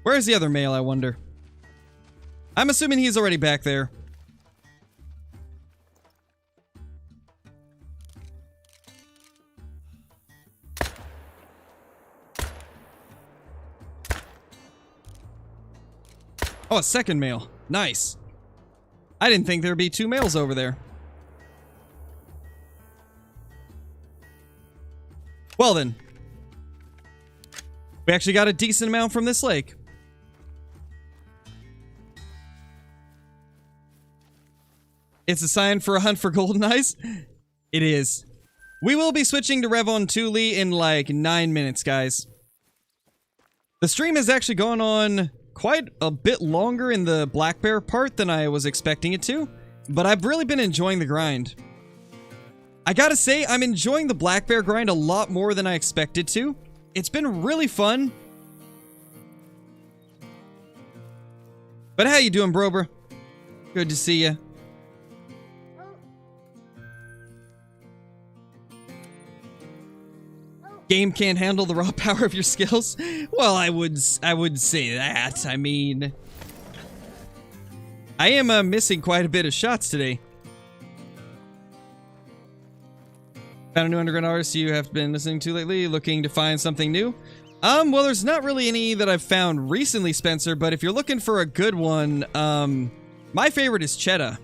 Where's the other male, I wonder? I'm assuming he's already back there. Oh, a second male. Nice. I didn't think there'd be 2 males over there. Well then. We actually got a decent amount from this lake. It's a sign for a hunt for golden eyes? It is. We will be switching to Revontuli in like 9 minutes, guys. The stream has actually gone on quite a bit longer in the black bear part than I was expecting it to, but I've really been enjoying the grind. I gotta say, I'm enjoying the black bear grind a lot more than I expected to. It's been really fun. But how you doing, bro? Good to see you. Game can't handle the raw power of your skills? Well, I would say that. I mean, I am missing quite a bit of shots today. Found a new underground artist you have been listening to lately, looking to find something new? Well, there's not really any that I've found recently, Spencer, but if you're looking for a good one, my favorite is Cheetah.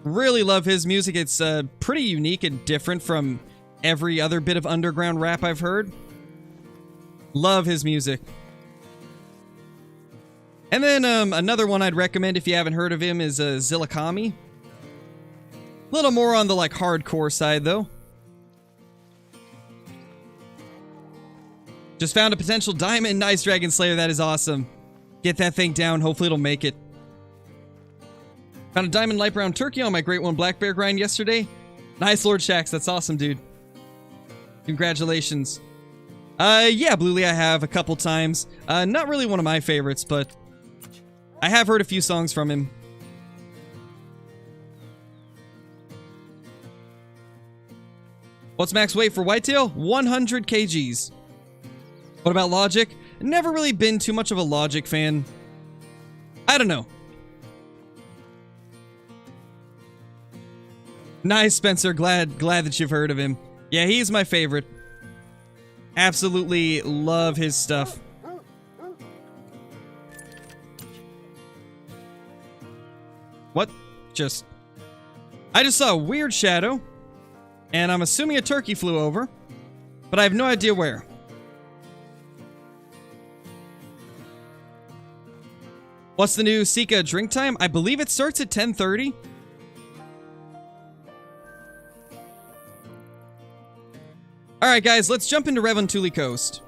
Really love his music. It's pretty unique and different from every other bit of underground rap I've heard. Love his music. And then another one I'd recommend if you haven't heard of him is Zillikami. A little more on the like hardcore side though. Just found a potential diamond. Nice, Dragon Slayer. That is awesome. Get that thing down. Hopefully it'll make it. Found a diamond light brown turkey on my Great One Black Bear grind yesterday. Nice, Lord Shax. That's awesome, dude. Congratulations. Yeah, Bluely I have a couple times. Not really one of my favorites, but I have heard a few songs from him. What's max weight for whitetail? 100 kgs. What about Logic? Never really been too much of a Logic fan. I don't know. Nice, Spencer. Glad that you've heard of him. Yeah, he's my favorite. Absolutely love his stuff. What? I just saw a weird shadow, and I'm assuming a turkey flew over, but I have no idea where. What's the new Sika drink time? I believe it starts at 10:30. Alright guys, let's jump into Revontuli Coast.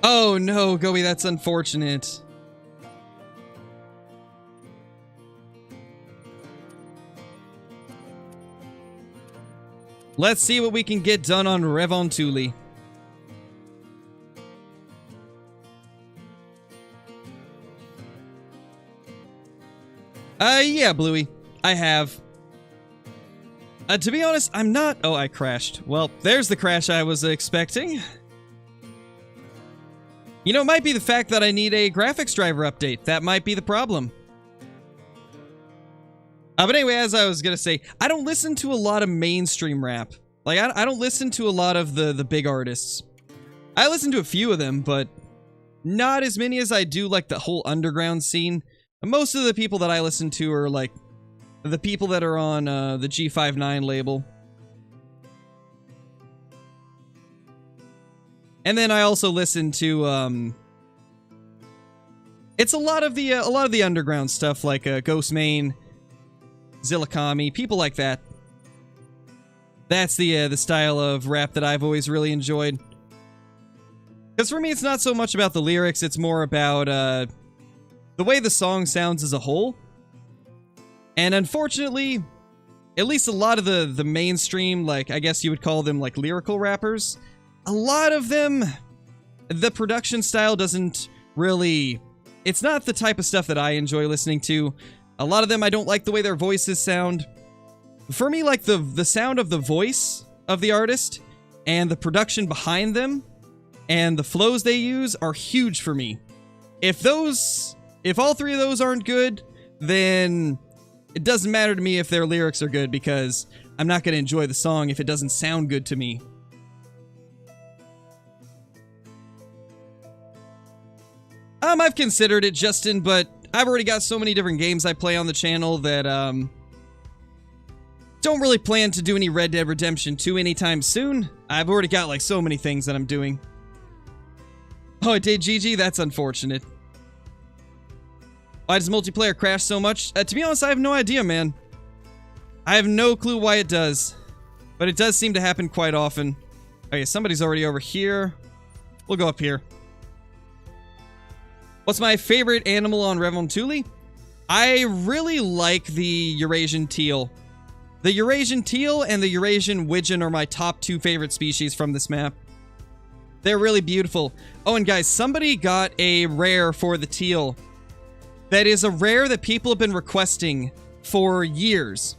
Oh no, Gobi, that's unfortunate. Let's see what we can get done on Revontuli. Yeah, Bluey. I have. To be honest, I'm not... Oh, I crashed. Well, there's the crash I was expecting. You know, it might be the fact that I need a graphics driver update. That might be the problem. But anyway, as I was gonna say, I don't listen to a lot of mainstream rap. Like, I don't listen to a lot of the big artists. I listen to a few of them, but not as many as I do, like, the whole underground scene. Most of the people that I listen to are, like, the people that are on the G59 label. And then I also listen to, it's a lot of the underground stuff, like Ghost Main, Zillikami, people like that. That's the style of rap that I've always really enjoyed. Because for me, it's not so much about the lyrics, it's more about the way the song sounds as a whole. And unfortunately, at least a lot of the mainstream, like, I guess you would call them, like, lyrical rappers, a lot of them, the production style doesn't really... It's not the type of stuff that I enjoy listening to. A lot of them, I don't like the way their voices sound. For me, like, the sound of the voice of the artist and the production behind them and the flows they use are huge for me. If all three of those aren't good, then it doesn't matter to me if their lyrics are good, because I'm not going to enjoy the song if it doesn't sound good to me. I've considered it, Justin, but I've already got so many different games I play on the channel that, don't really plan to do any Red Dead Redemption 2 anytime soon. I've already got, like, so many things that I'm doing. Oh, it did, GG? That's unfortunate. Why does multiplayer crash so much? To be honest, I have no idea, man. I have no clue why it does. But it does seem to happen quite often. Okay, somebody's already over here. We'll go up here. What's my favorite animal on Revontuli? I really like the Eurasian teal. The Eurasian teal and the Eurasian widgeon are my top 2 favorite species from this map. They're really beautiful. Oh, and guys, somebody got a rare for the teal. That is a rare that people have been requesting for years.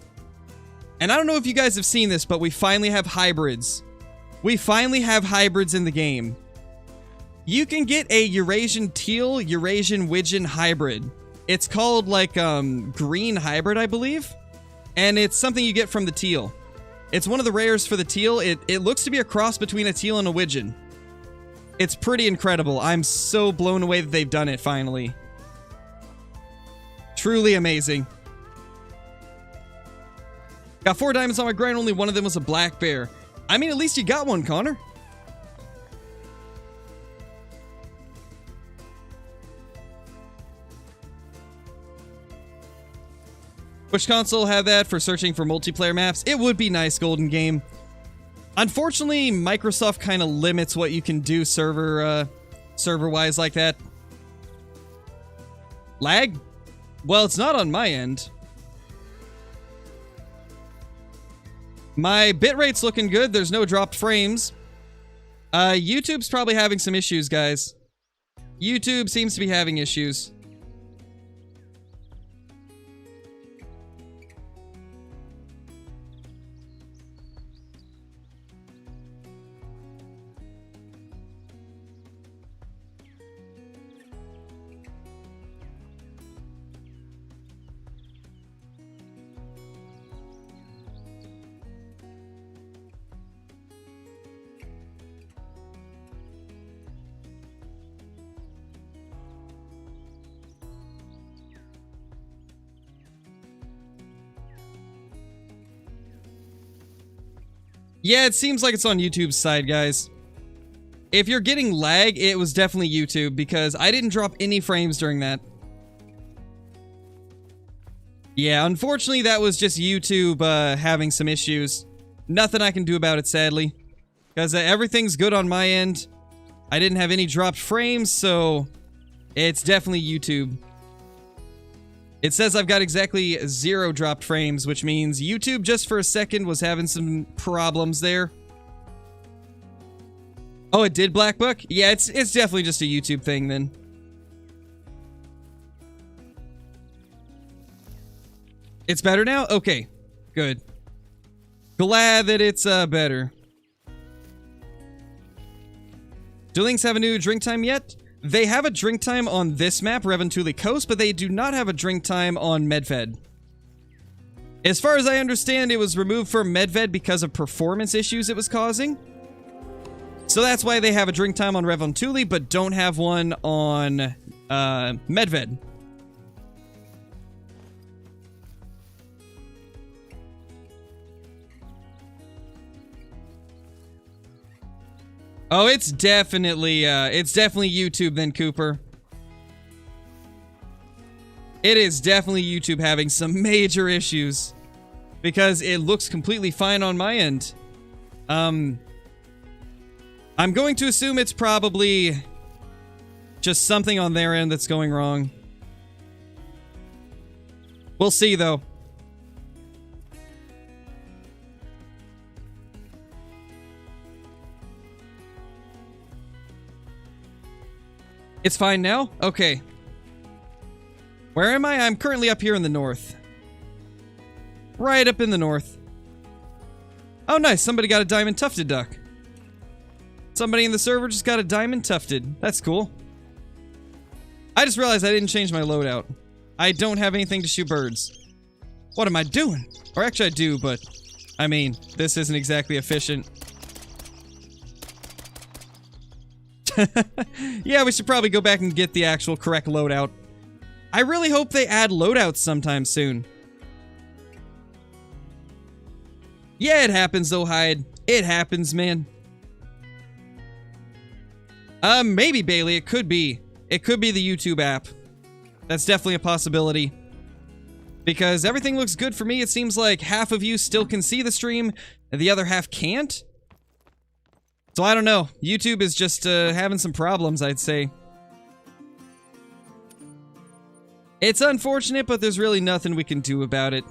And I don't know if you guys have seen this, but we finally have hybrids. We finally have hybrids in the game. You can get a Eurasian teal, Eurasian widgeon hybrid. It's called, like, green hybrid, I believe. And it's something you get from the teal. It's one of the rares for the teal. It looks to be a cross between a teal and a widgeon. It's pretty incredible. I'm so blown away that they've done it, finally. Truly amazing. Got 4 diamonds on my grind, only one of them was a black bear. I mean, at least you got one, Connor. Which console have that for searching for multiplayer maps? It would be nice, Golden Game. Unfortunately, Microsoft kind of limits what you can do server-wise like that. Lag? Well, it's not on my end. My bitrate's looking good. There's no dropped frames. YouTube's probably having some issues, guys. YouTube seems to be having issues. Yeah, it seems like it's on YouTube's side, guys. If you're getting lag, it was definitely YouTube, because I didn't drop any frames during that. Yeah, unfortunately, that was just YouTube having some issues. Nothing I can do about it, sadly. Because everything's good on my end. I didn't have any dropped frames, so it's definitely YouTube. It says I've got exactly 0 dropped frames, which means YouTube just for a second was having some problems there. Oh, it did, Black Book? Yeah, it's definitely just a YouTube thing then. It's better now? Okay, good. Glad that it's better. Do Links have a new drink time yet? They have a drink time on this map, Revontuli Coast, but they do not have a drink time on Medved. As far as I understand, it was removed from Medved because of performance issues it was causing. So that's why they have a drink time on Revontuli, but don't have one on Medved. Oh, it's definitely YouTube then, Cooper. It is definitely YouTube having some major issues. Because it looks completely fine on my end. I'm going to assume it's probably just something on their end that's going wrong. We'll see, though. It's fine now? Okay. Where am I? I'm currently up here in the north. Right up in the north. Oh, nice. Somebody got a diamond tufted duck. Somebody in the server just got a diamond tufted. That's cool. I just realized I didn't change my loadout. I don't have anything to shoot birds. What am I doing? Or actually I do, but I mean, this isn't exactly efficient. Yeah, we should probably go back and get the actual correct loadout. I really hope they add loadouts sometime soon. Yeah, it happens though, Hyde. It happens, man. Maybe, Bailey. It could be. It could be the YouTube app. That's definitely a possibility. Because everything looks good for me. It seems like half of you still can see the stream, and the other half can't. So I don't know. YouTube is just having some problems, I'd say. It's unfortunate, but there's really nothing we can do about it.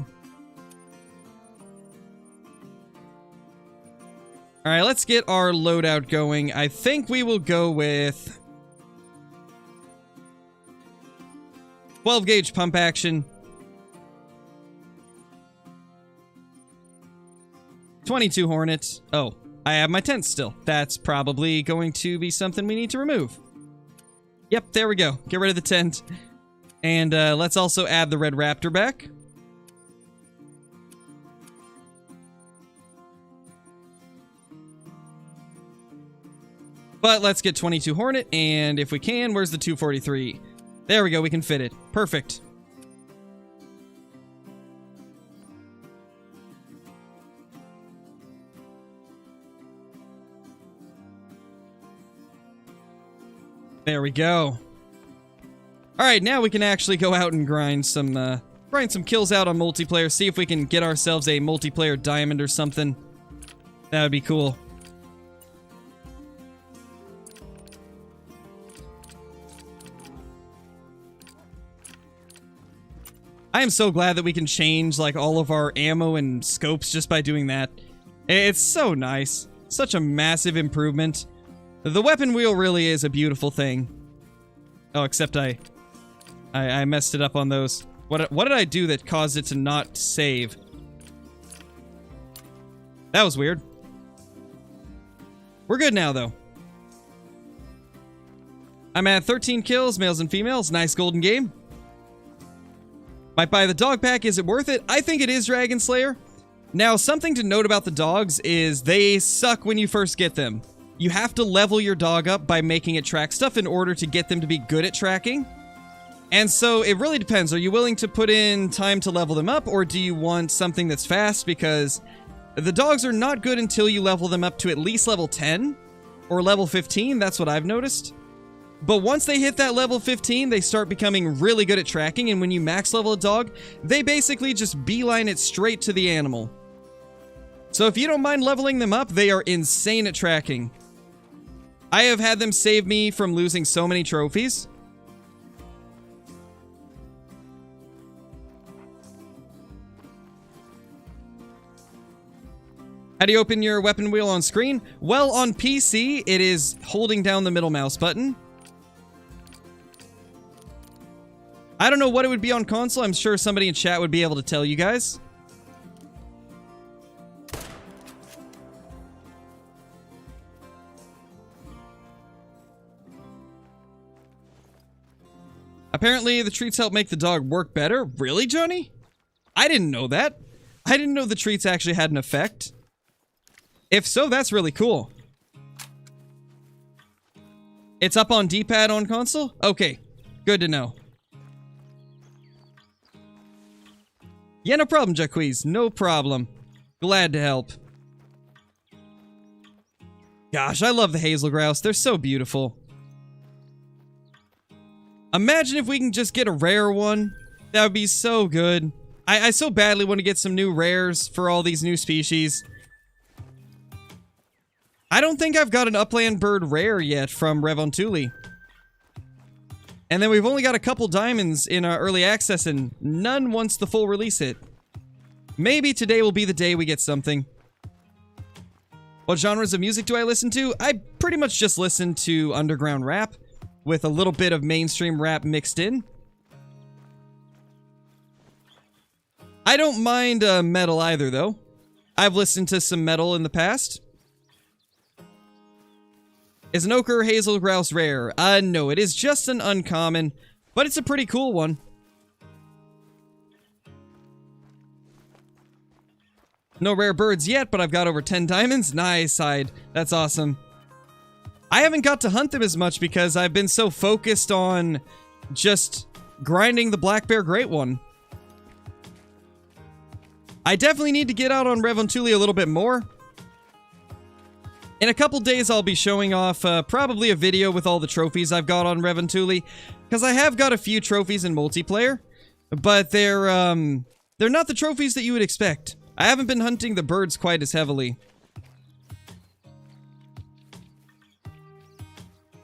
Alright, let's get our loadout going. I think we will go with 12 gauge pump action. 22 Hornet. Oh, I have my tent still. That's probably going to be something we need to remove. Yep, there we go. Get rid of the tent. And let's also add the Red Raptor back. But let's get 22 Hornet, and if we can, where's the 243? There we go, we can fit it. Perfect. There we go. Alright, now we can actually go out and grind some kills out on multiplayer, see if we can get ourselves a multiplayer diamond or something. That would be cool. I am so glad that we can change, like, all of our ammo and scopes just by doing that. It's so nice. Such a massive improvement. The weapon wheel really is a beautiful thing. Oh, except I messed it up on those. What did I do that caused it to not save? That was weird. We're good now, though. I'm at 13 kills, males and females. Nice golden game. Might buy the dog pack. Is it worth it? I think it is, Dragon Slayer. Now, something to note about the dogs is they suck when you first get them. You have to level your dog up by making it track stuff in order to get them to be good at tracking. And so it really depends. Are you willing to put in time to level them up, or do you want something that's fast? Because the dogs are not good until you level them up to at least level 10 or level 15. That's what I've noticed. But once they hit that level 15, they start becoming really good at tracking, and when you max level a dog, they basically just beeline it straight to the animal. So if you don't mind leveling them up, they are insane at tracking. I have had them save me from losing so many trophies. How do you open your weapon wheel on screen? Well, on PC, it is holding down the middle mouse button. I don't know what it would be on console. I'm sure somebody in chat would be able to tell you guys. Apparently, the treats help make the dog work better. Really, Johnny? I didn't know that. I didn't know the treats actually had an effect. If so, that's really cool. It's up on D-pad on console? Okay, good to know. Yeah, no problem, Jaquiz. No problem. Glad to help. Gosh, I love the hazel grouse. They're so beautiful. Imagine if we can just get a rare one. That would be so good. I so badly want to get some new rares for all these new species. I don't think I've got an upland bird rare yet from Revontuli. And then we've only got a couple diamonds in our early access and none once the full release hit. Maybe today will be the day we get something. What genres of music do I listen to? I pretty much just listen to underground rap with a little bit of mainstream rap mixed in. I don't mind metal either, though. I've listened to some metal in the past. Is an ochre hazel grouse rare? No, it is just an uncommon, but it's a pretty cool one. No rare birds yet, but I've got over 10 diamonds. Nice, side. That's awesome. I haven't got to hunt them as much because I've been so focused on just grinding the black bear great one. I definitely need to get out on Revontuli a little bit more. In a couple days, I'll be showing off probably a video with all the trophies I've got on Revontuli, because I have got a few trophies in multiplayer, but they're not the trophies that you would expect. I haven't been hunting the birds quite as heavily.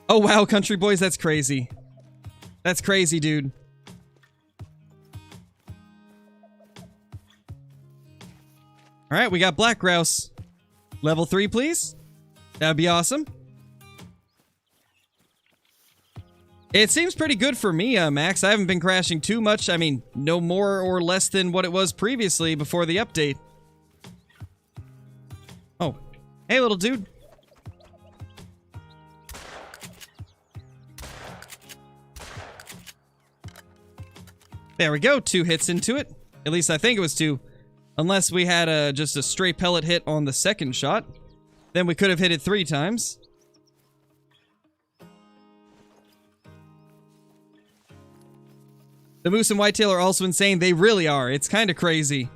Oh wow, country boys, that's crazy. That's crazy, dude. Alright, we got black grouse. Level 3, please. That'd be awesome. It seems pretty good for me, Max. I haven't been crashing too much. I mean, no more or less than what it was previously before the update. Oh. Hey, little dude. There we go. 2 hits into it. At least I think it was 2. Unless we had just a stray pellet hit on the second shot. Then we could have hit it 3 times. The moose and whitetail are also insane. They really are. It's kind of crazy.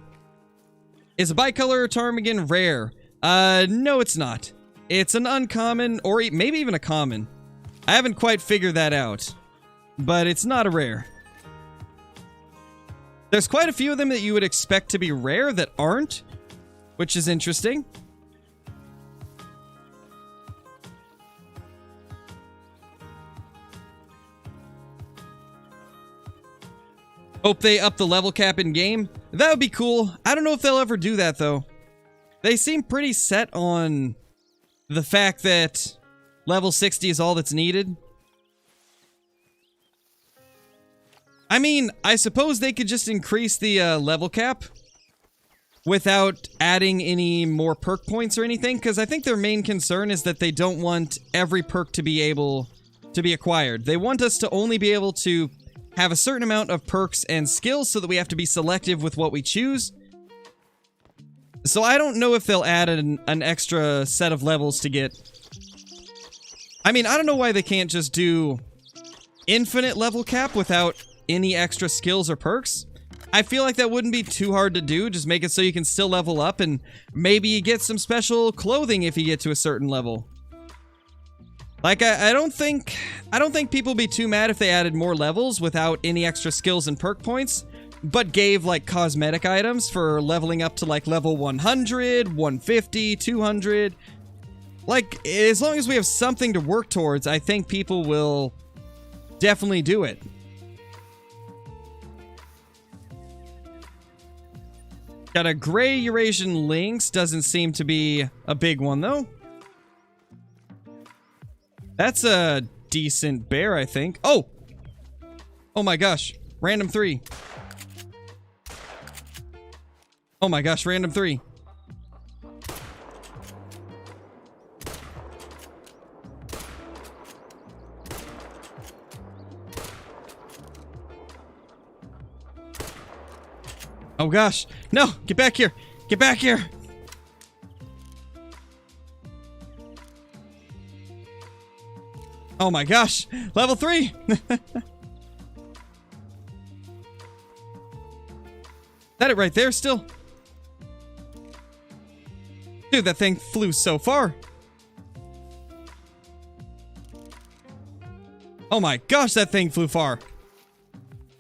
Is a bicolor ptarmigan rare? No, it's not. It's an uncommon, or maybe even a common. I haven't quite figured that out. But it's not a rare. There's quite a few of them that you would expect to be rare that aren't, which is interesting. Hope they up the level cap in game. That would be cool. I don't know if they'll ever do that though. They seem pretty set on the fact that level 60 is all that's needed. I mean, I suppose they could just increase the level cap without adding any more perk points or anything, because I think their main concern is that they don't want every perk to be able to be acquired. They want us to only be able to have a certain amount of perks and skills so that we have to be selective with what we choose. So I don't know if they'll add an extra set of levels to get... I mean, I don't know why they can't just do infinite level cap without any extra skills or perks. I feel like that wouldn't be too hard to do. Just make it so you can still level up and maybe you get some special clothing if you get to a certain level. Like, I don't think people would be too mad if they added more levels without any extra skills and perk points, but gave, like, cosmetic items for leveling up to, like, level 100, 150, 200. Like, as long as we have something to work towards, I think people will definitely do it. Got a gray Eurasian lynx. Doesn't seem to be a big one, though. That's a decent bear, I think. Oh! Oh my gosh. Random 3. Oh my gosh, random 3. Oh gosh. No! Get back here! Get back here! Oh my gosh! Level 3! That it right there still? Dude, that thing flew so far. Oh my gosh, that thing flew far.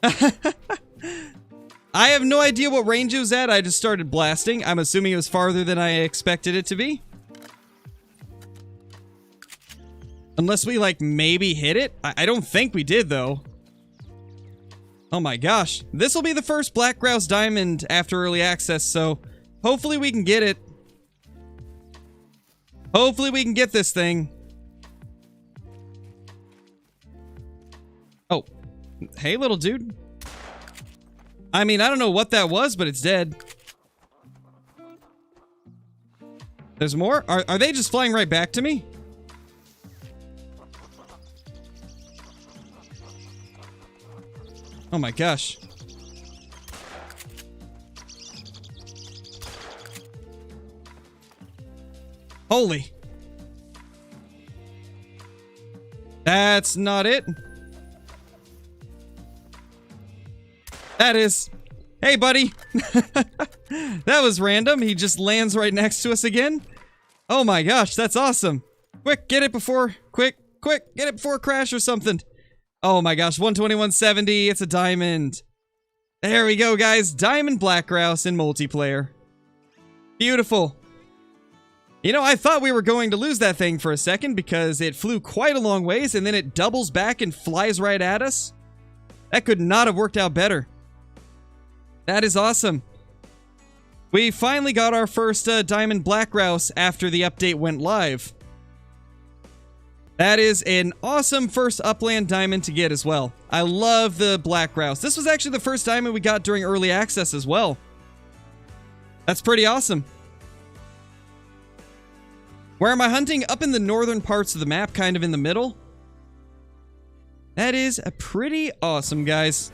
I have no idea what range it was at. I just started blasting. I'm assuming it was farther than I expected it to be. Unless we, like, maybe hit it? I don't think we did, though. Oh my gosh. This will be the first Black Grouse Diamond after early access, so hopefully we can get it. Hopefully we can get this thing. Oh. Hey, little dude. I mean, I don't know what that was, but it's dead. There's more? Are they just flying right back to me? Oh my gosh. Holy. That's not it. That is. Hey, buddy. That was random. He just lands right next to us again. Oh my gosh, that's awesome. Quick, get it before... Quick, get it before a crash or something. Oh my gosh, 121.70. It's a diamond. There we go, guys. Diamond black grouse in multiplayer. Beautiful. You know, I thought we were going to lose that thing for a second because it flew quite a long ways and then it doubles back and flies right at us. That could not have worked out better. That is awesome. We finally got our first diamond black grouse after the update went live. That is an awesome first upland diamond to get as well. I love the black grouse. This was actually the first diamond we got during early access as well. That's pretty awesome. Where am I hunting? Up in the northern parts of the map, kind of in the middle. That is pretty awesome, guys.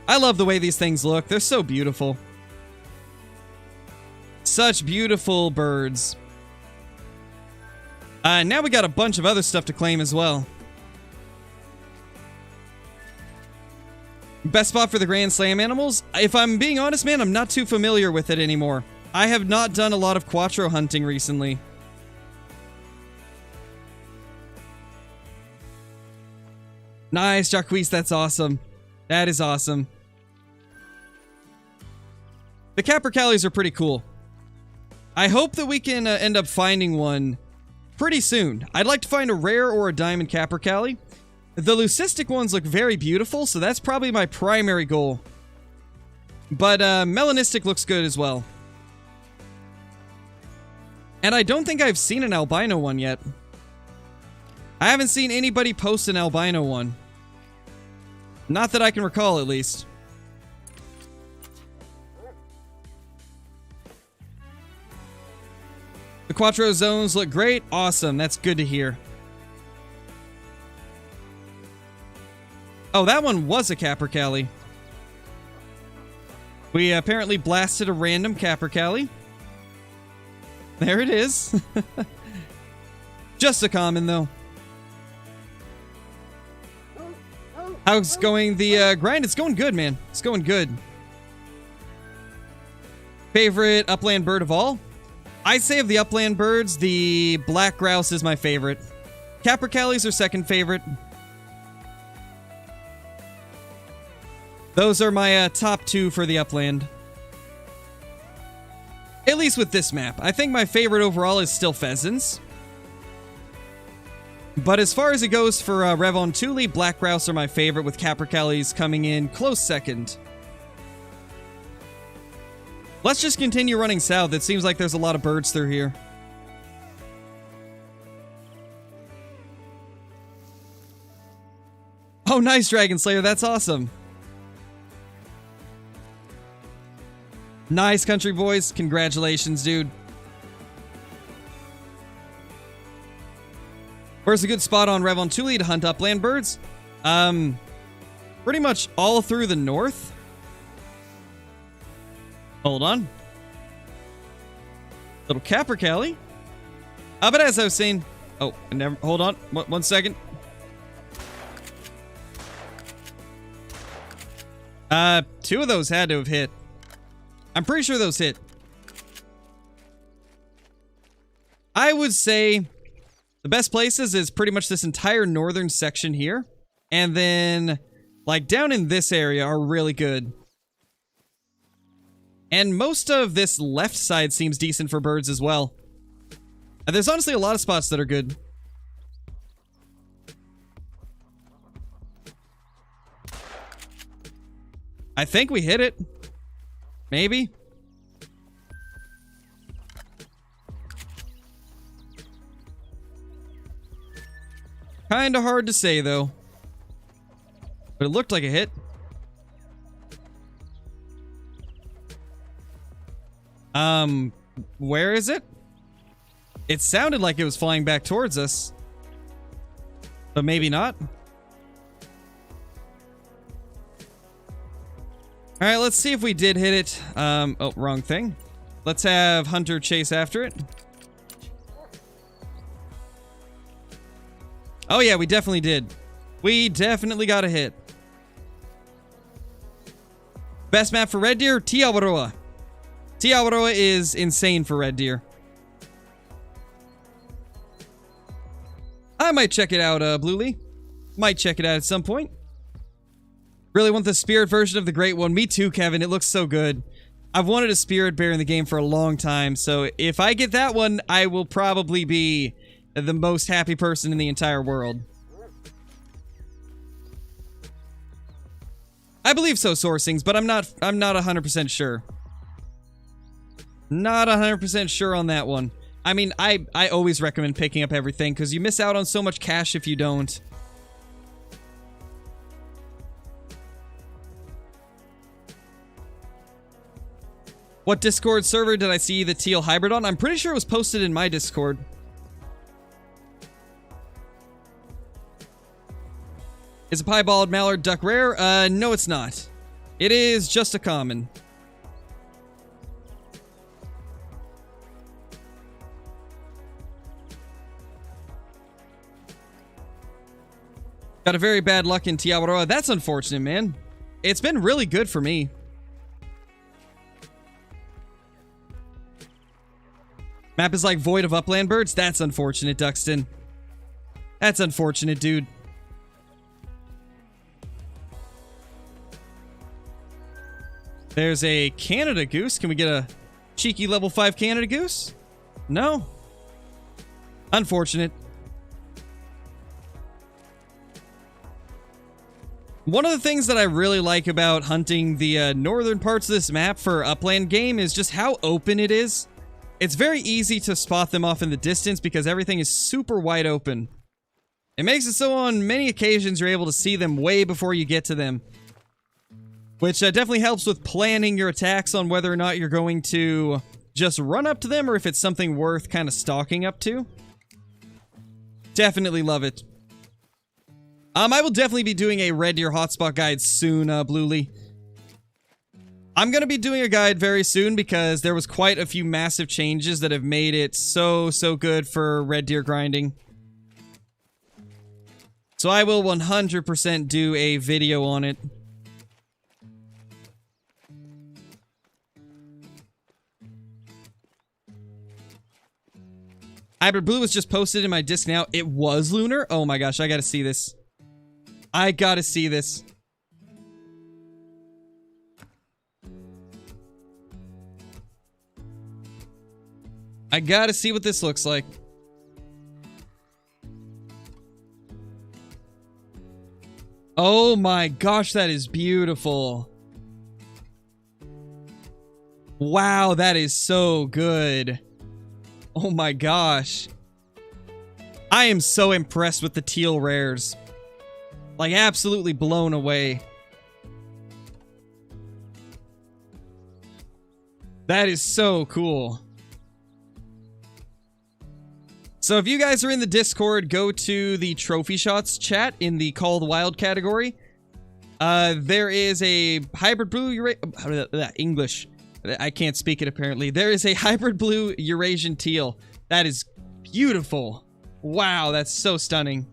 I love the way these things look. They're so beautiful. Such beautiful birds. Now we got a bunch of other stuff to claim as well. Best spot for the Grand Slam animals? If I'm being honest, man, I'm not too familiar with it anymore. I have not done a lot of Quattro hunting recently. Nice, Jacques, that's awesome. That is awesome. The Capercaillies are pretty cool. I hope that we can end up finding one pretty soon. I'd like to find a rare or a diamond Capercaillie. The leucistic ones look very beautiful, so that's probably my primary goal. But melanistic looks good as well. And I don't think I've seen an albino one yet. I haven't seen anybody post an albino one. Not that I can recall, at least. The Quattro zones look great. Awesome. That's good to hear. Oh, that one was a Capercaillie. We apparently blasted a random Capercaillie. There it is. Just a common, though. How's going the grind? It's going good, man. It's going good. Favorite upland bird of all? I'd say of the upland birds, the black grouse is my favorite. Capercaillies are second favorite. Those are my top two for the upland. At least with this map. I think my favorite overall is still pheasants. But as far as it goes for Revontuli, black grouse are my favorite, with Capercaillies coming in close second. Let's just continue running south. It seems like there's a lot of birds through here. Oh, nice, Dragon Slayer. That's awesome. Nice, country boys. Congratulations, dude. Where's a good spot on Revontuli to hunt upland birds? Pretty much all through the north. Hold on. Little Capercaillie. But as I was saying... Oh, never... Hold on. One second. Two of those had to have hit. I'm pretty sure those hit. I would say the best places is pretty much this entire northern section here. And then, like, down in this area are really good. And most of this left side seems decent for birds as well. There's honestly a lot of spots that are good. I think we hit it. Maybe. Kinda hard to say, though. But it looked like a hit. Where is it? It sounded like it was flying back towards us. But maybe not. All right, let's see if we did hit it. Oh, wrong thing. Let's have Hunter chase after it. Oh yeah, we definitely did. We definitely got a hit. Best map for red deer? Teal. Teal is insane for red deer. I might check it out, Bluely. Might check it out at some point. Really want the spirit version of the Great One. Me too, Kevin. It looks so good. I've wanted a spirit bear in the game for a long time, so if I get that one, I will probably be the most happy person in the entire world. I believe so, Sourcings, but I'm not 100% sure. Not 100% sure on that one. I mean, I always recommend picking up everything, because you miss out on so much cash if you don't. What Discord server did I see the teal hybrid on? I'm pretty sure it was posted in my Discord. Is a piebald mallard duck rare? No, it's not. It is just a common. Got a very bad luck in Tiawaroa. That's unfortunate, man. It's been really good for me. Map is like void of upland birds? That's unfortunate, Duxton. That's unfortunate, dude. There's a Canada goose. Can we get a cheeky level 5 Canada goose? No. Unfortunate. One of the things that I really like about hunting the northern parts of this map for upland game is just how open it is. It's very easy to spot them off in the distance because everything is super wide open. It makes it so on many occasions you're able to see them way before you get to them. Which definitely helps with planning your attacks on whether or not you're going to just run up to them or if it's something worth kind of stalking up to. Definitely love it. I will definitely be doing a red deer hotspot guide soon, Bluely. I'm going to be doing a guide very soon because there was quite a few massive changes that have made it so good for red deer grinding. So I will 100% do a video on it. Hybrid Blue was just posted in my disc now. It was lunar? Oh my gosh, I gotta see this. I gotta see this. I gotta see what this looks like. Oh my gosh, that is beautiful. Wow, that is so good. Oh my gosh. I am so impressed with the teal rares. Like, absolutely blown away. That is so cool. So if you guys are in the Discord, go to the Trophy Shots chat in the Call of the Wild category. There is a hybrid blue English. I can't speak it apparently. There is a hybrid blue Eurasian teal. That is beautiful. Wow, that's so stunning.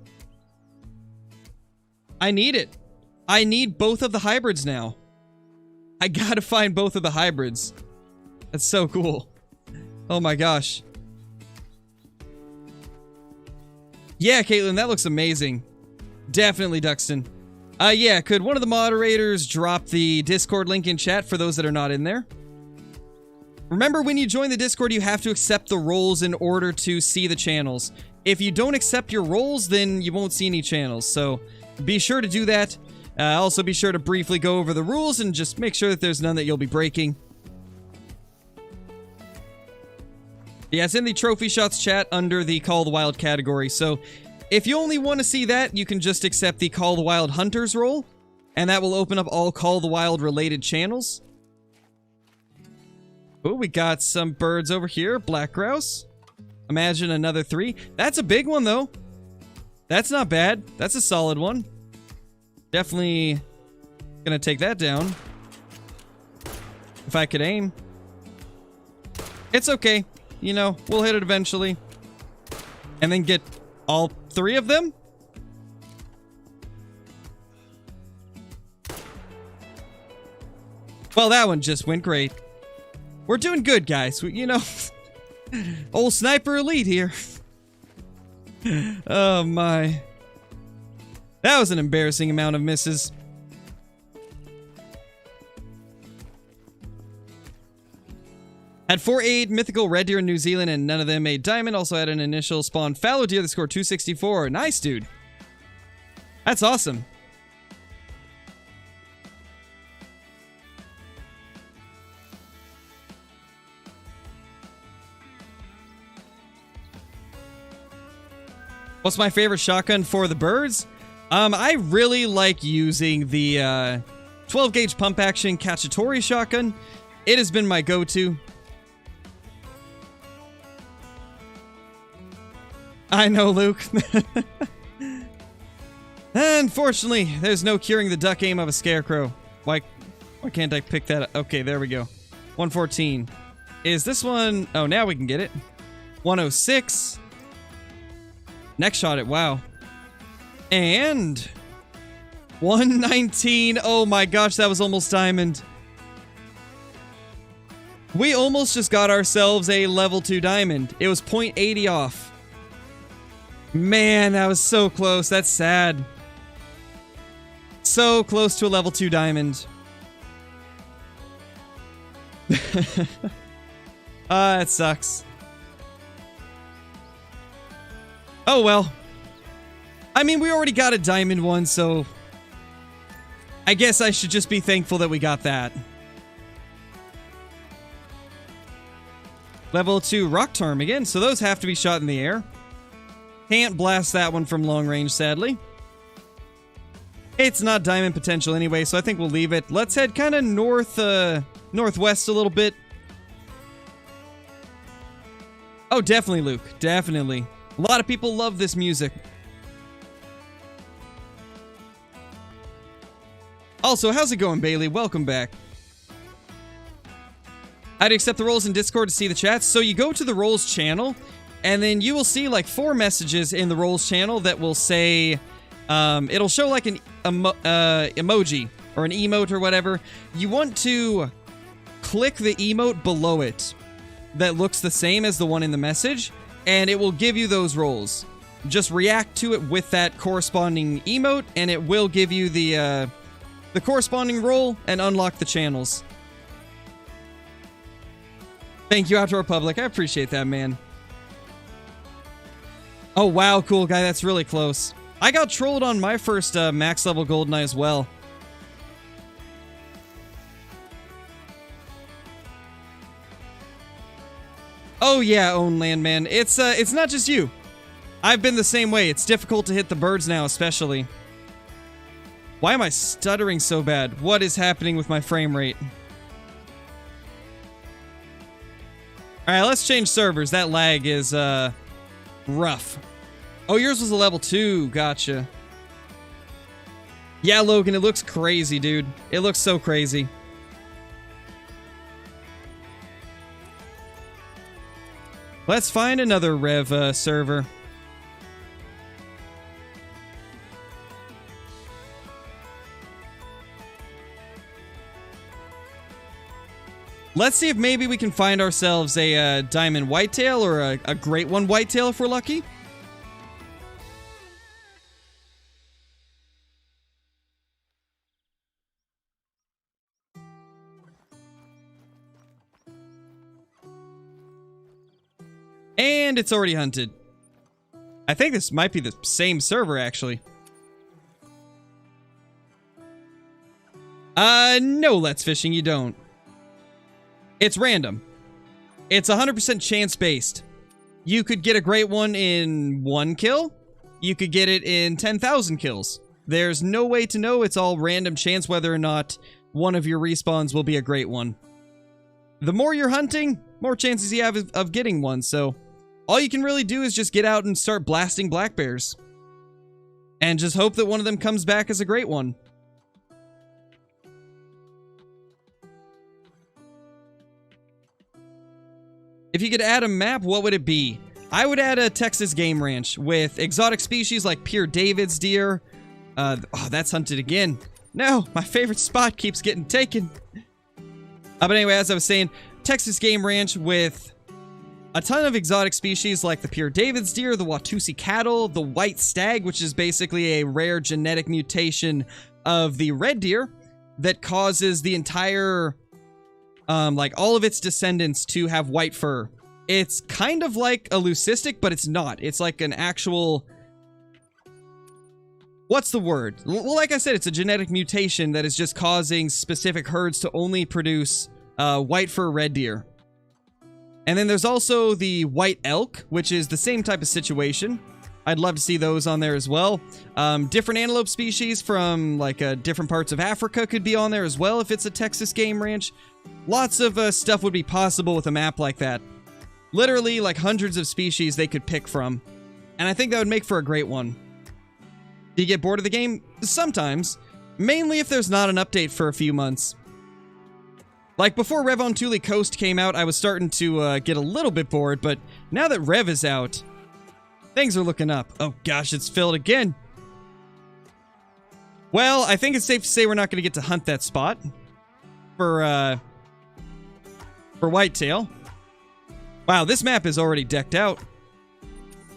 I need it. I need both of the hybrids now. I gotta find both of the hybrids. That's so cool. Oh my gosh. Yeah, Caitlin, that looks amazing. Definitely, Duxton. Yeah, could one of the moderators drop the Discord link in chat for those that are not in there? Remember, when you join the Discord, you have to accept the roles in order to see the channels. If you don't accept your roles, then you won't see any channels, so be sure to do that. Also, be sure to briefly go over the rules and just make sure that there's none that you'll be breaking. Yeah, it's in the Trophy Shots chat under the Call of the Wild category, so if you only want to see that, you can just accept the Call of the Wild Hunters role, and that will open up all Call of the Wild related channels. Oh, we got some birds over here. Black grouse. Imagine another 3. That's a big one, though. That's not bad. That's a solid one. Definitely gonna take that down. If I could aim. It's okay. You know, we'll hit it eventually. And then get all 3 of them? Well, that one just went great. We're doing good, guys. You know, old Sniper Elite here. Oh, my. That was an embarrassing amount of misses. Had 4-8 mythical red deer in New Zealand, and none of them made diamond. Also had an initial spawn fallow deer that scored 264. Nice, dude. That's awesome. What's my favorite shotgun for the birds? I really like using the 12 gauge pump action Cacciatore shotgun. It has been my go-to. I know, Luke. Unfortunately, there's no curing the duck aim of a scarecrow. Why can't I pick that up? Okay, there we go. 114. Is this one? Oh, now we can get it. 106. Next shot it. Wow. And 119. Oh my gosh, that was almost diamond. We almost just got ourselves a level 2 diamond. It was 0.80 off. Man, that was so close. That's sad. So close to a level 2 diamond. That sucks. Oh well. I mean, we already got a diamond one, so I guess I should just be thankful that we got that. Level 2 rock charm again, so those have to be shot in the air. Can't blast that one from long range, sadly. It's not diamond potential anyway, so I think we'll leave it. Let's head kind of northwest a little bit. Oh, definitely, Luke. Definitely. A lot of people love this music. Also, how's it going, Bailey? Welcome back. I'd accept the roles in Discord to see the chats. So you go to the roles channel, and then you will see like 4 messages in the roles channel that will say, it'll show like an emoji or an emote or whatever. You want to click the emote below it that looks the same as the one in the message, and it will give you those roles. Just react to it with that corresponding emote, and it will give you the corresponding role and unlock the channels. Thank you, Outdoor Public. I appreciate that, man. Oh, wow, cool guy. That's really close. I got trolled on my first max level Goldeneye as well. Oh yeah, Own Land Man. It's not just you. I've been the same way. It's difficult to hit the birds now, especially. Why am I stuttering so bad? What is happening with my frame rate? Alright, let's change servers. That lag is, rough. Oh, yours was a level 2. Gotcha. Yeah, Logan, it looks crazy, dude. It looks so crazy. Let's find another Rev server. Let's see if maybe we can find ourselves a diamond whitetail or a great one whitetail if we're lucky. And it's already hunted. I think this might be the same server, actually. No, Let's Fishing, you don't. It's random. It's 100% chance-based. You could get a great one in 1 kill. You could get it in 10,000 kills. There's no way to know. It's all random chance whether or not one of your respawns will be a great one. The more you're hunting, more chances you have of getting one, so all you can really do is just get out and start blasting black bears. And just hope that one of them comes back as a great one. If you could add a map, what would it be? I would add a Texas game ranch with exotic species like pure David's deer. Oh, that's hunted again. No, my favorite spot keeps getting taken. But anyway, as I was saying, Texas game ranch with a ton of exotic species like the pure David's deer, the Watusi cattle, the white stag, which is basically a rare genetic mutation of the red deer that causes the entire, like all of its descendants to have white fur. It's kind of like a leucistic, but it's not. It's like an actual... What's the word? Well, like I said, it's a genetic mutation that is just causing specific herds to only produce white fur red deer. And then there's also the white elk, which is the same type of situation. I'd love to see those on there as well. Different antelope species from like different parts of Africa could be on there as well if it's a Texas game ranch. Lots of stuff would be possible with a map like that. Literally like hundreds of species they could pick from. And I think that would make for a great one. Do you get bored of the game? Sometimes. Mainly if there's not an update for a few months. Like before Revontuli Coast came out, I was starting to get a little bit bored, but now that Rev is out, things are looking up. Oh gosh, it's filled again. Well, I think it's safe to say we're not going to get to hunt that spot for whitetail. Wow, this map is already decked out.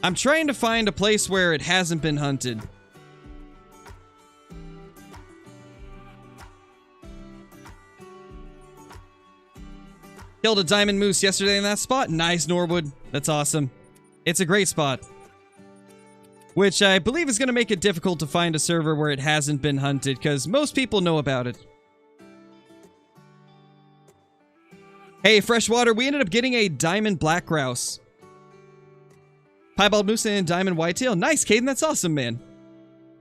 I'm trying to find a place where it hasn't been hunted. Killed a diamond moose yesterday in that spot. Nice, Norwood. That's awesome. It's a great spot. Which I believe is going to make it difficult to find a server where it hasn't been hunted, because most people know about it. Hey, Freshwater, we ended up getting a diamond black grouse. Piebald moose and diamond whitetail. Nice, Caden. That's awesome, man.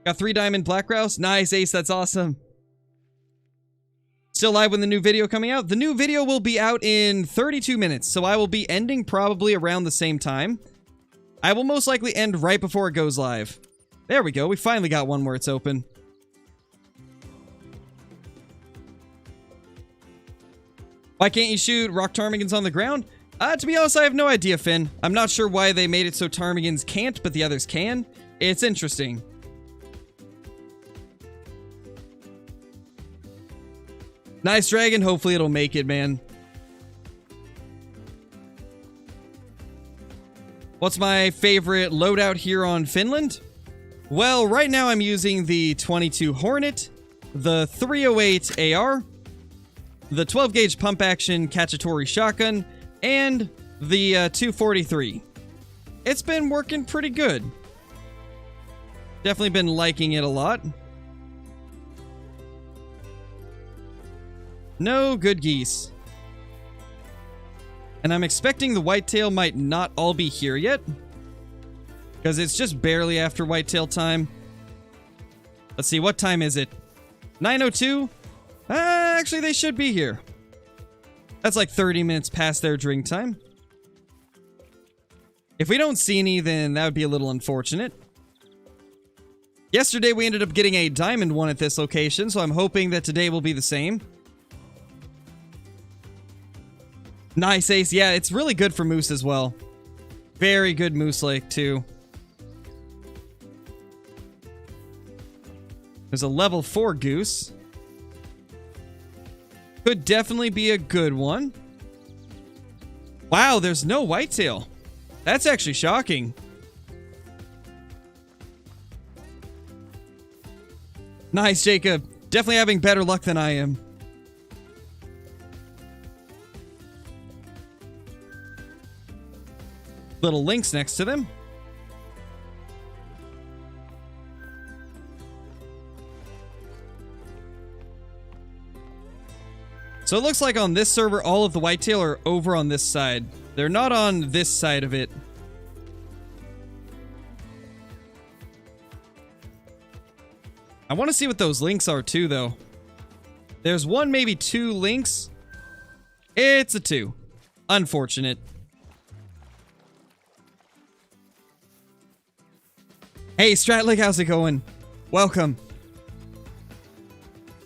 Got 3 diamond black grouse. Nice, Ace. That's awesome. Still live when the new video coming out? The new video will be out in 32 minutes, so I will be ending probably around the same time. I will most likely end right before it goes live. There we go. We finally got one where it's open. Why can't you shoot rock ptarmigans on the ground? To be honest, I have no idea, Finn. I'm not sure why they made it so ptarmigans can't, but the others can. It's interesting. Nice dragon. Hopefully it'll make it, man. What's my favorite loadout here on Finland? Well, right now I'm using the 22 Hornet, the 308 AR, the 12 gauge pump action Cacciatore shotgun, and the 243. It's been working pretty good. Definitely been liking it a lot. No good geese. And I'm expecting the whitetail might not all be here yet, because it's just barely after whitetail time. Let's see, what time is it? 9:02? Actually, they should be here. That's like 30 minutes past their drink time. If we don't see any, then that would be a little unfortunate. Yesterday, we ended up getting a diamond one at this location, so I'm hoping that today will be the same. Nice, Ace. Yeah, it's really good for moose as well. Very good moose lake, too. There's a level 4 goose. Could definitely be a good one. Wow, there's no whitetail. That's actually shocking. Nice, Jacob. Definitely having better luck than I am. Little links next to them. So it looks like on this server, all of the whitetail are over on this side. They're not on this side of it. I want to see what those links are too, though. There's one, maybe 2 links. It's a 2. Unfortunate. Hey, Stratlick, how's it going? Welcome.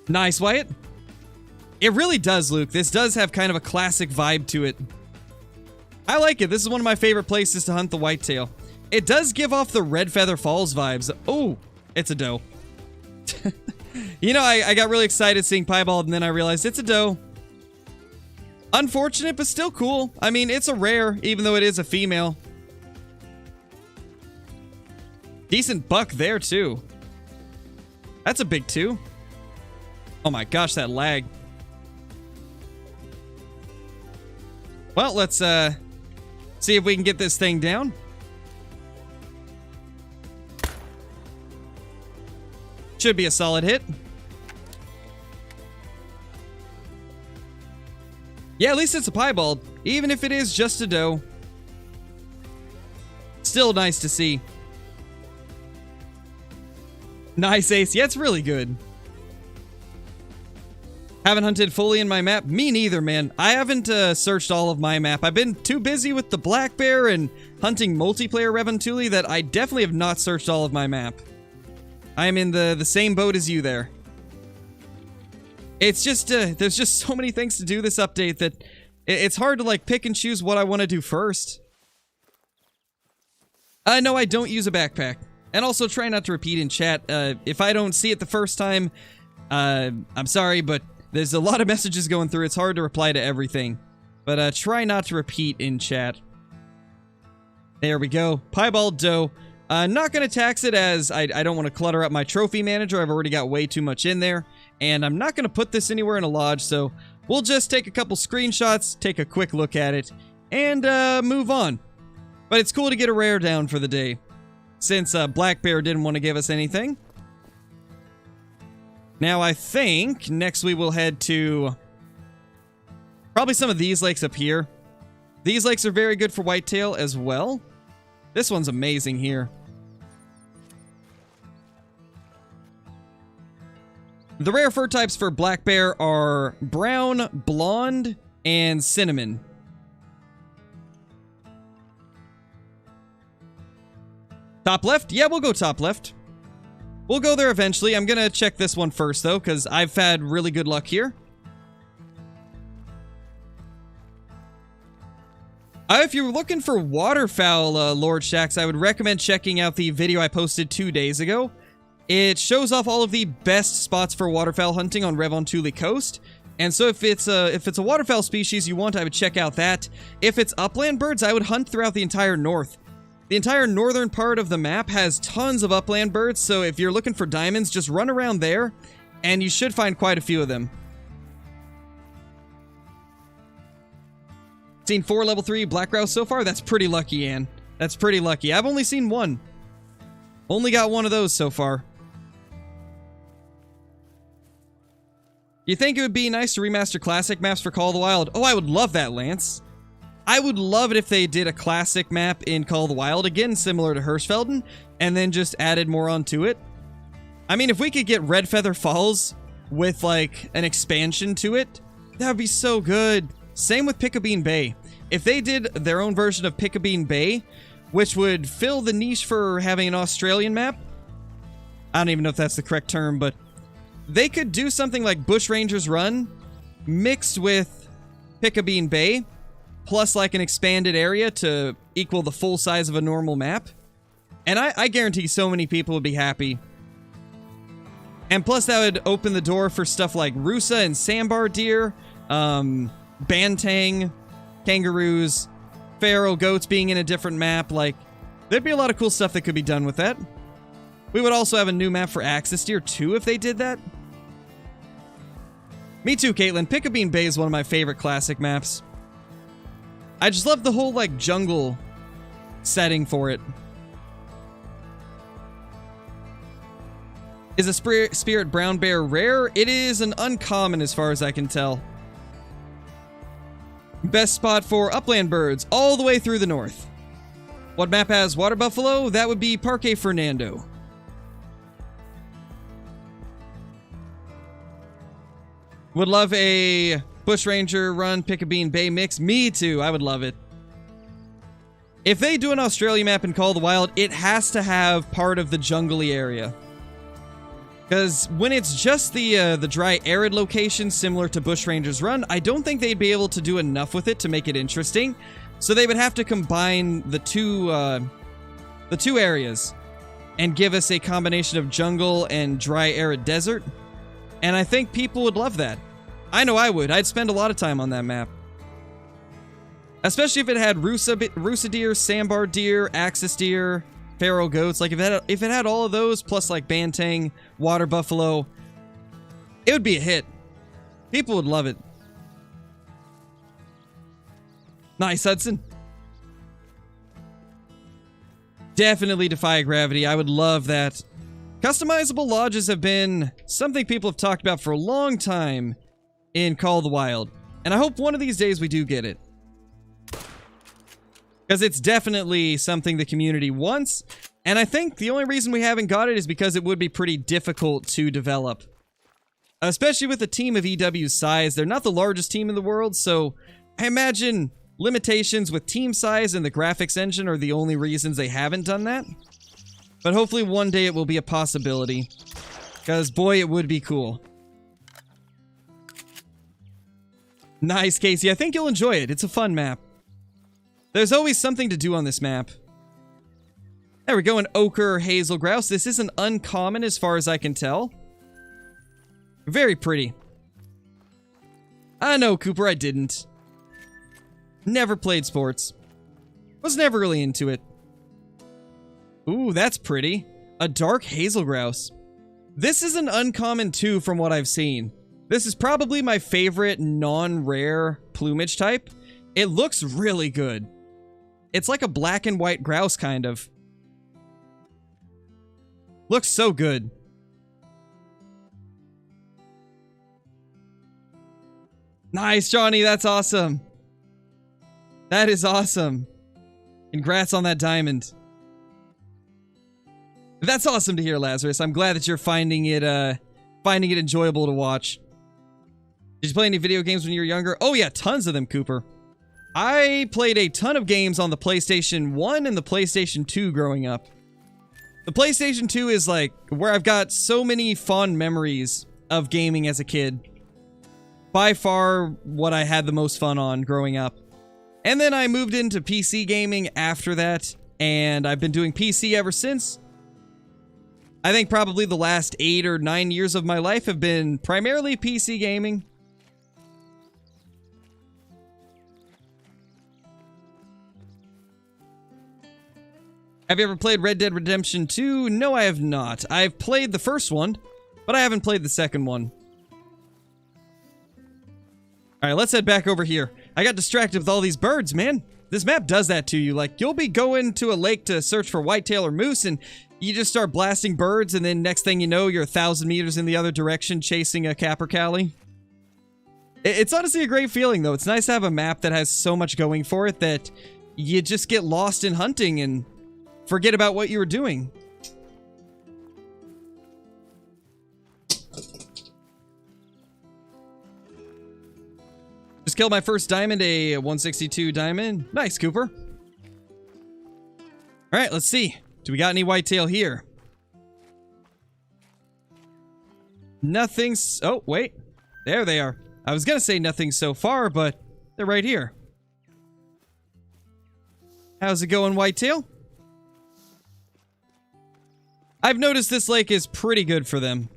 Nice, Wyatt. It really does, Luke. This does have kind of a classic vibe to it. I like it. This is one of my favorite places to hunt the whitetail. It does give off the Red Feather Falls vibes. Oh, it's a doe. You know, I got really excited seeing piebald, and then I realized it's a doe. Unfortunate, but still cool. I mean, it's a rare, even though it is a female. Decent buck there, too. That's a big 2. Oh my gosh, that lag. Well, let's see if we can get this thing down. Should be a solid hit. Yeah, at least it's a piebald. Even if it is just a doe. Still nice to see. Nice, Ace. Yeah, it's really good. Haven't hunted fully in my map? Me neither, man. I haven't searched all of my map. I've been too busy with the black bear and hunting multiplayer Revontuli that I definitely have not searched all of my map. I am in the same boat as you there. It's just, there's just so many things to do this update that it's hard to, like, pick and choose what I want to do first. No, I don't use a backpack. And also try not to repeat in chat. If I don't see it the first time, I'm sorry, but there's a lot of messages going through. It's hard to reply to everything. But try not to repeat in chat. There we go. Piebald doe. Not going to tax it as I don't want to clutter up my trophy manager. I've already got way too much in there. And I'm not going to put this anywhere in a lodge. So we'll just take a couple screenshots, take a quick look at it, and move on. But it's cool to get a rare down for the day. Since Black Bear didn't want to give us anything. Now I think next we will head to probably some of these lakes up here. These lakes are very good for whitetail as well. This one's amazing here. The rare fur types for black bear are brown, blonde, and cinnamon. Top left? Yeah, we'll go top left. We'll go there eventually. I'm gonna check this one first, though, because I've had really good luck here. If you're looking for waterfowl, Lord Shax, I would recommend checking out the video I posted 2 days ago. It shows off all of the best spots for waterfowl hunting on Revontuli Coast. And so if it's a waterfowl species you want, I would check out that. If it's upland birds, I would hunt throughout the entire north. The entire northern part of the map has tons of upland birds, so if you're looking for diamonds, just run around there, and you should find quite a few of them. Seen 4 level 3 black grouse so far? That's pretty lucky, Ann. That's pretty lucky. I've only seen 1. Only got 1 of those so far. You think it would be nice to remaster classic maps for Call of the Wild? Oh, I would love that, Lance. I would love it if they did a classic map in Call of the Wild, again, similar to Hirschfelden, and then just added more onto it. I mean, if we could get Red Feather Falls with, like, an expansion to it, that would be so good. Same with Pickabeen Bay. If they did their own version of Pickabeen Bay, which would fill the niche for having an Australian map, I don't even know if that's the correct term, but they could do something like Bushrangers Run mixed with Pickabeen Bay, plus like an expanded area to equal the full size of a normal map. And I guarantee so many people would be happy. And plus that would open the door for stuff like Rusa and Sambar deer, Bantang, kangaroos, Pharaoh goats being in a different map. Like, there'd be a lot of cool stuff that could be done with that. We would also have a new map for Axis deer too if they did that. Me too, Caitlin. Pickabeen Bay is one of my favorite classic maps. I just love the whole, like, jungle setting for it. Is a spirit brown bear rare? It is an uncommon as far as I can tell. Best spot for upland birds, all the way through the north. What map has water buffalo? That would be Parque Fernando. Would love a Bushranger Run Pickabeen Bay mix. Me too, I would love it. If they do an Australia map in Call of the Wild, it has to have part of the jungly area. Because when it's just the dry, arid location, similar to Bushranger's Run, I don't think they'd be able to do enough with it to make it interesting. So they would have to combine the two areas and give us a combination of jungle and dry, arid desert. And I think people would love that. I know I would. I'd spend a lot of time on that map. Especially if it had Rusa deer, sandbar deer, axis deer, feral goats. Like, if it had all of those, plus, like, bantang, water buffalo, it would be a hit. People would love it. Nice, Hudson. Definitely defy gravity. I would love that. Customizable lodges have been something people have talked about for a long time in Call of the Wild. And I hope one of these days we do get it. Because it's definitely something the community wants. And I think the only reason we haven't got it is because it would be pretty difficult to develop. Especially with a team of EW's size. They're not the largest team in the world, so I imagine limitations with team size and the graphics engine are the only reasons they haven't done that. But hopefully one day it will be a possibility. Because, boy, it would be cool. Nice, Casey. I think you'll enjoy it. It's a fun map. There's always something to do on this map. There we go, an ochre hazel grouse. This isn't uncommon as far as I can tell. Very pretty. I know, Cooper, I didn't. Never played sports. Was never really into it. Ooh, that's pretty. A dark hazel grouse. This is an uncommon too from what I've seen. This is probably my favorite non-rare plumage type. It looks really good. It's like a black and white grouse, kind of. Looks so good. Nice, Johnny. That's awesome. That is awesome. Congrats on that diamond. That's awesome to hear, Lazarus. I'm glad that you're finding it enjoyable to watch. Did you play any video games when you were younger? Oh yeah, tons of them, Cooper. I played a ton of games on the PlayStation 1 and the PlayStation 2 growing up. The PlayStation 2 is like where I've got so many fond memories of gaming as a kid. By far what I had the most fun on growing up. And then I moved into PC gaming after that, and I've been doing PC ever since. I think probably the last 8 or 9 years of my life have been primarily PC gaming. Have you ever played Red Dead Redemption 2? No, I have not. I've played the first one, but I haven't played the second one. Alright, let's head back over here. I got distracted with all these birds, man. This map does that to you. Like, you'll be going to a lake to search for whitetail or moose, and you just start blasting birds, and then next thing you know, you're 1,000 meters in the other direction chasing a capercaillie. It's honestly a great feeling, though. It's nice to have a map that has so much going for it that you just get lost in hunting and forget about what you were doing. Just killed my first diamond, a 162 diamond. Nice, Cooper. Alright, let's see. Do we got any whitetail here? Nothing. Oh, wait. There they are. I was gonna say nothing so far, but they're right here. How's it going, whitetail? I've noticed this lake is pretty good for them.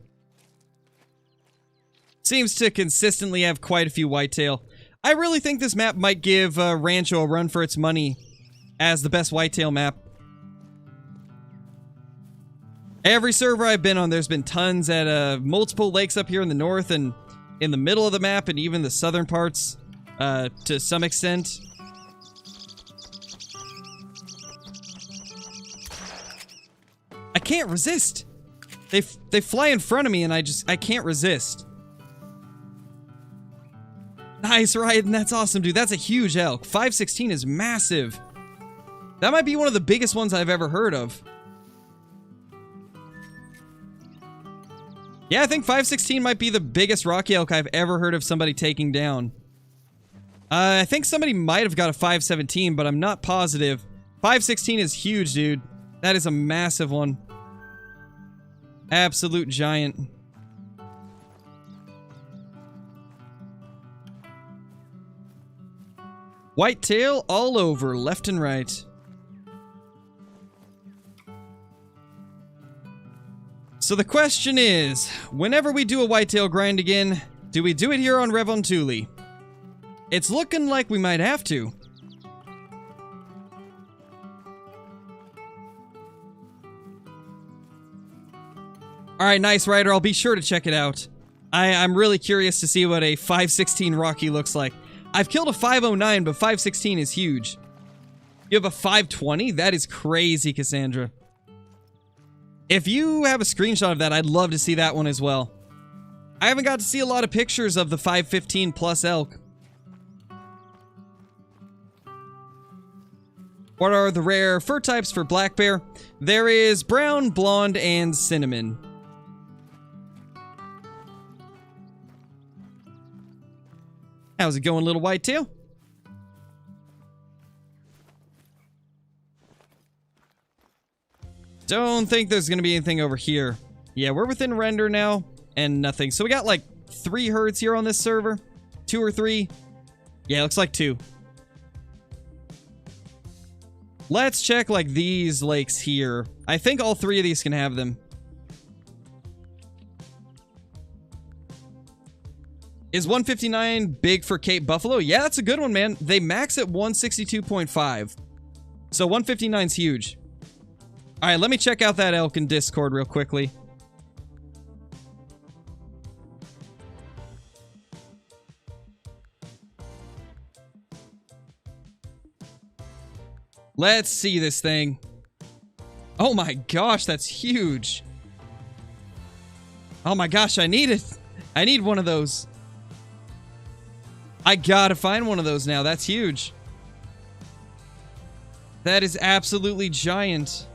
Seems to consistently have quite a few whitetail. I really think this map might give Rancho a run for its money as the best whitetail map. Every server I've been on, there's been tons at multiple lakes up here in the north and in the middle of the map and even the southern parts to some extent. I can't resist. They fly in front of me and I can't resist. Nice, Ryan. That's awesome, dude. That's a huge elk. 516 is massive. That might be one of the biggest ones I've ever heard of. Yeah, I think 516 might be the biggest rocky elk I've ever heard of somebody taking down. I think somebody might have got a 517, but I'm not positive. 516 is huge, dude. That is a massive one. Absolute giant. Whitetail all over, left and right. So the question is, whenever we do a whitetail grind again, do we do it here on Revontuli? It's looking like we might have to. Alright, nice, Ryder. I'll be sure to check it out. I'm really curious to see what a 516 Rocky looks like. I've killed a 509, but 516 is huge. You have a 520? That is crazy, Cassandra. If you have a screenshot of that, I'd love to see that one as well. I haven't got to see a lot of pictures of the 515 plus elk. What are the rare fur types for black bear? There is brown, blonde, and cinnamon. How's it going, little whitetail? Don't think there's gonna be anything over here. Yeah, we're within render now, and nothing. So we got like 3 herds here on this server. 2 or 3. Yeah, looks like 2. Let's check like these lakes here. I think all 3 of these can have them. Is 159 big for Cape Buffalo? Yeah, that's a good one, man. They max at 162.5. So 159's huge. Alright, let me check out that elk in Discord real quickly. Let's see this thing. Oh my gosh, that's huge. Oh my gosh, I need it. I need one of those. I gotta find one of those now. That's huge. That is absolutely giant.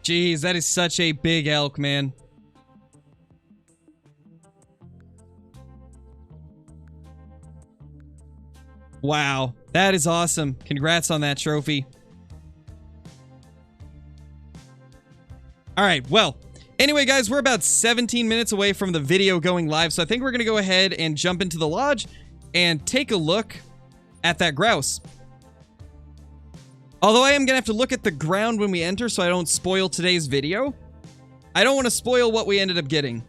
Jeez, that is such a big elk, man. Wow, that is awesome. Congrats on that trophy. Alright, well, anyway guys, we're about 17 minutes away from the video going live, so I think we're going to go ahead and jump into the lodge and take a look at that grouse. Although I am going to have to look at the ground when we enter so I don't spoil today's video. I don't want to spoil what we ended up getting.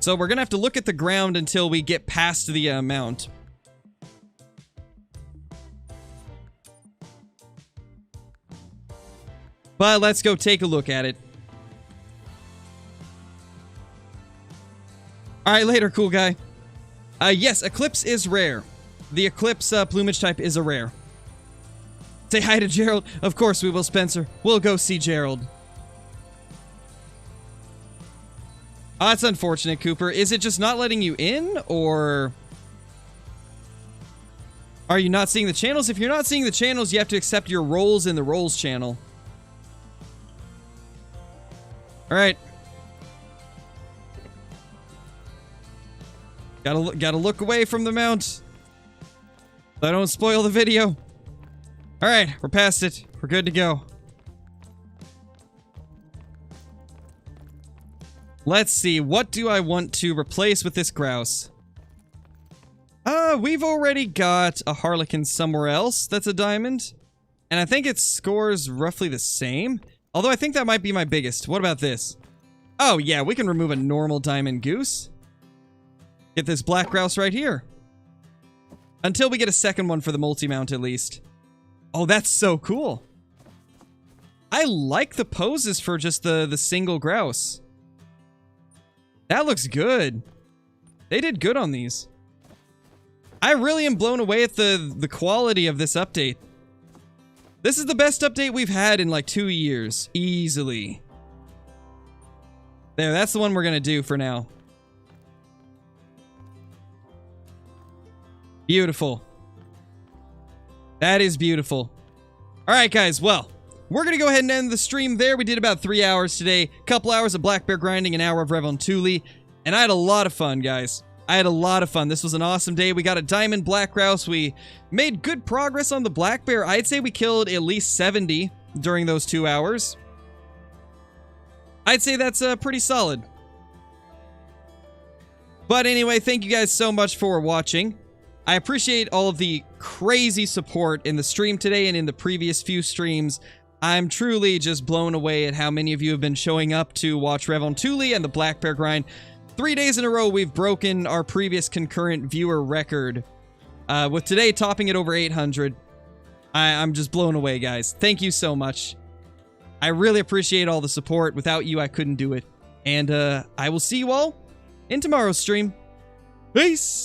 So we're going to have to look at the ground until we get past the mount. But let's go take a look at it. Alright, later, cool guy. Yes, Eclipse is rare. The Eclipse plumage type is a rare. Say hi to Gerald. Of course we will, Spencer. We'll go see Gerald. Oh, that's unfortunate, Cooper. Is it just not letting you in, or... are you not seeing the channels? If you're not seeing the channels, you have to accept your roles in the roles channel. Alright. Gotta look away from the mount, so I don't spoil the video. Alright, we're past it. We're good to go. Let's see, what do I want to replace with this grouse? We've already got a harlequin somewhere else that's a diamond. And I think it scores roughly the same. Although I think that might be my biggest. What about this? Oh yeah, we can remove a normal diamond goose. Get this black grouse right here. Until we get a second one for the multi-mount at least. Oh, that's so cool. I like the poses for just the single grouse. That looks good. They did good on these. I really am blown away at the quality of this update. This is the best update we've had in like 2 years. Easily. There, that's the one we're gonna do for now. Beautiful. That is beautiful. Alright guys, well, we're gonna go ahead and end the stream there. We did about 3 hours today. Couple hours of black bear grinding, an hour of Revontuli, and I had a lot of fun, guys. I had a lot of fun. This was an awesome day. We got a diamond black grouse. We made good progress on the black bear. I'd say we killed at least 70 during those 2 hours. I'd say that's pretty solid. But anyway, thank you guys so much for watching. I appreciate all of the crazy support in the stream today and in the previous few streams. I'm truly just blown away at how many of you have been showing up to watch Revontuli and the black bear grind. 3 days in a row, we've broken our previous concurrent viewer record, with today topping it over 800. I'm just blown away, guys. Thank you so much. I really appreciate all the support. Without you, I couldn't do it. And I will see you all in tomorrow's stream. Peace!